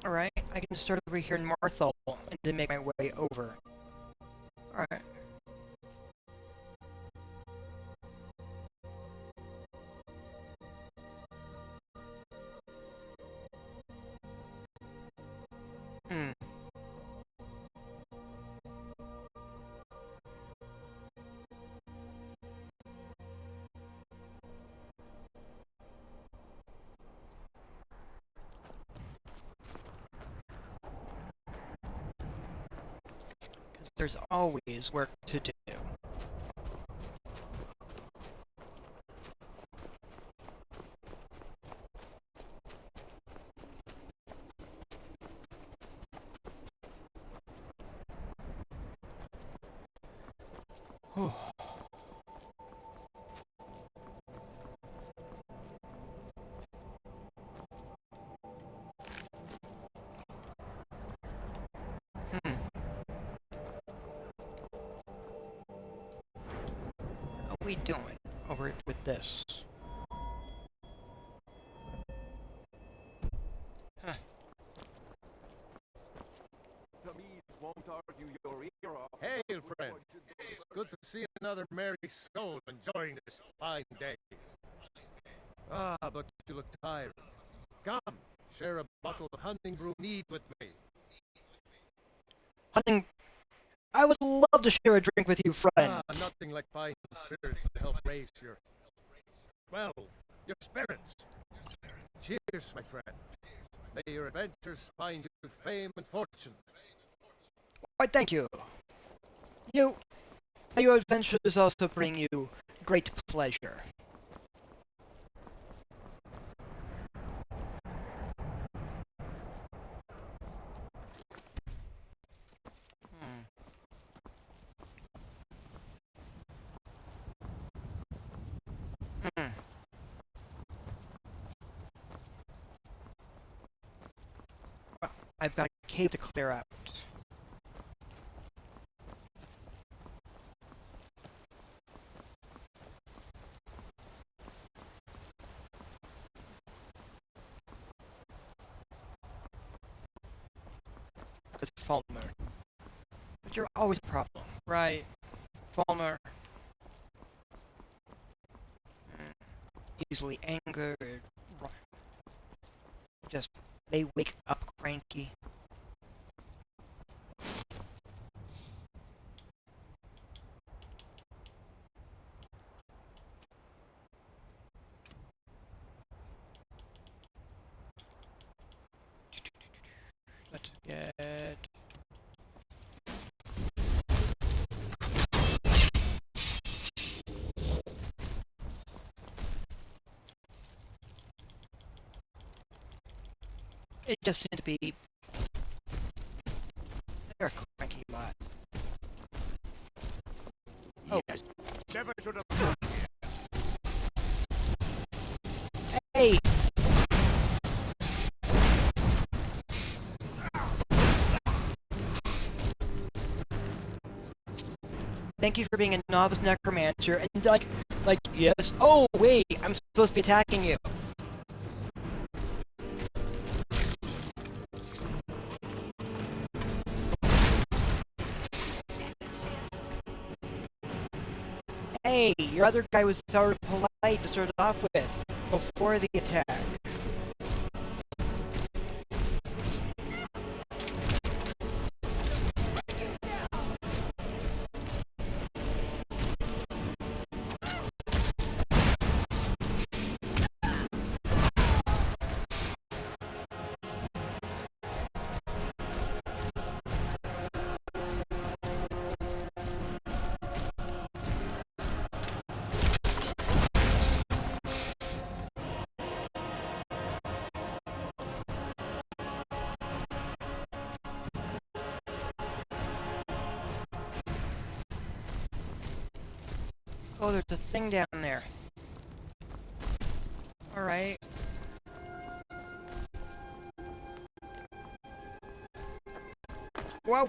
Alright, I can start over here in Marthal and then make my way over. Alright. There's always work to do. How are we doing over with this? Huh. The Medes won't argue your ear off. Hail, friend. It's good to see another merry soul enjoying this fine day. Ah, but you look tired. Come, share a bottle of hunting brew neat with me. Hunting. I would love to share a drink with you, friend. Ah, nothing like fine spirits to help raise your... well, your spirits. Cheers, my friend. May your adventures find you fame and fortune. Why, thank you. Your adventures also bring you great pleasure. Well, I've got a cave to clear out. It's Falmer. But you're always a problem, right? Falmer. Easily angered. Just, they wake up cranky. Let's get... It just seems to be... They're a cranky lot. Yes. Never should have come here. Hey! Thank you for being a novice necromancer, and like, yes. Oh, wait, I'm supposed to be attacking you. Hey, your other guy was so polite to start off with, before the attack. Oh, there's a thing down there. Alright. Whoa!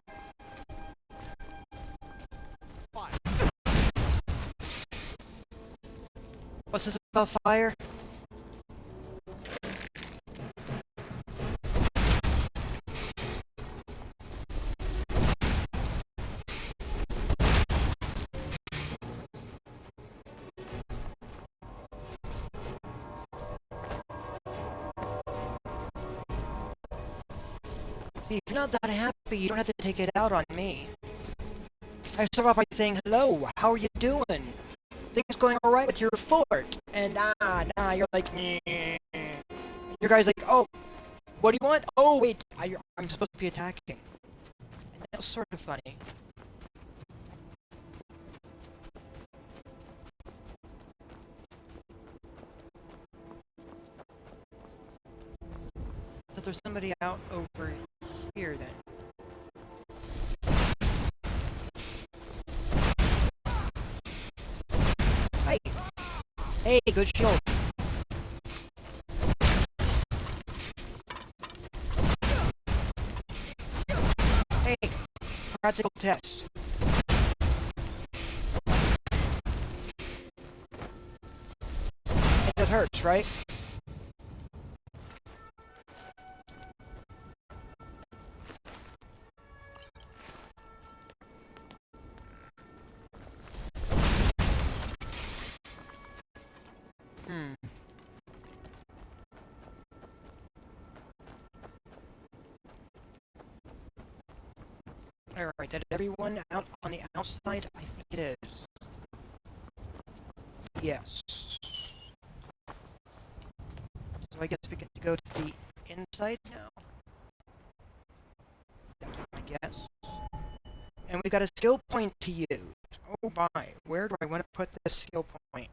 What's this about fire? See, if you're not that happy, you don't have to take it out on me. I start off by saying, hello, how are you doing? Things going alright with your fort? And you're like, your guy's like, oh, what do you want? Oh, wait, I'm supposed to be attacking. And that was sort of funny. But there's somebody out over here then. Hey! Hey, good shield. Hey, practical test. It hurts, right? Alright, that everyone out on the outside? I think it is. Yes. So I guess we get to go to the inside now. I guess. And we got a skill point to use. Oh my, where do I want to put this skill point?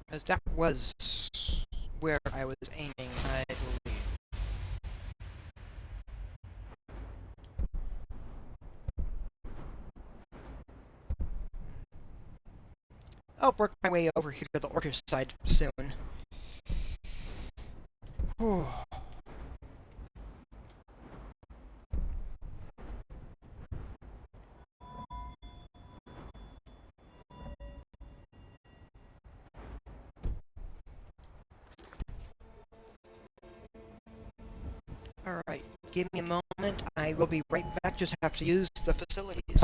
Because that was where I was aiming, I believe. I'll work my way over here to the orchid side soon. Whew. Alright, give me a moment. I will be right back. Just have to use the facilities.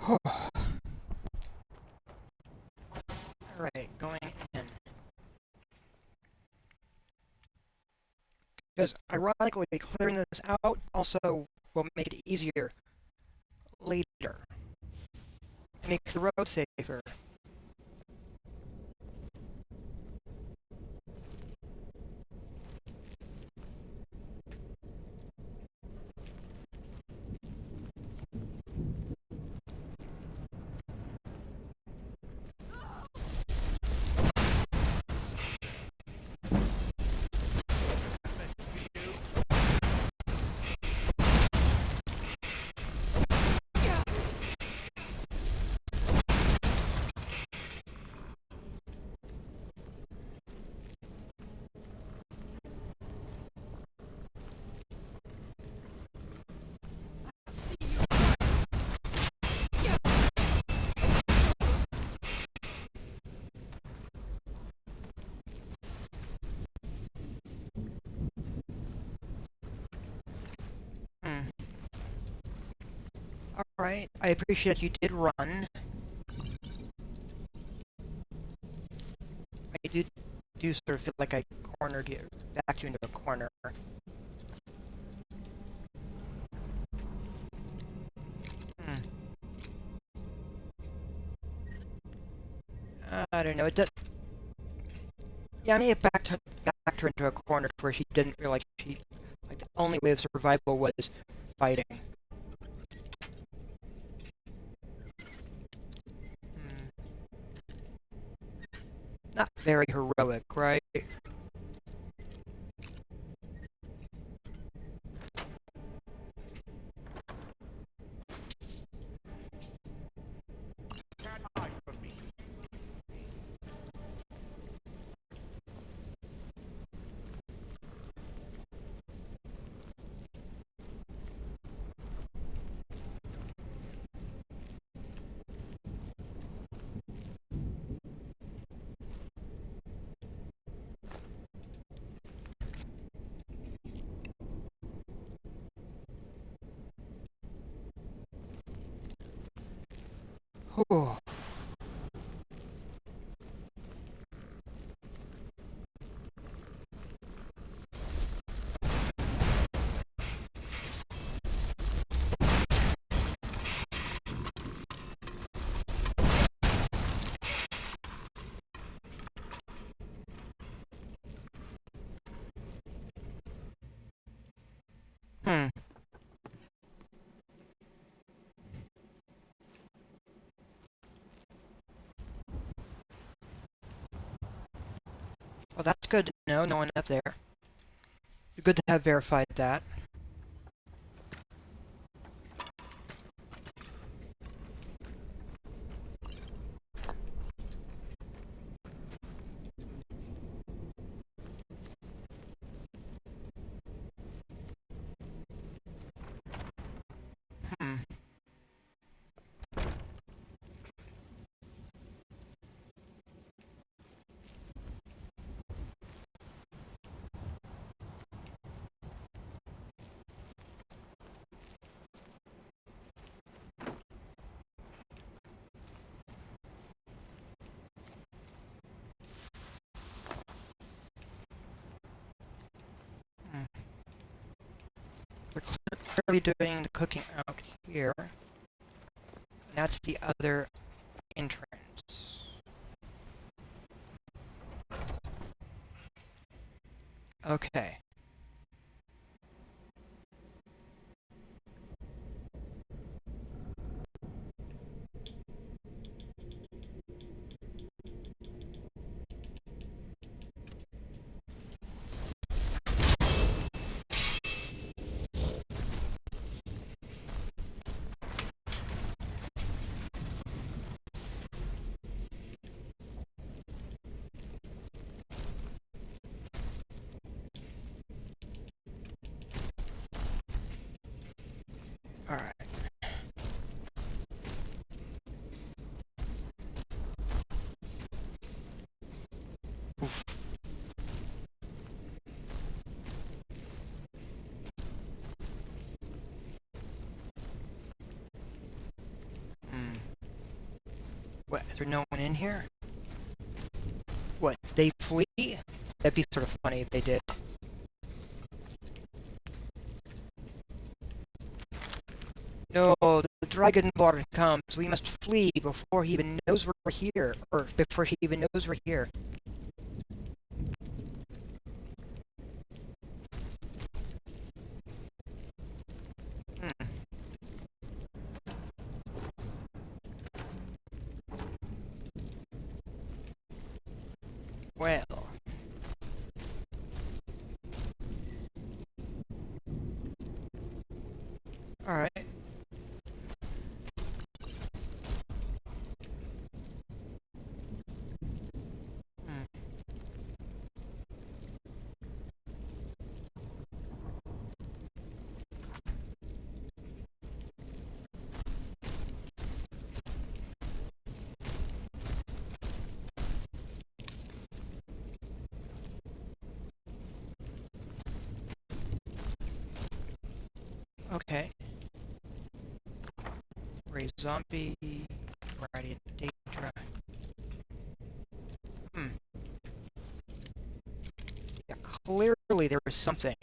Alright, going in. Because ironically, clearing this out also will make it easier later. It makes the road safer. Alright, I appreciate you did run. I do sort of feel like I cornered you, backed you into a corner. I don't know, it does... Yeah, I may have backed her into a corner where she didn't feel like the only way of survival was fighting. Not very heroic, right? Oh. Well, that's good to know. No one up there. Good to have verified that. We're clearly doing the cooking out here. That's the other entrance. Okay. Alright. Hmm. What, is there no one in here? What, they flee? That'd be sort of funny if they did. No, the Dragonborn comes. We must flee before he even knows we're here. Or before he even knows we're here. Well. Alright. Okay. Raise zombie. Variety of Daedra. Yeah, clearly there was something.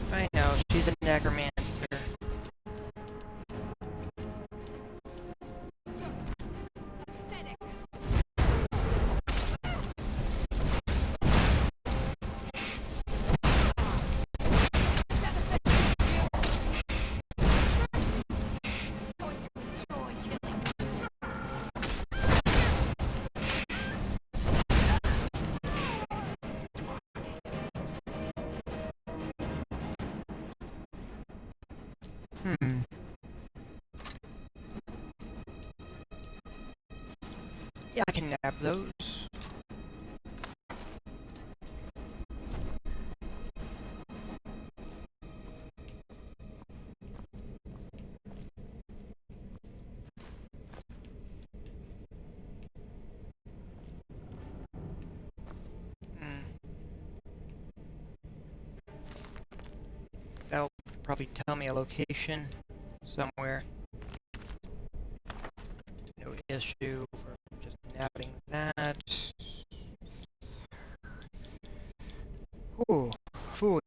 I know, she's a necromancer. Yeah, I can nab those. That'll probably tell me a location somewhere. No issue for just nabbing that. Ooh, food.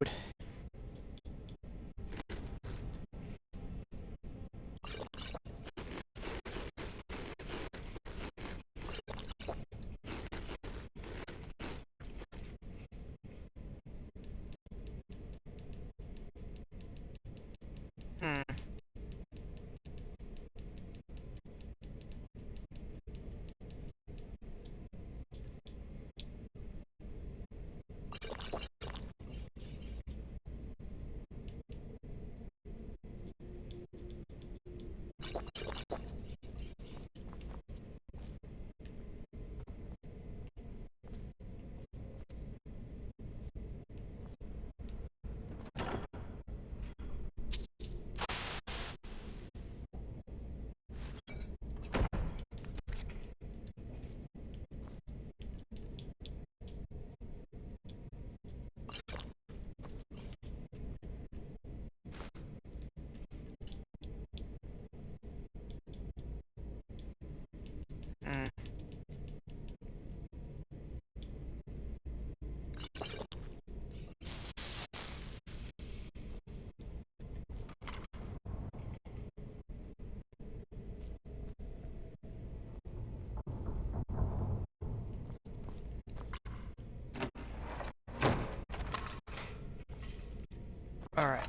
Alright.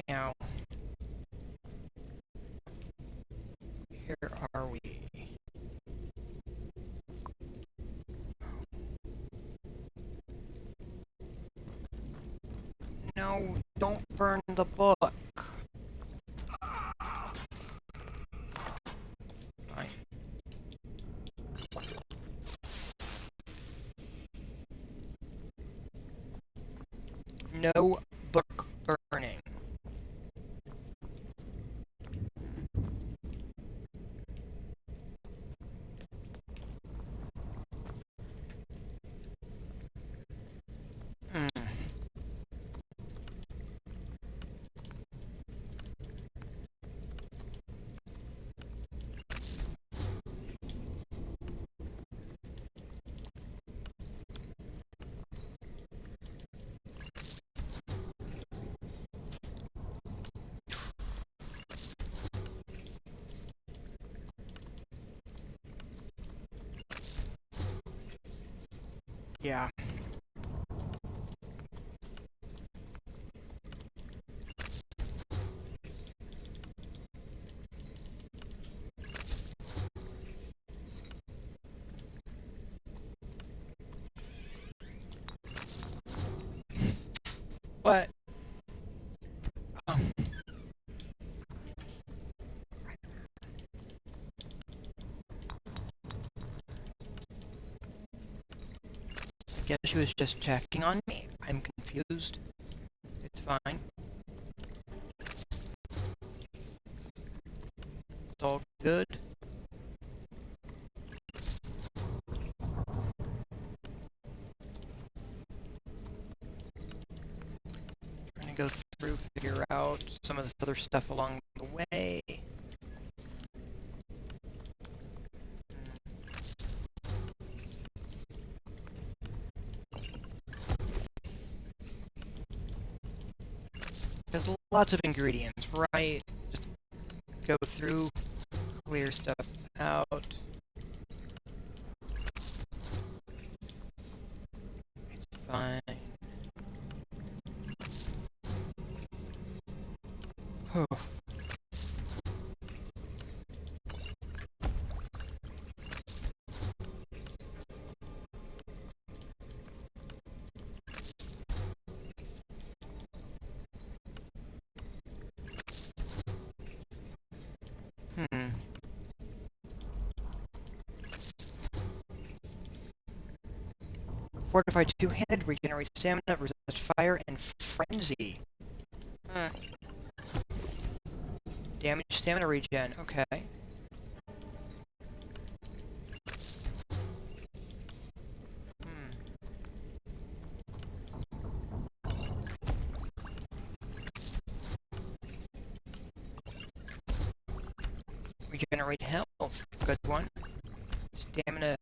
Now, where are we? No, don't burn the book. Fine. No book burning. Hmm. Yeah. What? I guess she was just checking on me. I'm confused. It's fine. It's all good. Trying to go through, figure out some of this other stuff along the way. There's lots of ingredients, right? Just go through, clear stuff out. It's fine. Oh. Hmm. Fortified two-handed, regenerates stamina, resists fire, and frenzy. Huh. Damage, stamina regen, okay. Hmm. Regenerate health, good one. Stamina.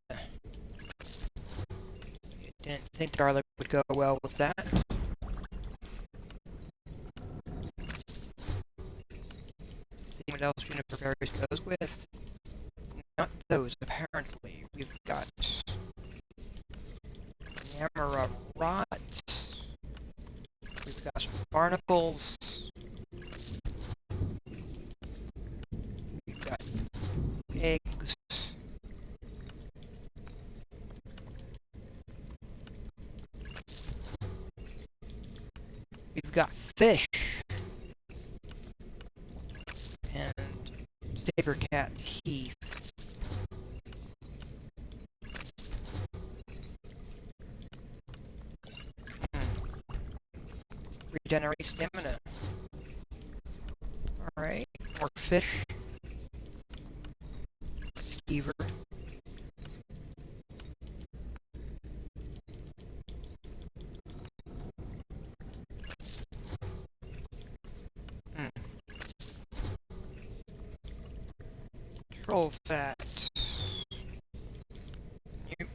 Didn't think garlic would go well with that. See what else Juniper Berries goes with. Not those, apparently. We've got Namara Rot. We've got some barnacles. We've got eggs. We've got fish. And Saber Cat Teeth. Regenerate stamina. Alright, more fish. Skeever. Troll fat. Yep.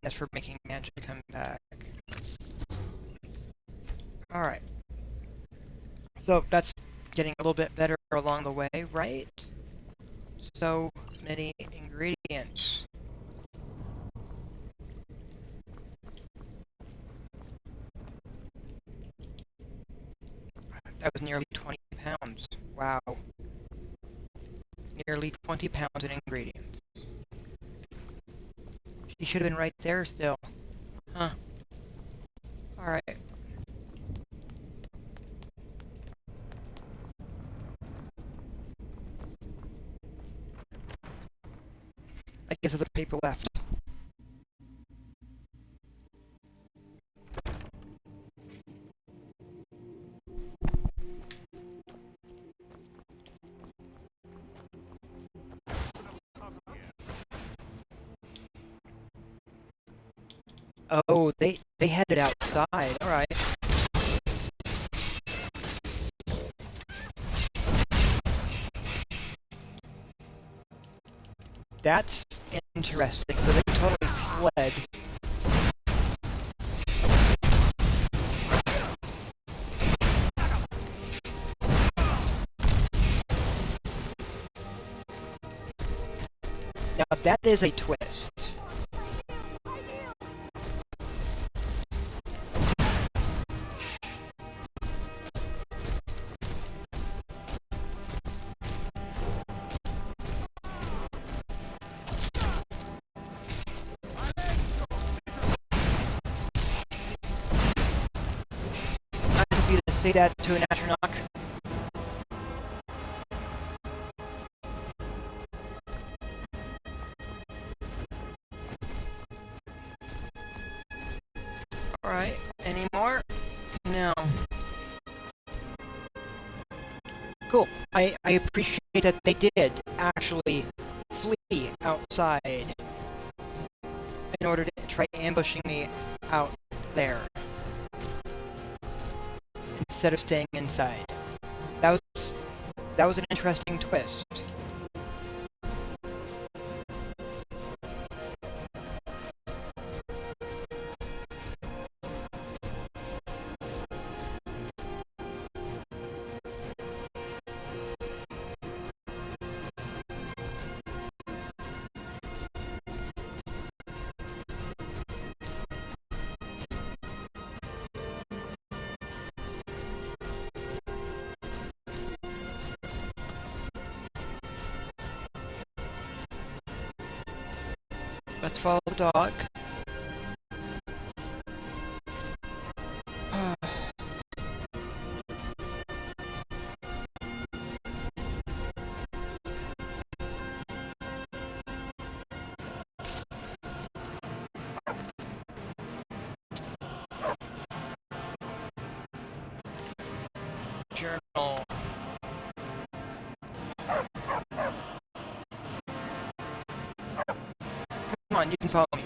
that's for making magic come back. Alright. So that's getting a little bit better along the way, right? So many ingredients. That was nearly 20 pounds. Wow. Nearly 20 pounds in ingredients. She should have been right there still. Huh. Alright. I guess other people left. Oh, they headed outside. All right. That's interesting. So they totally fled. Now that is a twist. Nice of you to say that to an astronaut. Alright, any more? No. Cool. I appreciate that they did actually flee outside in order to try ambushing me out there instead of staying inside. That was an interesting twist. Let's follow the dog. Journal. Come on, you can follow me.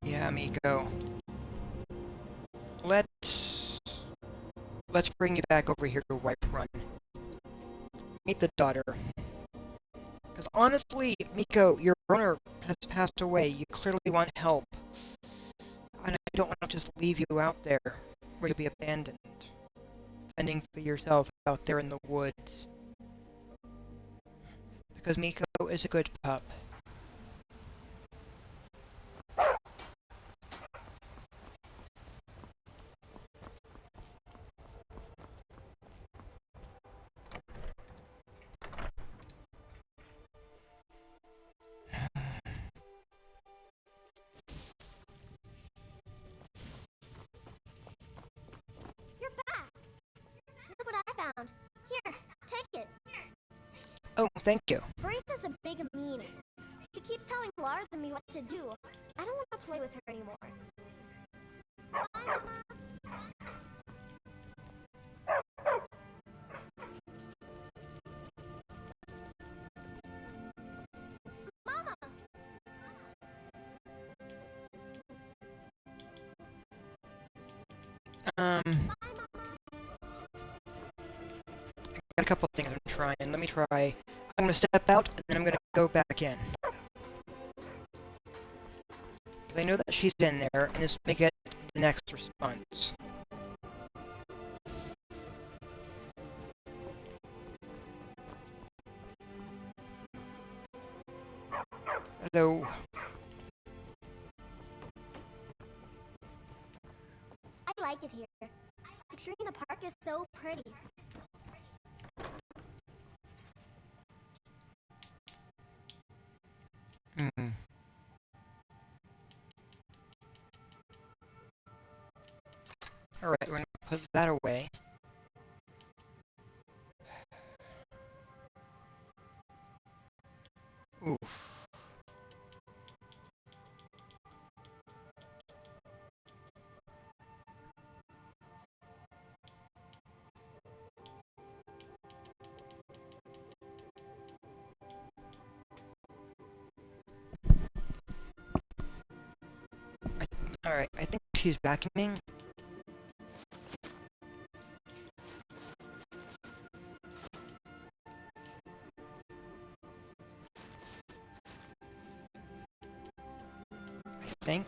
Yeah, Miko. Let's bring you back over here to Whiterun. Meet the daughter. Because honestly, Miko, your owner has passed away. You clearly want help. And I don't want to just leave you out there where you'll be abandoned. Fending for yourself out there in the woods. Because Miko is a good pup. You're back! Look what I found. Here, take it. Oh, thank you. Braitha's a big meanie. She keeps telling Lars and me what to do. I don't want to play with her anymore. Bye, Mama! Mama! a couple things I'm trying. Let me try. I'm gonna step out, and then I'm gonna go back in. Because I know that she's in there, and this may get the next response. Hello. I like it here. The tree in the park is so pretty. Hmm. Alright, we're gonna put that away. Oof. Alright, I think she's vacuuming. I think.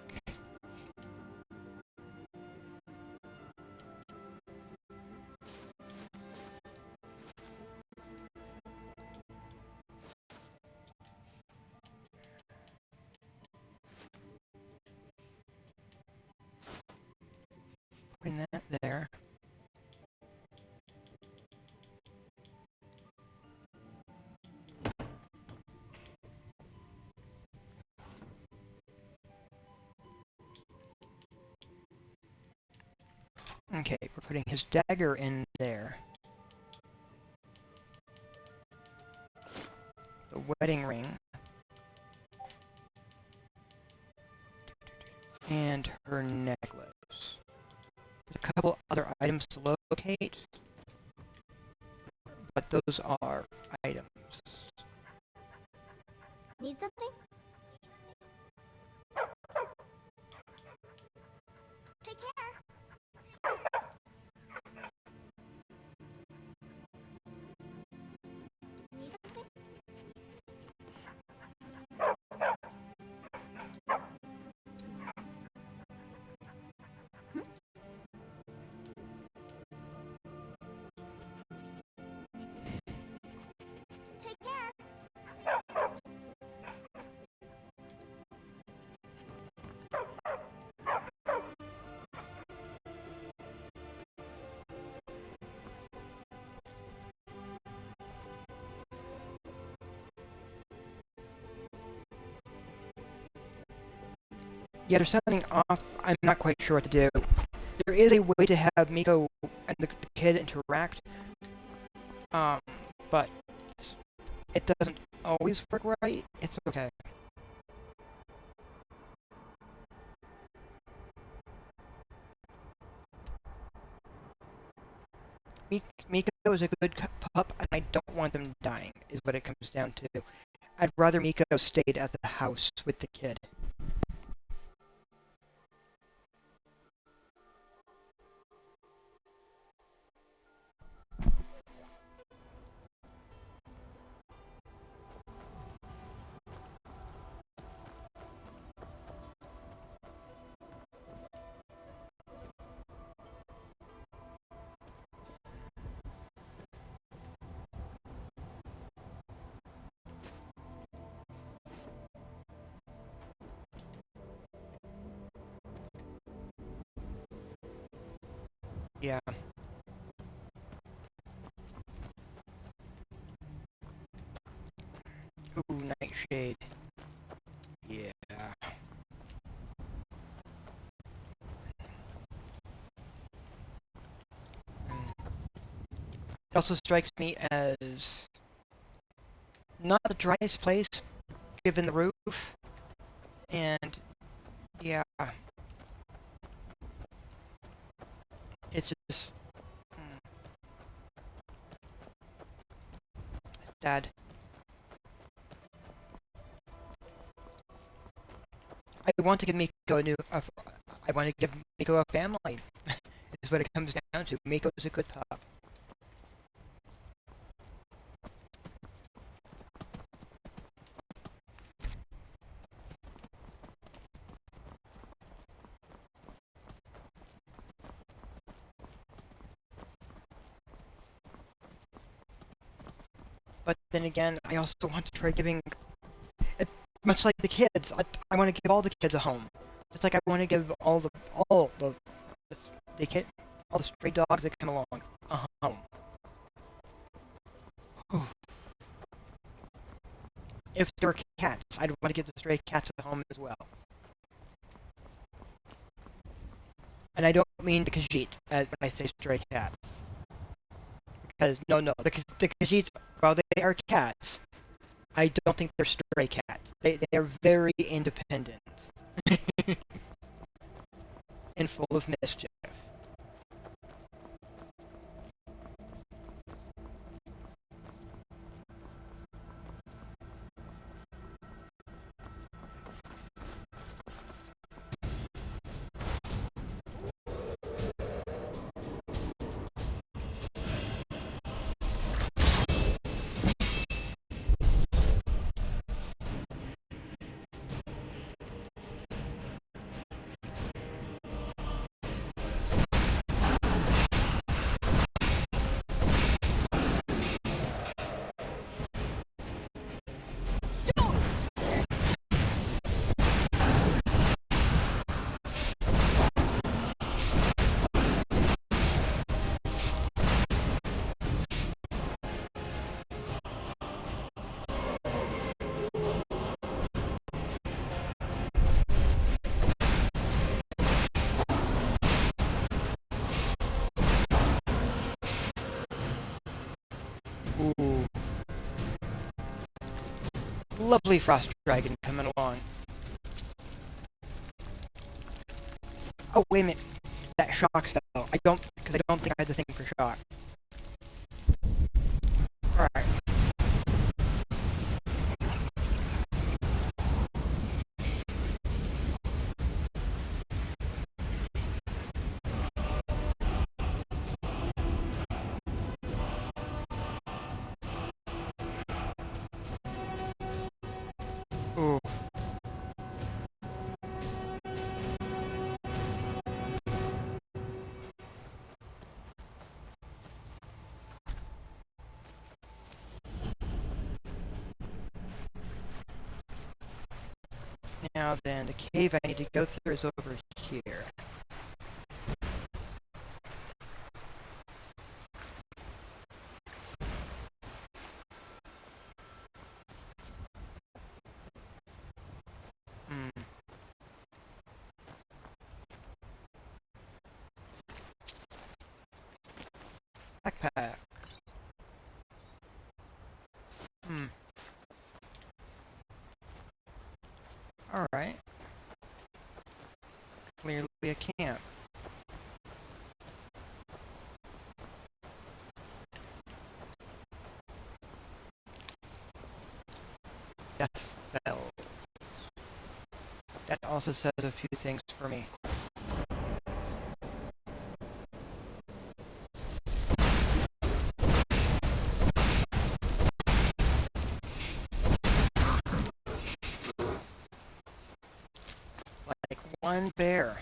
Putting that there. Okay, we're putting his dagger in there. The wedding ring. And her necklace. There's a couple other items to locate, but those are items. Need something? Take care. Need something? Take care. Yeah, there's something off. I'm not quite sure what to do. There is a way to have Miko and the kid interact, but it doesn't always work right. It's okay. Miko is a good pup, and I don't want them dying, is what it comes down to. I'd rather Miko stayed at the house with the kid. Yeah. Ooh, Nightshade. Yeah. It also strikes me as not the driest place, given the roof, and yeah, it's just sad. I want to give Miko a new. I want to give Miko a family. Is what it comes down to. Miko is a good pup. But then again, I also want to try giving, it, much like the kids, I want to give all the kids a home. Just like I want to give all the kid, all the stray dogs that come along a home. If there were cats, I'd want to give the stray cats a home as well. And I don't mean the Khajiit when I say stray cats. Because, no, the Khajiit, while they are cats, I don't think they're stray cats. They are very independent. And full of mischief. Ooh. Lovely frost dragon coming along. Oh, wait a minute. That shock spell. I don't think I had the thing for shock. Alright. Ooh. Now then, the cave I need to go through is over here. Backpack. Alright. Clearly a camp. Death spell. That also says a few things for me. Like one bear.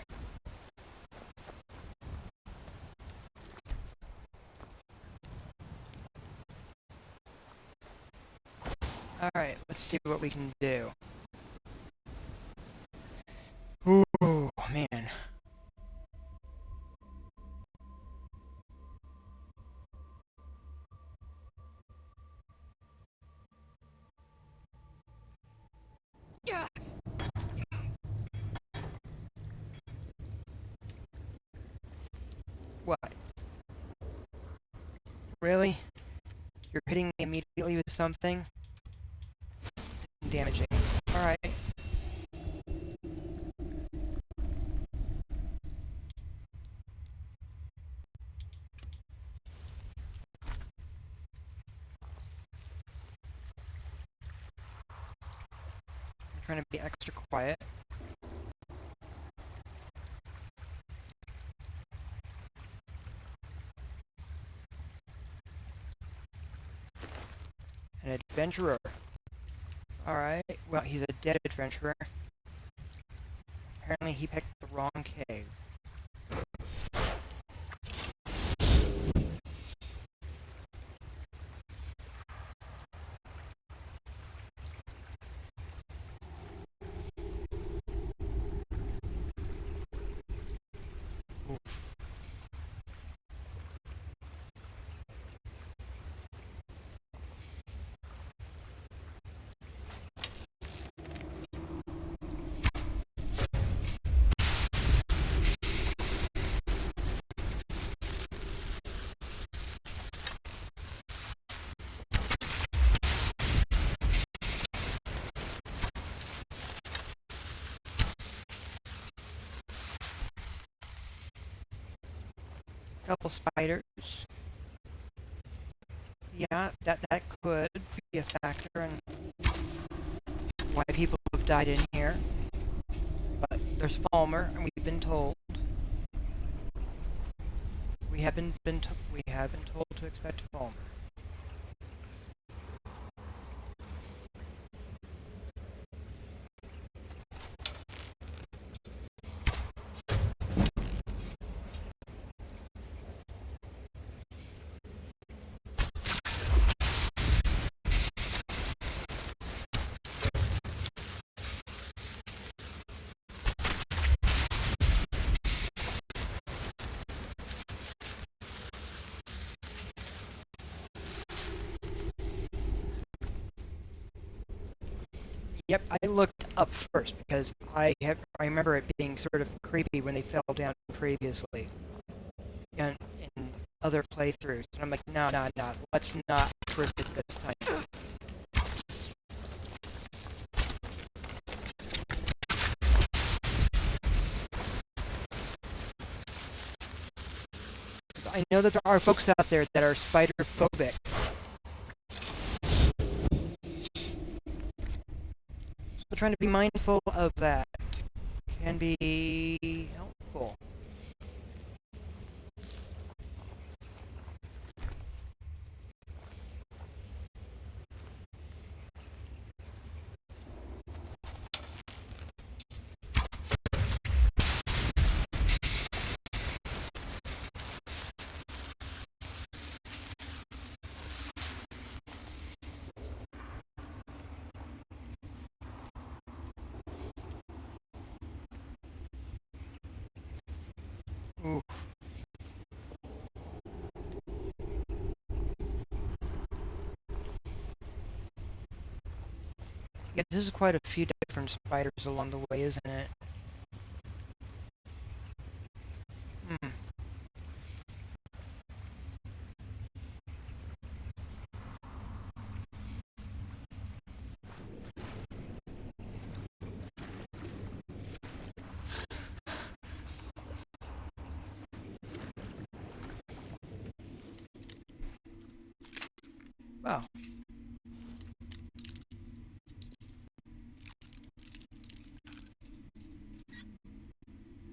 Alright, let's see what we can do. Ooh, man. Yeah. What? Really? You're hitting me immediately with something? Damaging. Alright. I'm trying to be extra quiet. An adventurer. Alright, well, he's a dead adventurer. Apparently he picked the wrong cave. Couple spiders. Yeah, that could be a factor in why people have died in here. But there's Falmer, and we've been told. We have been told to expect Falmer. Yep, I looked up first because I remember it being sort of creepy when they fell down previously in other playthroughs. And I'm like, no, let's not risk it this time. I know that there are folks out there that are spider phobic. So trying to be mindful of that can be helpful. Oof. Yeah, this is quite a few different spiders along the way, isn't it? Hmm. Wow.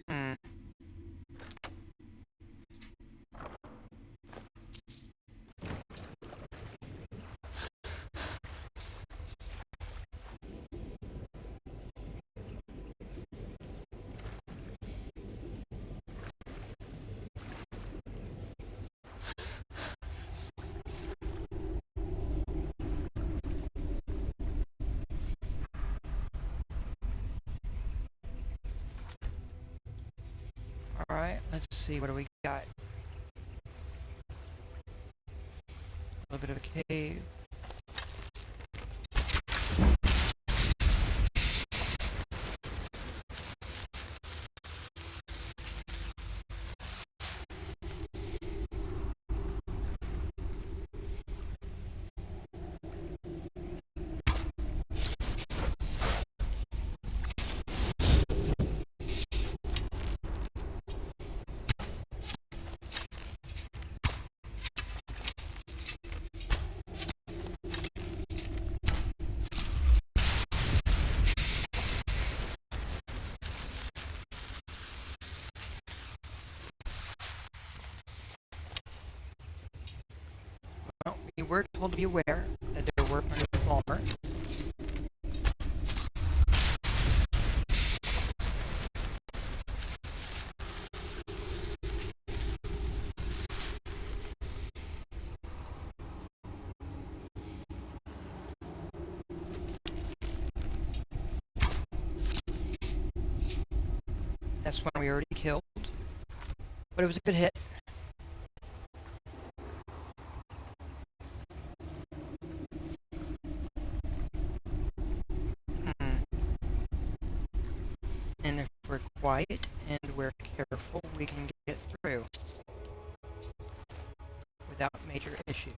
Hmm. Alright, let's see, what do we got? A little bit of a cave. Well, we were told to be aware that there were plenty of Falmer. That's one we already killed. But it was a good hit. And if we're quiet and we're careful, we can get through without major issues.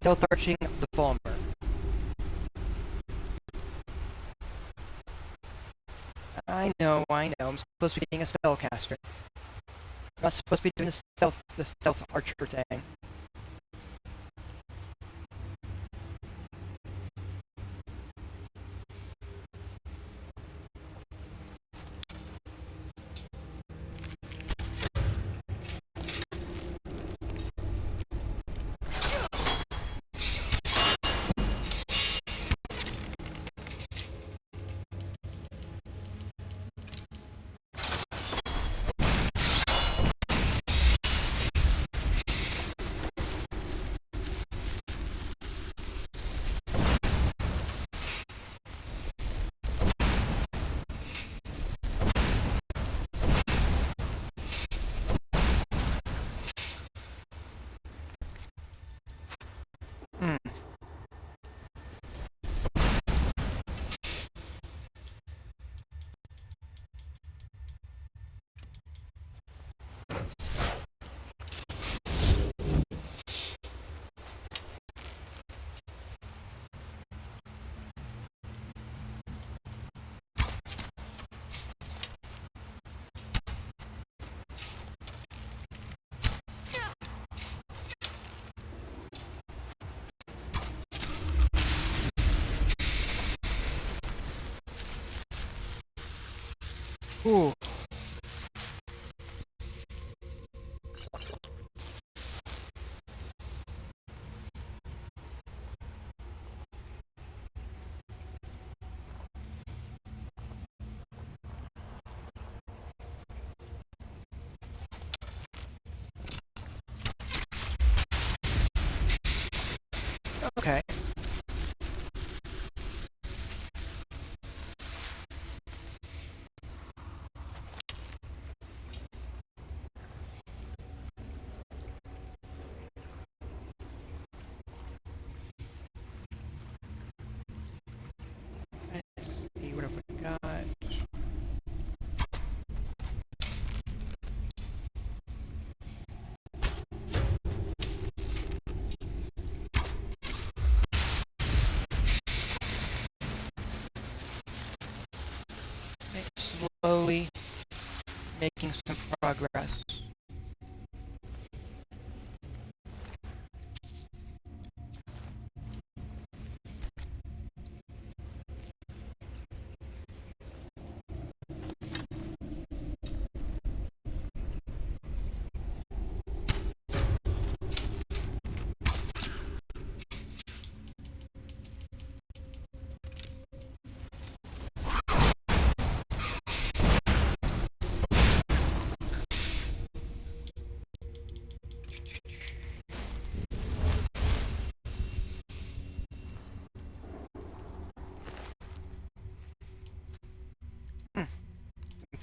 stealth arching the Falmer. I know, I'm supposed to be being a spellcaster. I'm not supposed to be doing the stealth archer thing. Ooh. Okay. Let's see, what have we got? Slowly making some progress.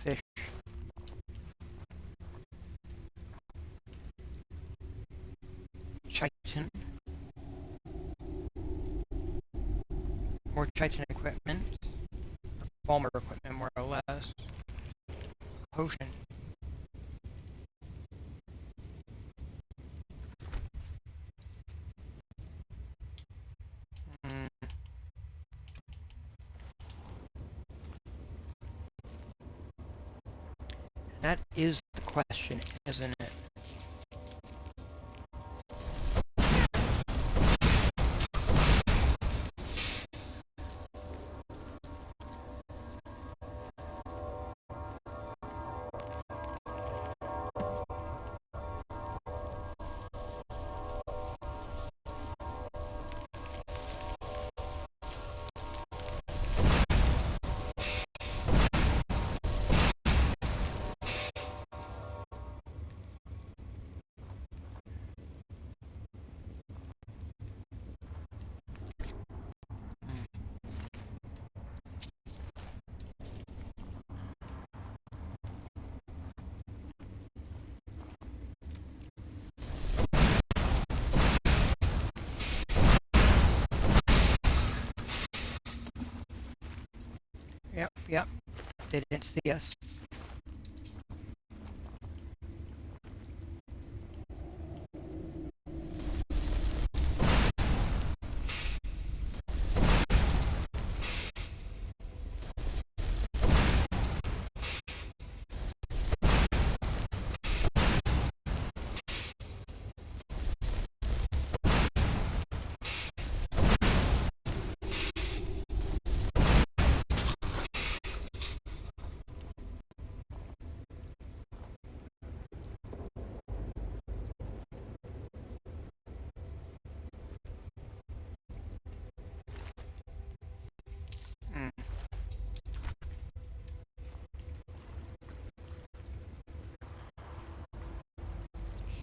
Fish. Chitin. More chitin equipment. Balmer equipment, more or less. Potion. That is the question, isn't it? Yep. They didn't see us.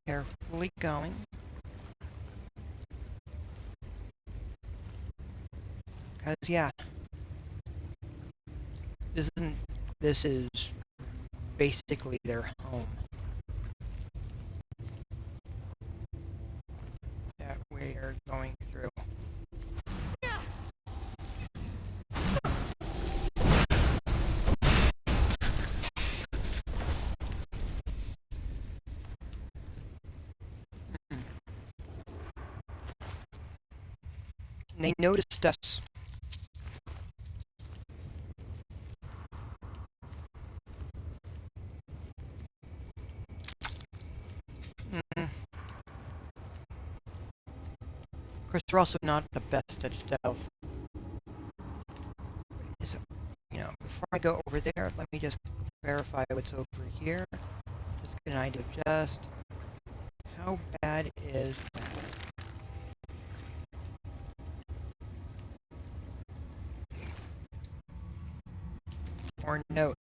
carefully going. Because, yeah, this is basically their home. That we're going through. They noticed us. Of course, they're also not the best at stealth. So, before I go over there, let me just verify what's over here. Just get an idea of just how bad is that. Or note.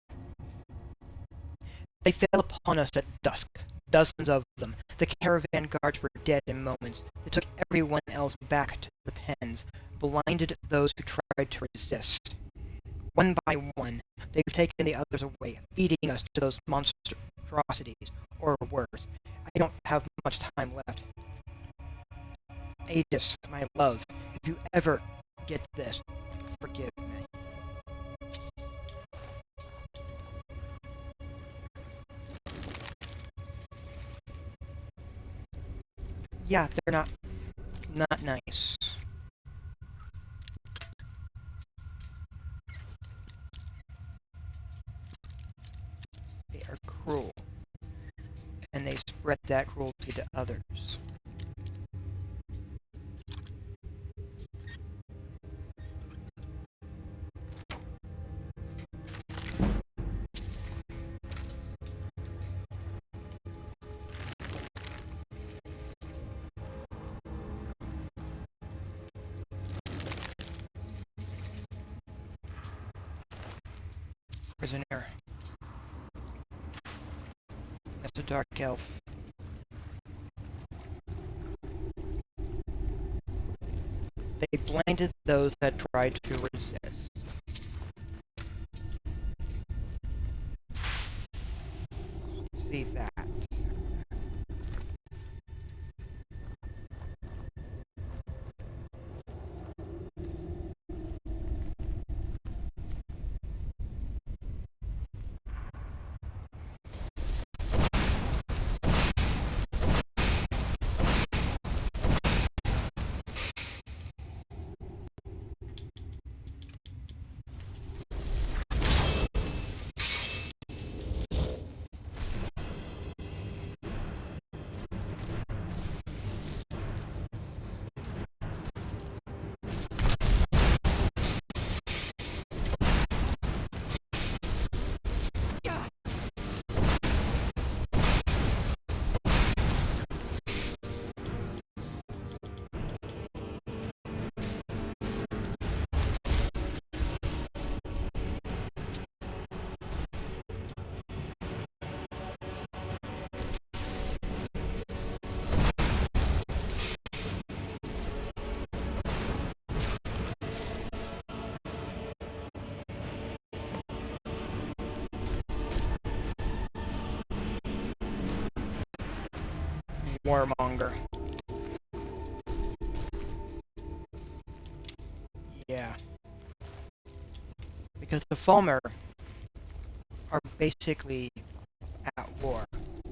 They fell upon us at dusk, dozens of them. The caravan guards were dead in moments. They took everyone else back to the pens, blinded those who tried to resist. One by one, they've taken the others away, feeding us to those monstrosities, or worse. I don't have much time left. Aegis, my love, if you ever get this, forgive me. Yeah, they're not nice. They are cruel. And they spread that cruelty to others. Prisoner. That's a dark elf. They blinded those that tried to resist. See that. Warmonger. Yeah. Because the Fulmer are basically at war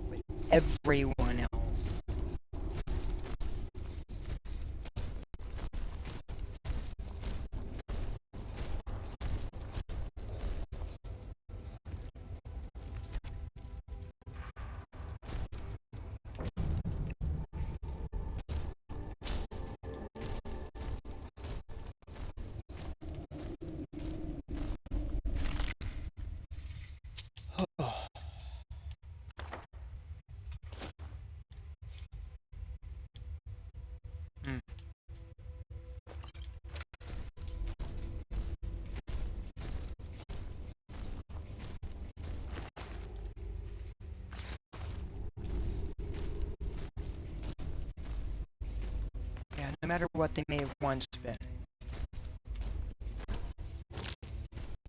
with everyone else. matter what they may have once been.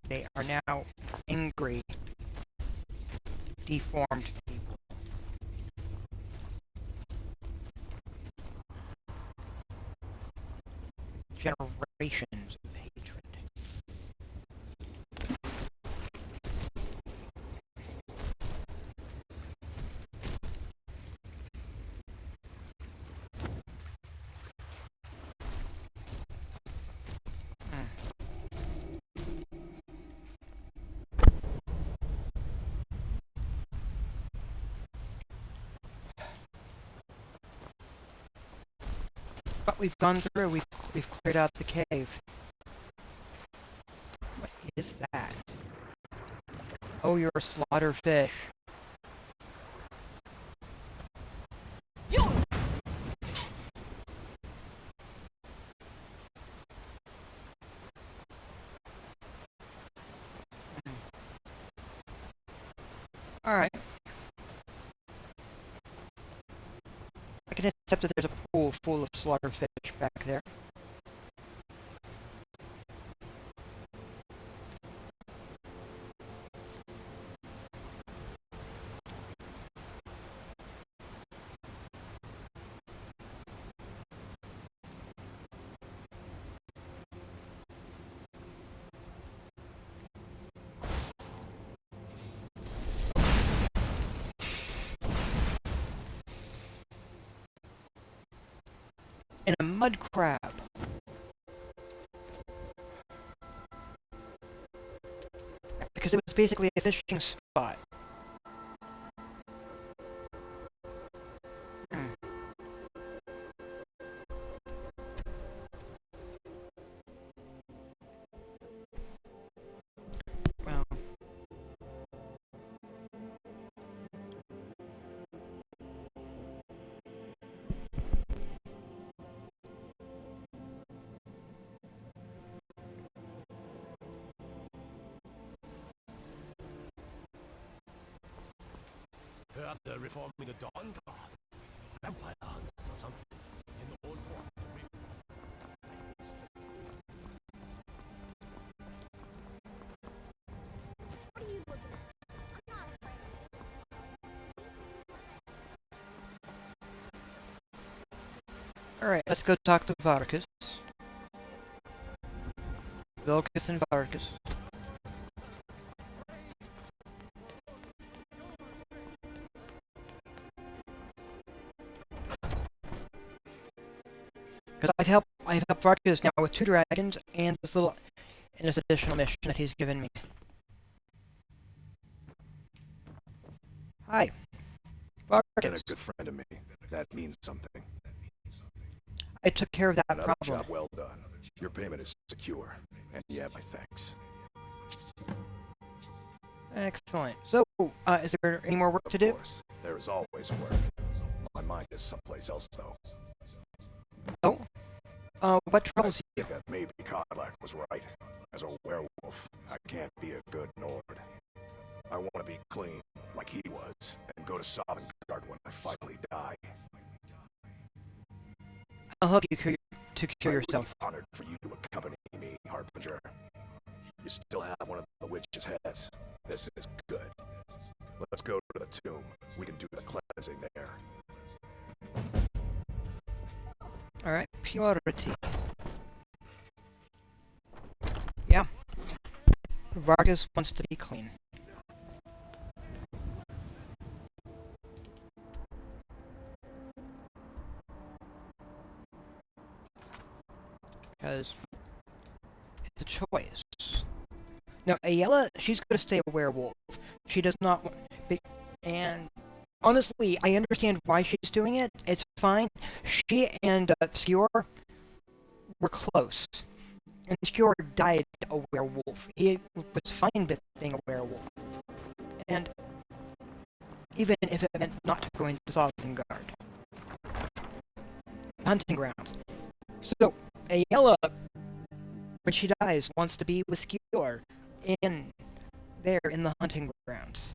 They are now angry, deformed people. Generations of hatred. What we've gone through, we've cleared out the cave. What is that? Oh, you're a slaughter fish. Alright. I can accept that there's a pool full of slaughter fish back there. And a mud crab. Because it was basically a fishing spot. Well. Heard they're reforming the Dawn Guard. Vampire hunters or something. In the old form. What are you looking at? I'm not afraid of it. Alright, let's go talk to Vargas. Vilcus and Vargas. Because I've helped Vargas now with 2 dragons and this additional mission that he's given me. Hi. Vargas. Been a good friend of me. That means something. I took care of that Another problem. job well done. Your payment is secure, and you have my thanks. Excellent. So, is there any more work to do? Of course, there is always work. My mind is someplace else, though. Oh? What troubles you? I think that maybe Cadillac was right. As a werewolf, I can't be a good Nord. I want to be clean, like he was, and go to Sovngarde when I finally die. I'll help you cure yourself. I'm honored for you to accompany me, Harbinger. You still have one of the witch's heads. This is good. Let's go to the tomb. We can do the cleansing there. Alright, purity. Yeah. Vargas wants to be clean. Because it's a choice. Now, Ayala, she's going to stay a werewolf. She does not want... And honestly, I understand why she's doing it. It's fine. She and Skjor were close. And Skjor died a werewolf. He was fine with being a werewolf. And even if it meant not going to Sovngarde. Hunting grounds. So, Ayala, when she dies, wants to be with Skjor in the hunting grounds.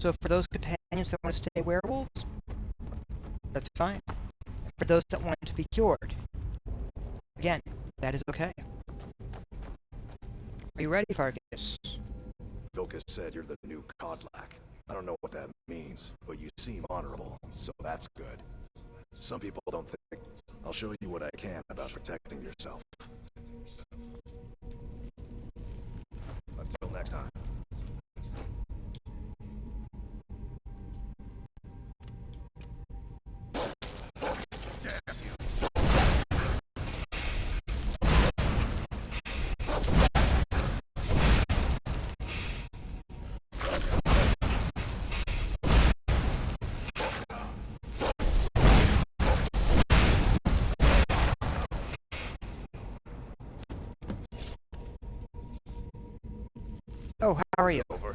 So for those companions that want to stay werewolves, that's fine. For those that want to be cured, again, that is okay. Are you ready, Fargus? Vilkas said you're the new Kodlak. I don't know what that means, but you seem honorable, so that's good. Some people don't think. I'll show you what I can about protecting yourself. Until next time. Oh, how are you? Over.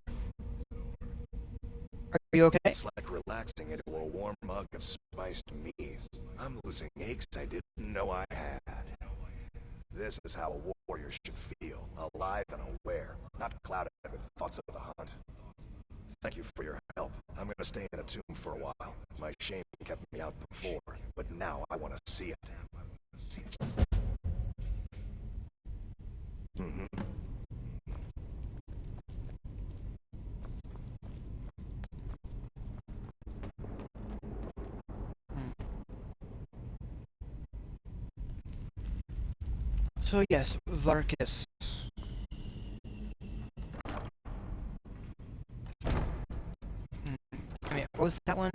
Are you okay? It's like relaxing into a warm mug of spiced meat. I'm losing aches I didn't know I had. This is how a warrior should feel, alive and aware, not clouded with thoughts of the hunt. Thank you for your help. I'm gonna stay in the tomb for a while. My shame kept me out before, but now I want to see it. Mm-hmm. So yes, Vargas. I mean, what was that one?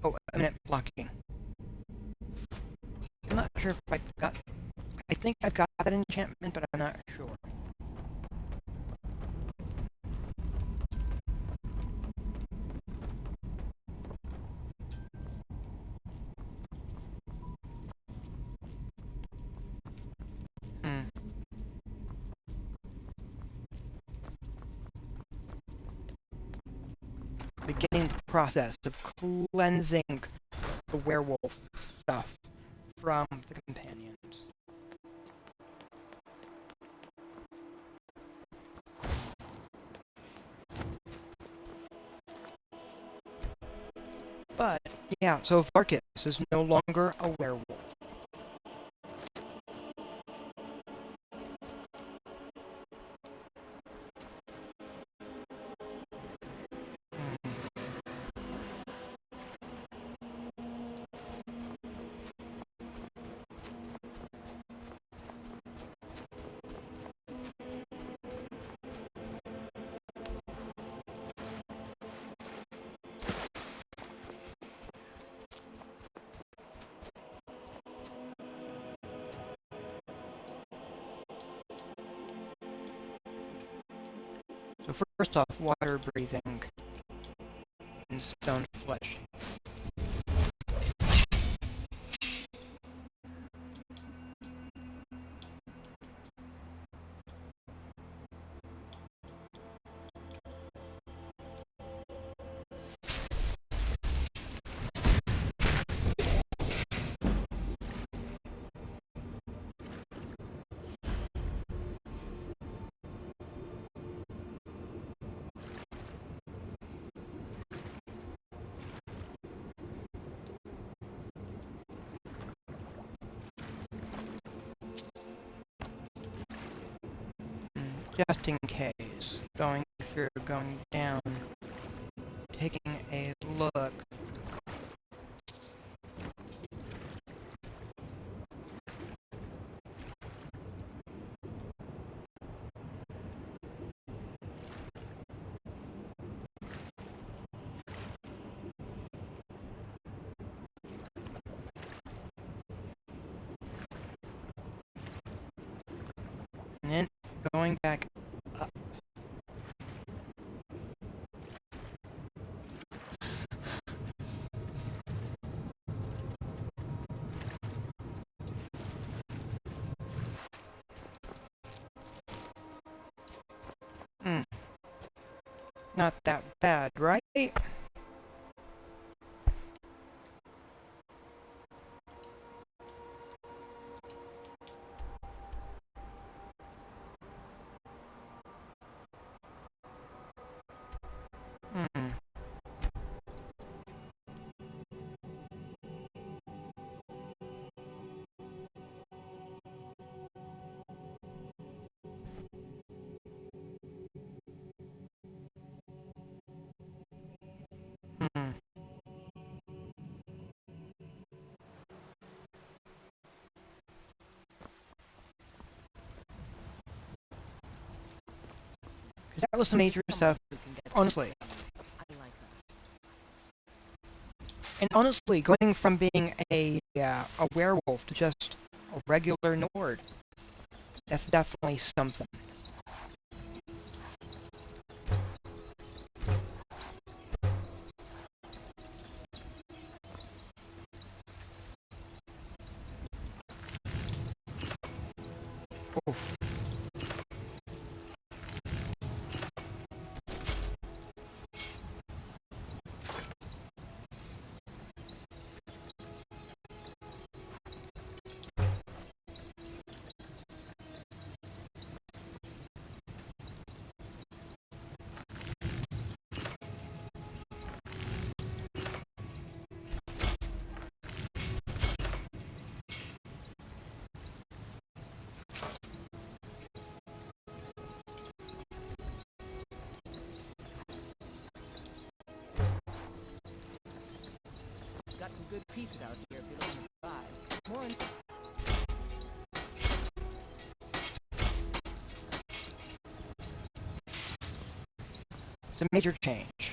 Oh, a minute blocking. I'm not sure if I got... I think I've got that enchantment, but I'm not sure. Beginning the process of cleansing the werewolf stuff from the companions. But, yeah, so Vargas is no longer a werewolf. So first off, water breathing and stone flesh. Just in case, going through, going down, taking a look. And then going back up. Not that bad, right? Because that was some major stuff, honestly. I like that. And honestly, going from being a werewolf to just a regular Nord, that's definitely something. Oof. Got some good pieces out here if you're looking to buy. More inside. It's a major change.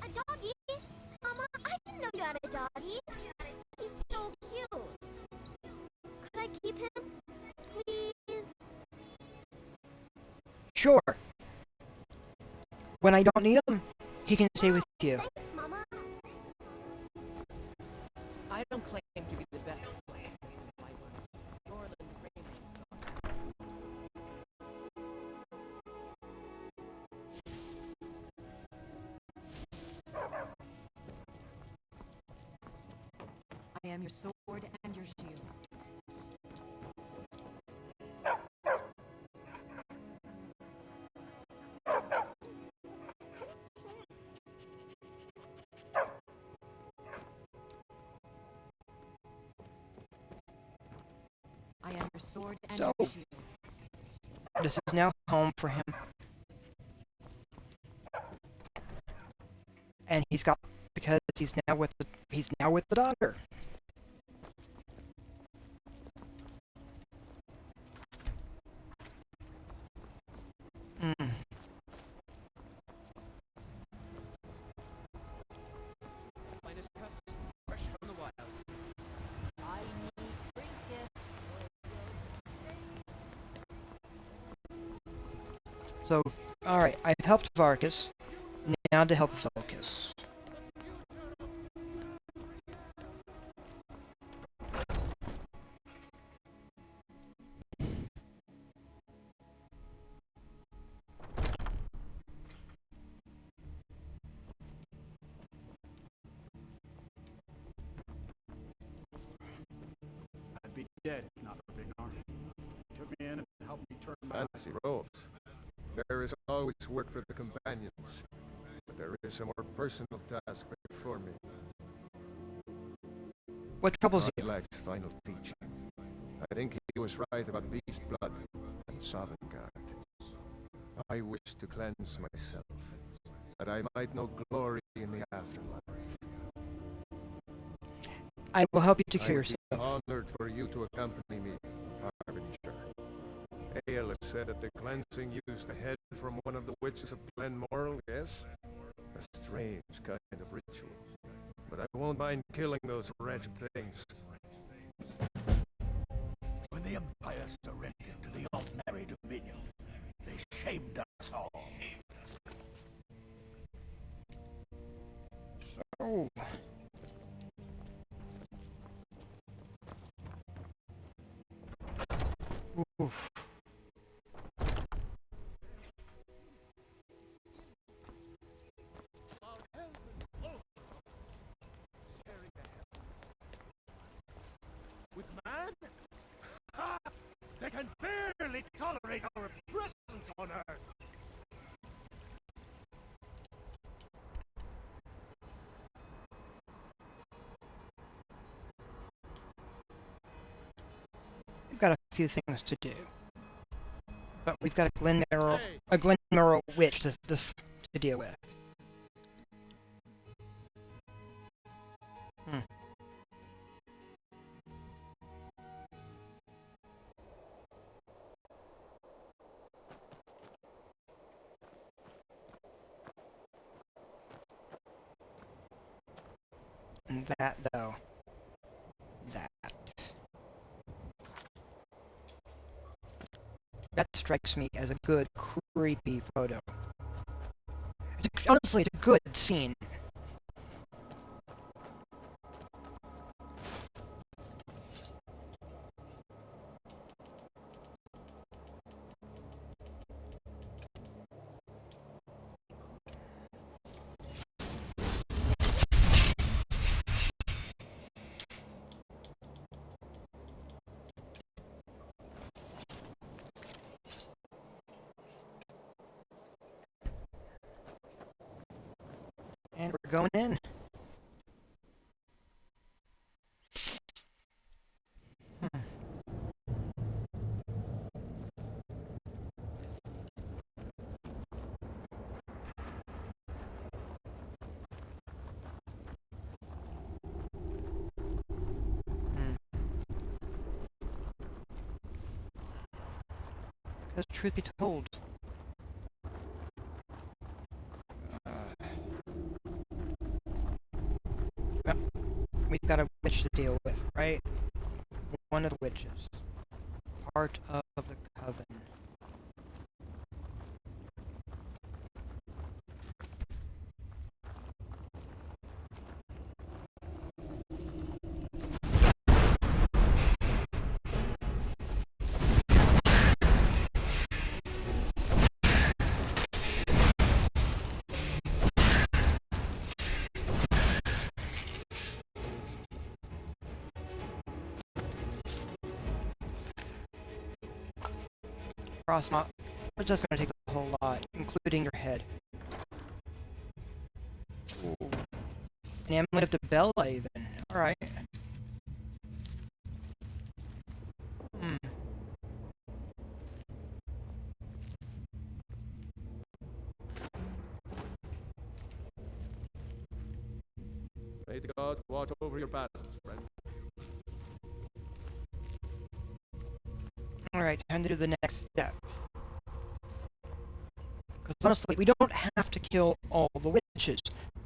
A doggy? Mama, I didn't know you had a doggy. He's so cute. Could I keep him? Please? Sure. When I don't need him, he can stay with you. Thanks, Mama. I don't claim to be the best place. Northern Raymond's gone. I am your sword and your shield. I am your sword and So, your shield. this is now home for him. And because he's now with the daughter. Mm. Finest cuts, fresh from the wild. I need trinkets. So, alright, I've helped Varkas. Now to help Focus. I'd be dead if not for Big Arm. He took me in and helped me turn my Fancy robes. There is always work for the companions, but there is a more personal task before me. What troubles you? Lacks final teaching. I think he was right about beast blood and Sovngarde. I wish to cleanse myself, that I might know glory in the afterlife. I will help you to cure I'd yourself. be honored for you to accompany me, Harbinger. Ael has said that the cleansing used the head from one of the witches of Glenmoral, yes? A strange kind of ritual. But I won't mind killing those wretched things. When the Empire surrendered to the Altmeri Dominion, they shamed us all. Oh. Oof. With man? Ha! They can barely tolerate our presence on Earth! We've got a few things to do. But we've got a Glenmoral witch to deal with. that, though. That. That strikes me as a good, creepy photo. Honestly, it's a good scene. And we're going in. Because truth be told, well, we've got a witch to deal with, right? One of the witches. Part of the coven. Crossmont. It's just gonna take a whole lot, including your head. Ooh. An amulet of the Bella, even. Alright. May the gods watch over your battles, friend. Alright, time to do the next step. Because honestly, we don't have to kill all the witches.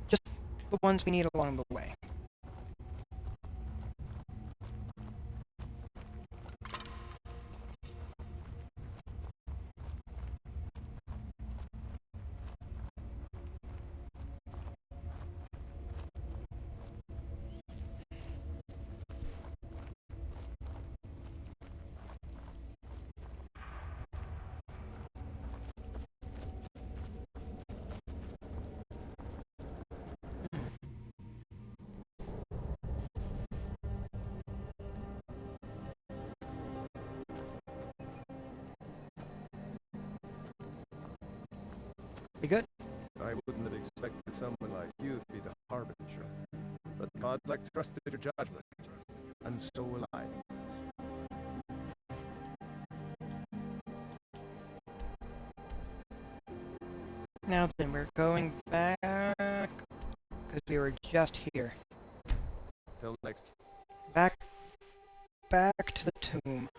Just the ones we need along the way. We good? I wouldn't have expected someone like you to be the harbinger. But God trusted your judgment, and so will I. Now then, we're going back, because we were just here. Till next. Back to the tomb.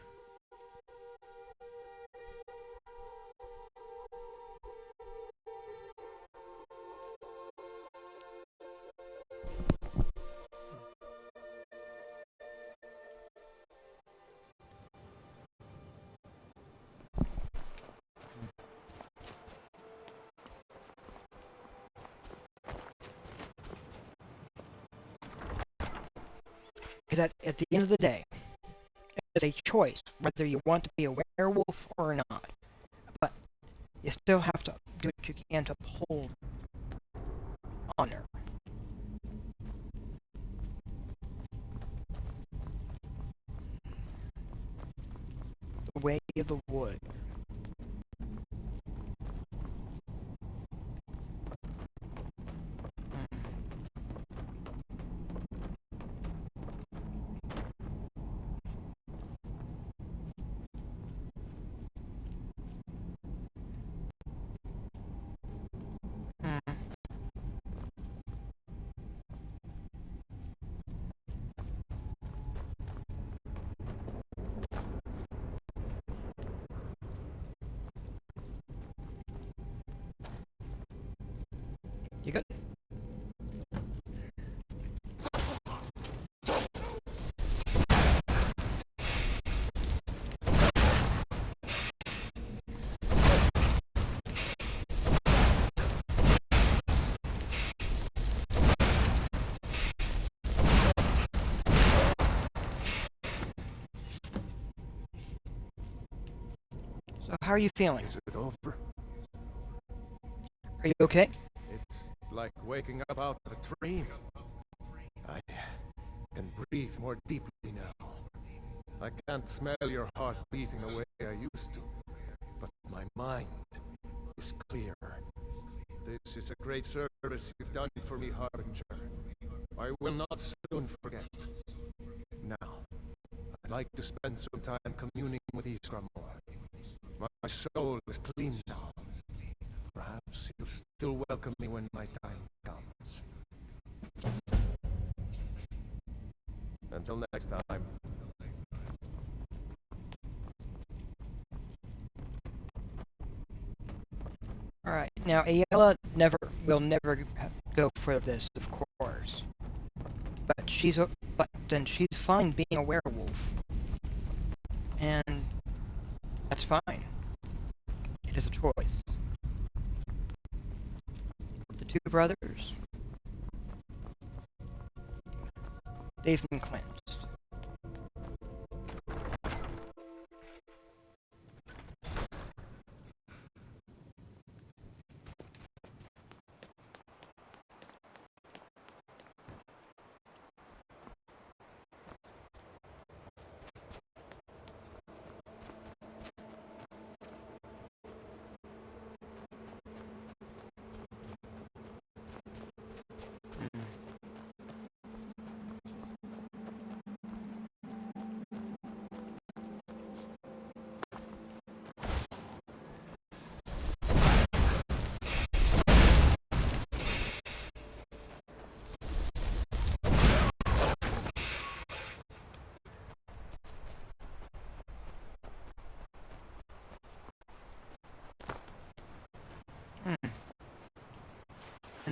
Because at the end of the day, it's a choice whether you want to be a werewolf or not. But you still have to do what you can to uphold honor. The way of the wood. So how are you feeling? Is it over? Are you okay? It's like waking up out of a dream. I can breathe more deeply now. I can't smell your heart beating the way I used to, but my mind is clear. This is a great service you've done for me, Harbinger. I will not soon forget. Now, I'd like to spend some time communing with Iskra more. My soul is clean now. Perhaps he'll still welcome me when my time comes. Until next time. Alright, now Ayala will never go for this, of course. But then she's fine being a werewolf. And that's fine. It is a choice. The two brothers, they've been cleansed.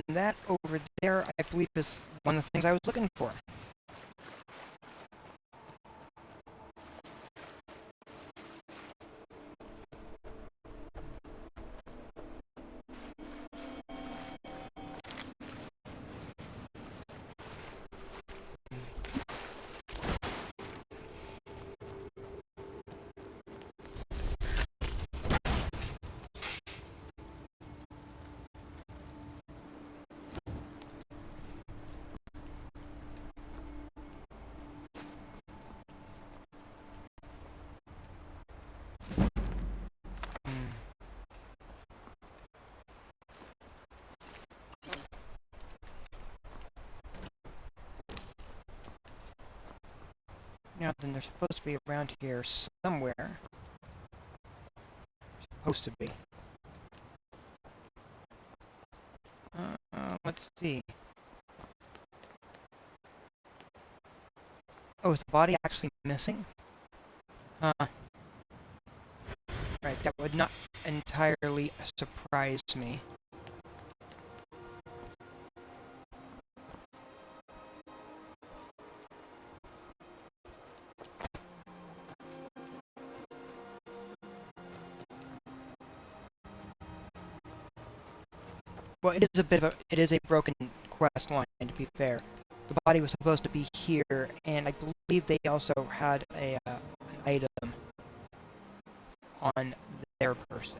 And that over there, I believe, is one of the things I was looking for. Now, then they're supposed to be around here somewhere. Supposed to be. Let's see. Oh, is the body actually missing? Right, that would not entirely surprise me. Well, it is a broken quest line, to be fair. The body was supposed to be here, and I believe they also had an item on their person.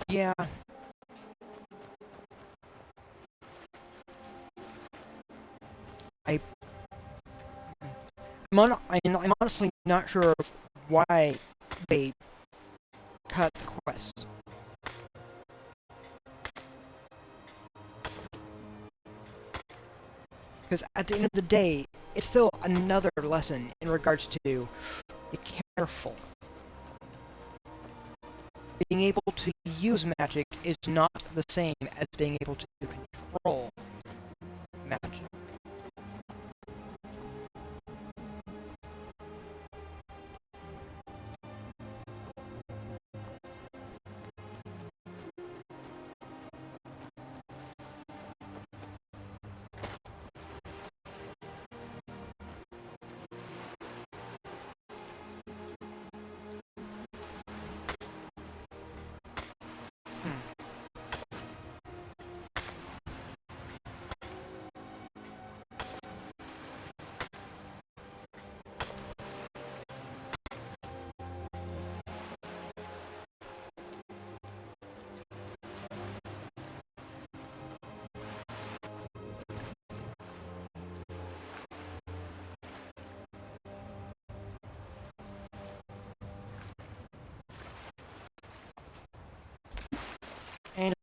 Yeah. I'm honestly not sure why they cut the quest. Because at the end of the day, it's still another lesson in regards to be careful. Being able to use magic is not the same as being able to control magic.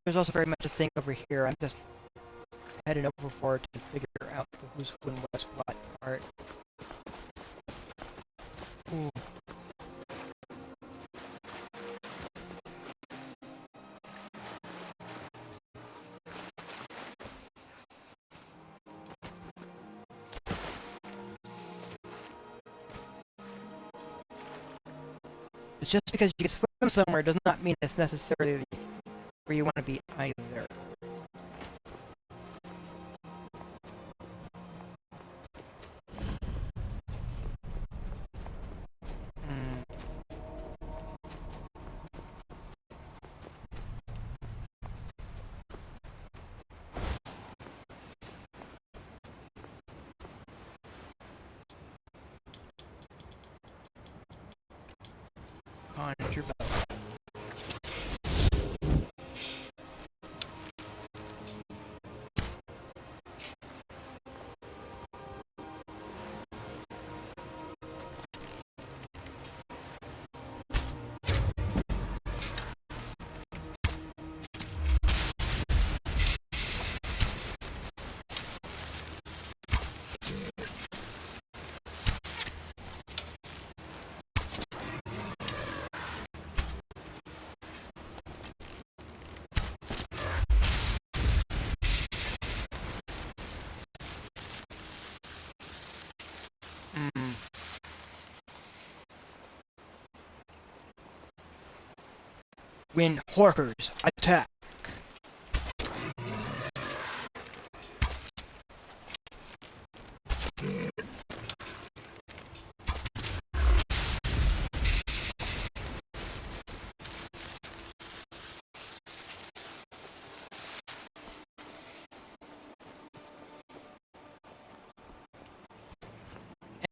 there's also very much a thing over here. I'm just heading over for it to figure out the who's who and what's what part. Ooh. It's just because you can swim somewhere does not mean it's necessarily where you want to be either. Conjure bell. When Horkers attack.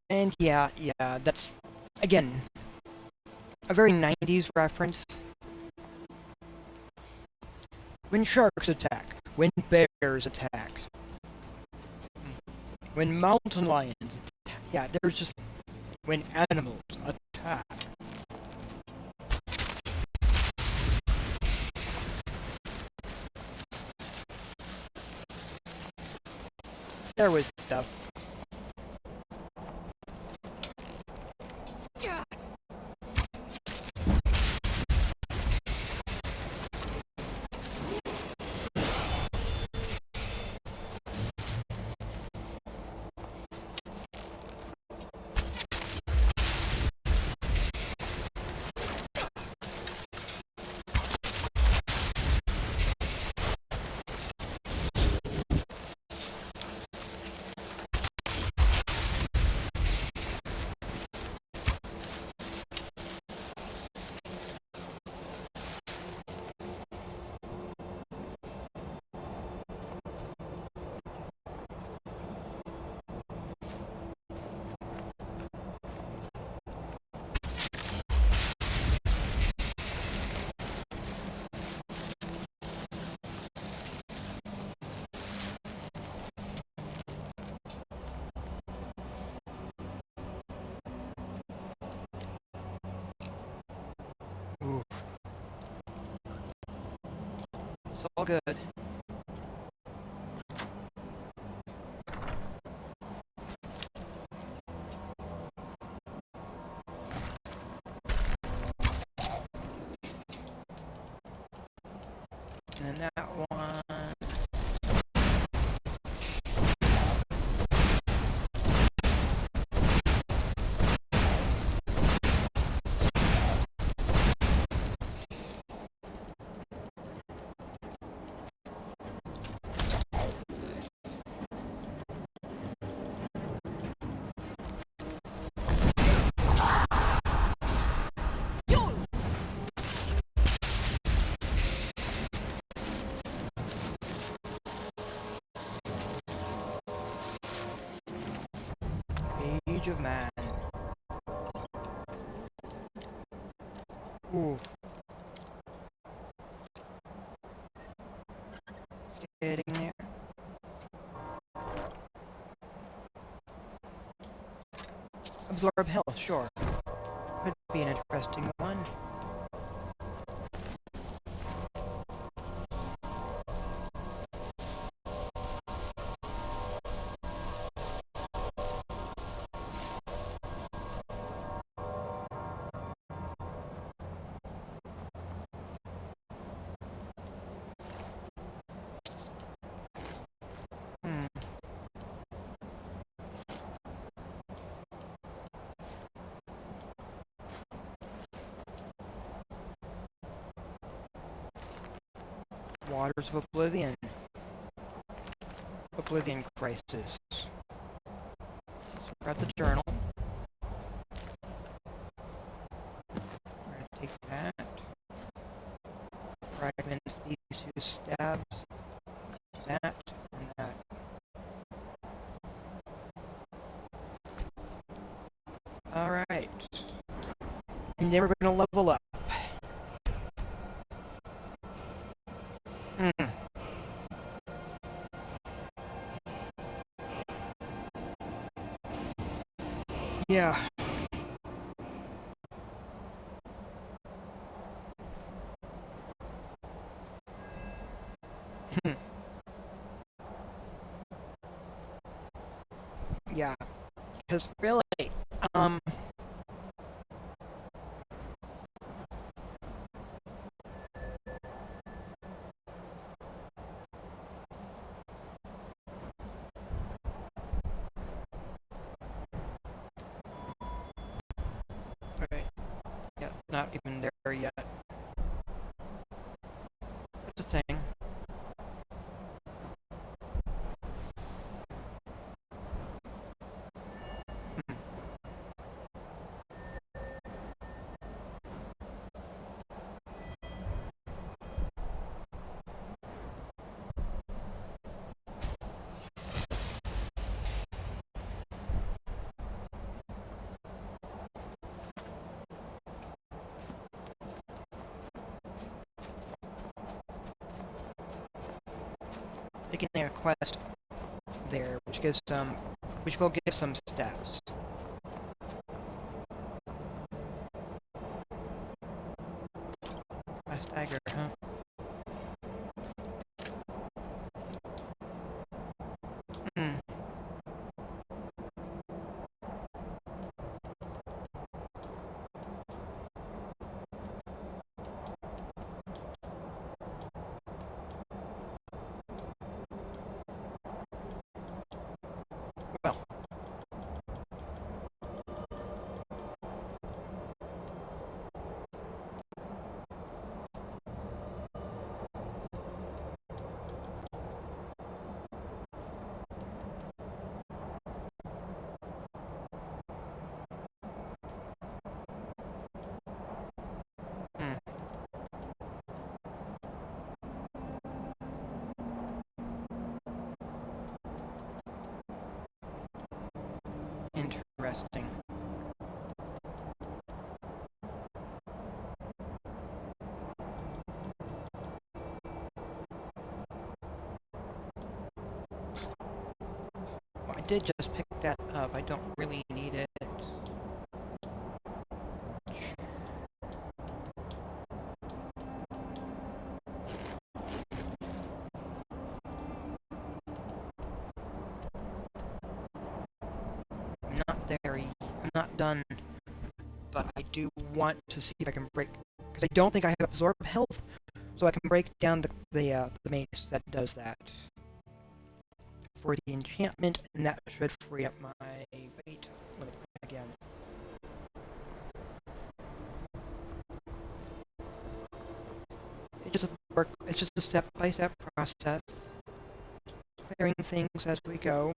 And yeah, that's, again, a very 90s reference. When sharks attack, when bears attack, when mountain lions attack. Yeah, there's just when animals attack. There was stuff. Oof. It's all good. And then that one. Age of Man. Ooh. Getting there. Absorb health, sure. Could be an interesting one. Waters of Oblivion. Oblivion Crisis. Grab the journal. We're gonna take that. Fragments these two stabs. That and that. Alright. And then we're gonna level up. Yeah. Yeah. Because really, okay. Yeah, not even there yet. That's a thing. Taking a quest there, which will give some stats. Last dagger, huh? Well. Interesting. Well, I did just pick that up. I don't really need it. I'm not done, but I do want to see if I can break, because I don't think I have absorb health, so I can break down the mace that does that for the enchantment, and that should free up my weight limit again. It's just a step-by-step process, clearing things as we go.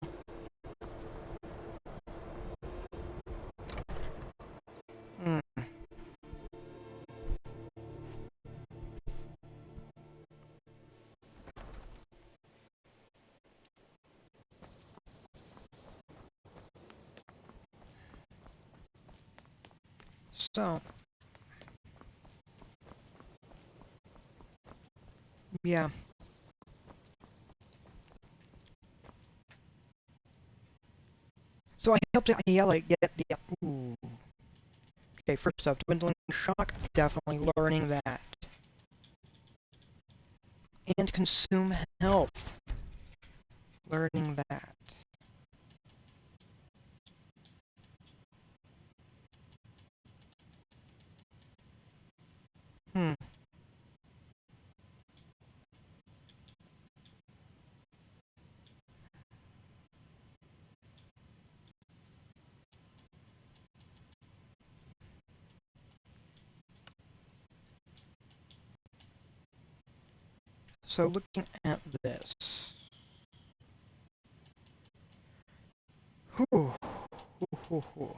So, yeah. So I helped Ayala get the... Ooh. Okay, first up, Dwindling Shock, definitely learning that. And Consume Health, learning that. So looking at this. Whew. Whew, whew, whew.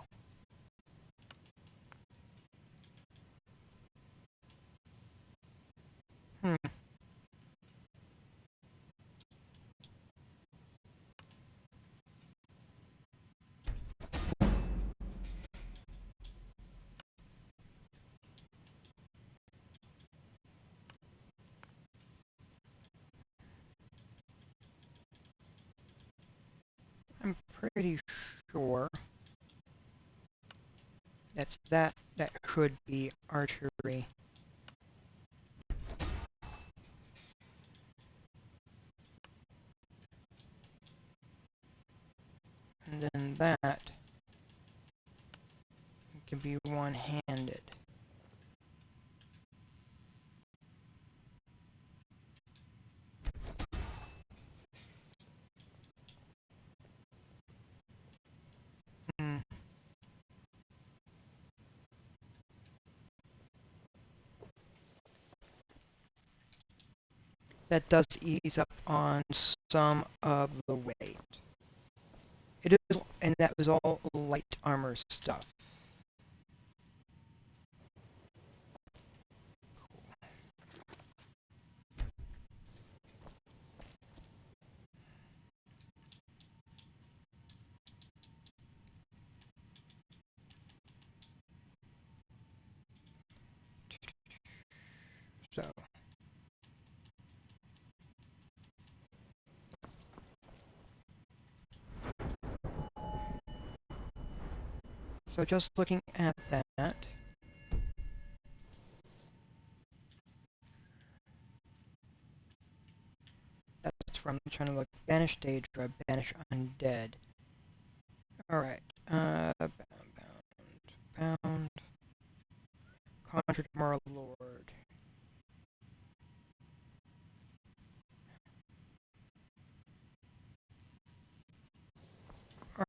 Hmm. I'm pretty sure that could be archery. And then that can be one-handed. Hmm. That does ease up on some of the weight. It is, and that was all light armor stuff. So. So just looking at that. That's from trying to look. Banish Daedra, banish undead. Alright. Bound. Conjured Tomorrow Lord.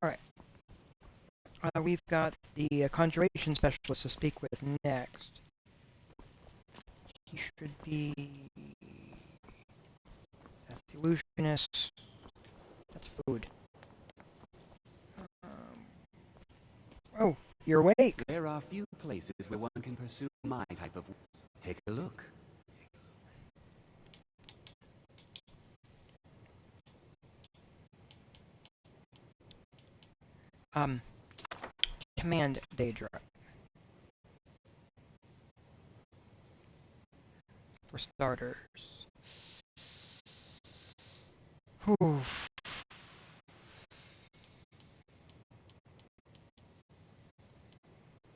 Alright. We've got the Conjuration Specialist to speak with next. He should be... That's the Illusionist. That's food. Oh, you're awake! There are few places where one can pursue my type of work. Take a look. Command Daedra. For starters. Whew.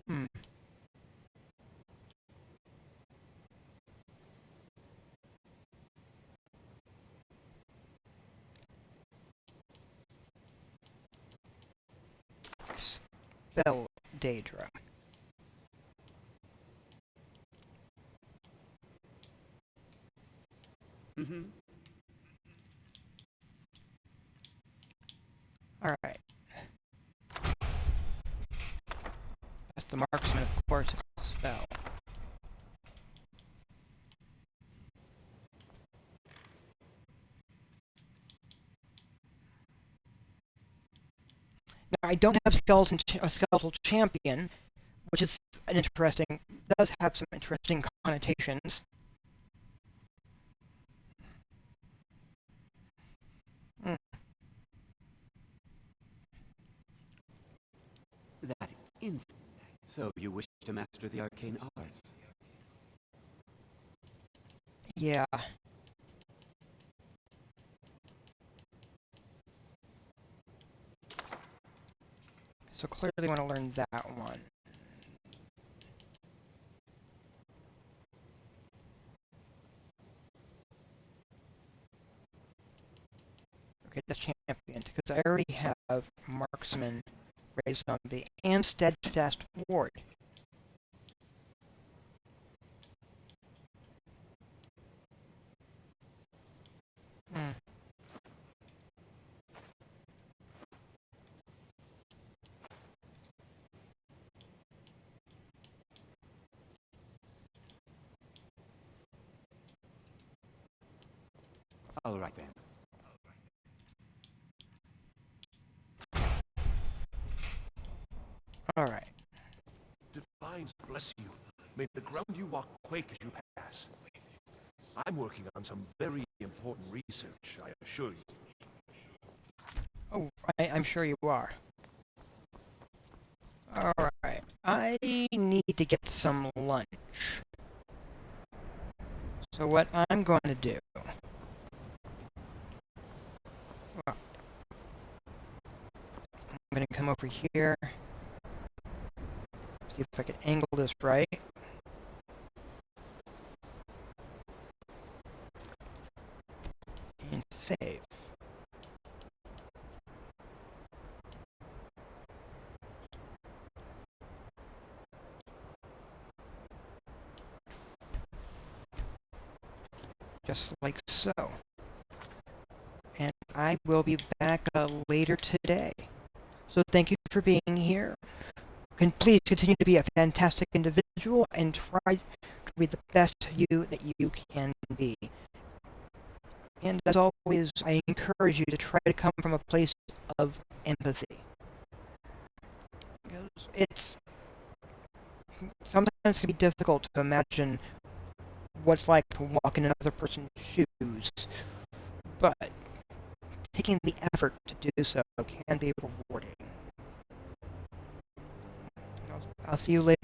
Hmm. Spell Daedra. Mm-hmm. Alright. That's the marksman, of course, spell. Now, I don't have a skeletal champion, which is an interesting, does have some interesting connotations. Hmm. That is. So you wish to master the arcane arts? Yeah. So clearly want to learn that one. Okay, that's champion, because I already have marksman, raised zombie, and steadfast ward. Hmm. All right then. Alright. Divines bless you. May the ground you walk quake as you pass. I'm working on some very important research, I assure you. Oh, I'm sure you are. Alright. I need to get some lunch. So what I'm going to do... Well, I'm going to come over here. See if I can angle this right. And save. Just like so. And I will be back later today. So thank you for being here. Please continue to be a fantastic individual and try to be the best you that you can be. And as always, I encourage you to try to come from a place of empathy. Because it's sometimes it can be difficult to imagine what it's like to walk in another person's shoes, but taking the effort to do so can be rewarding. I'll see you later.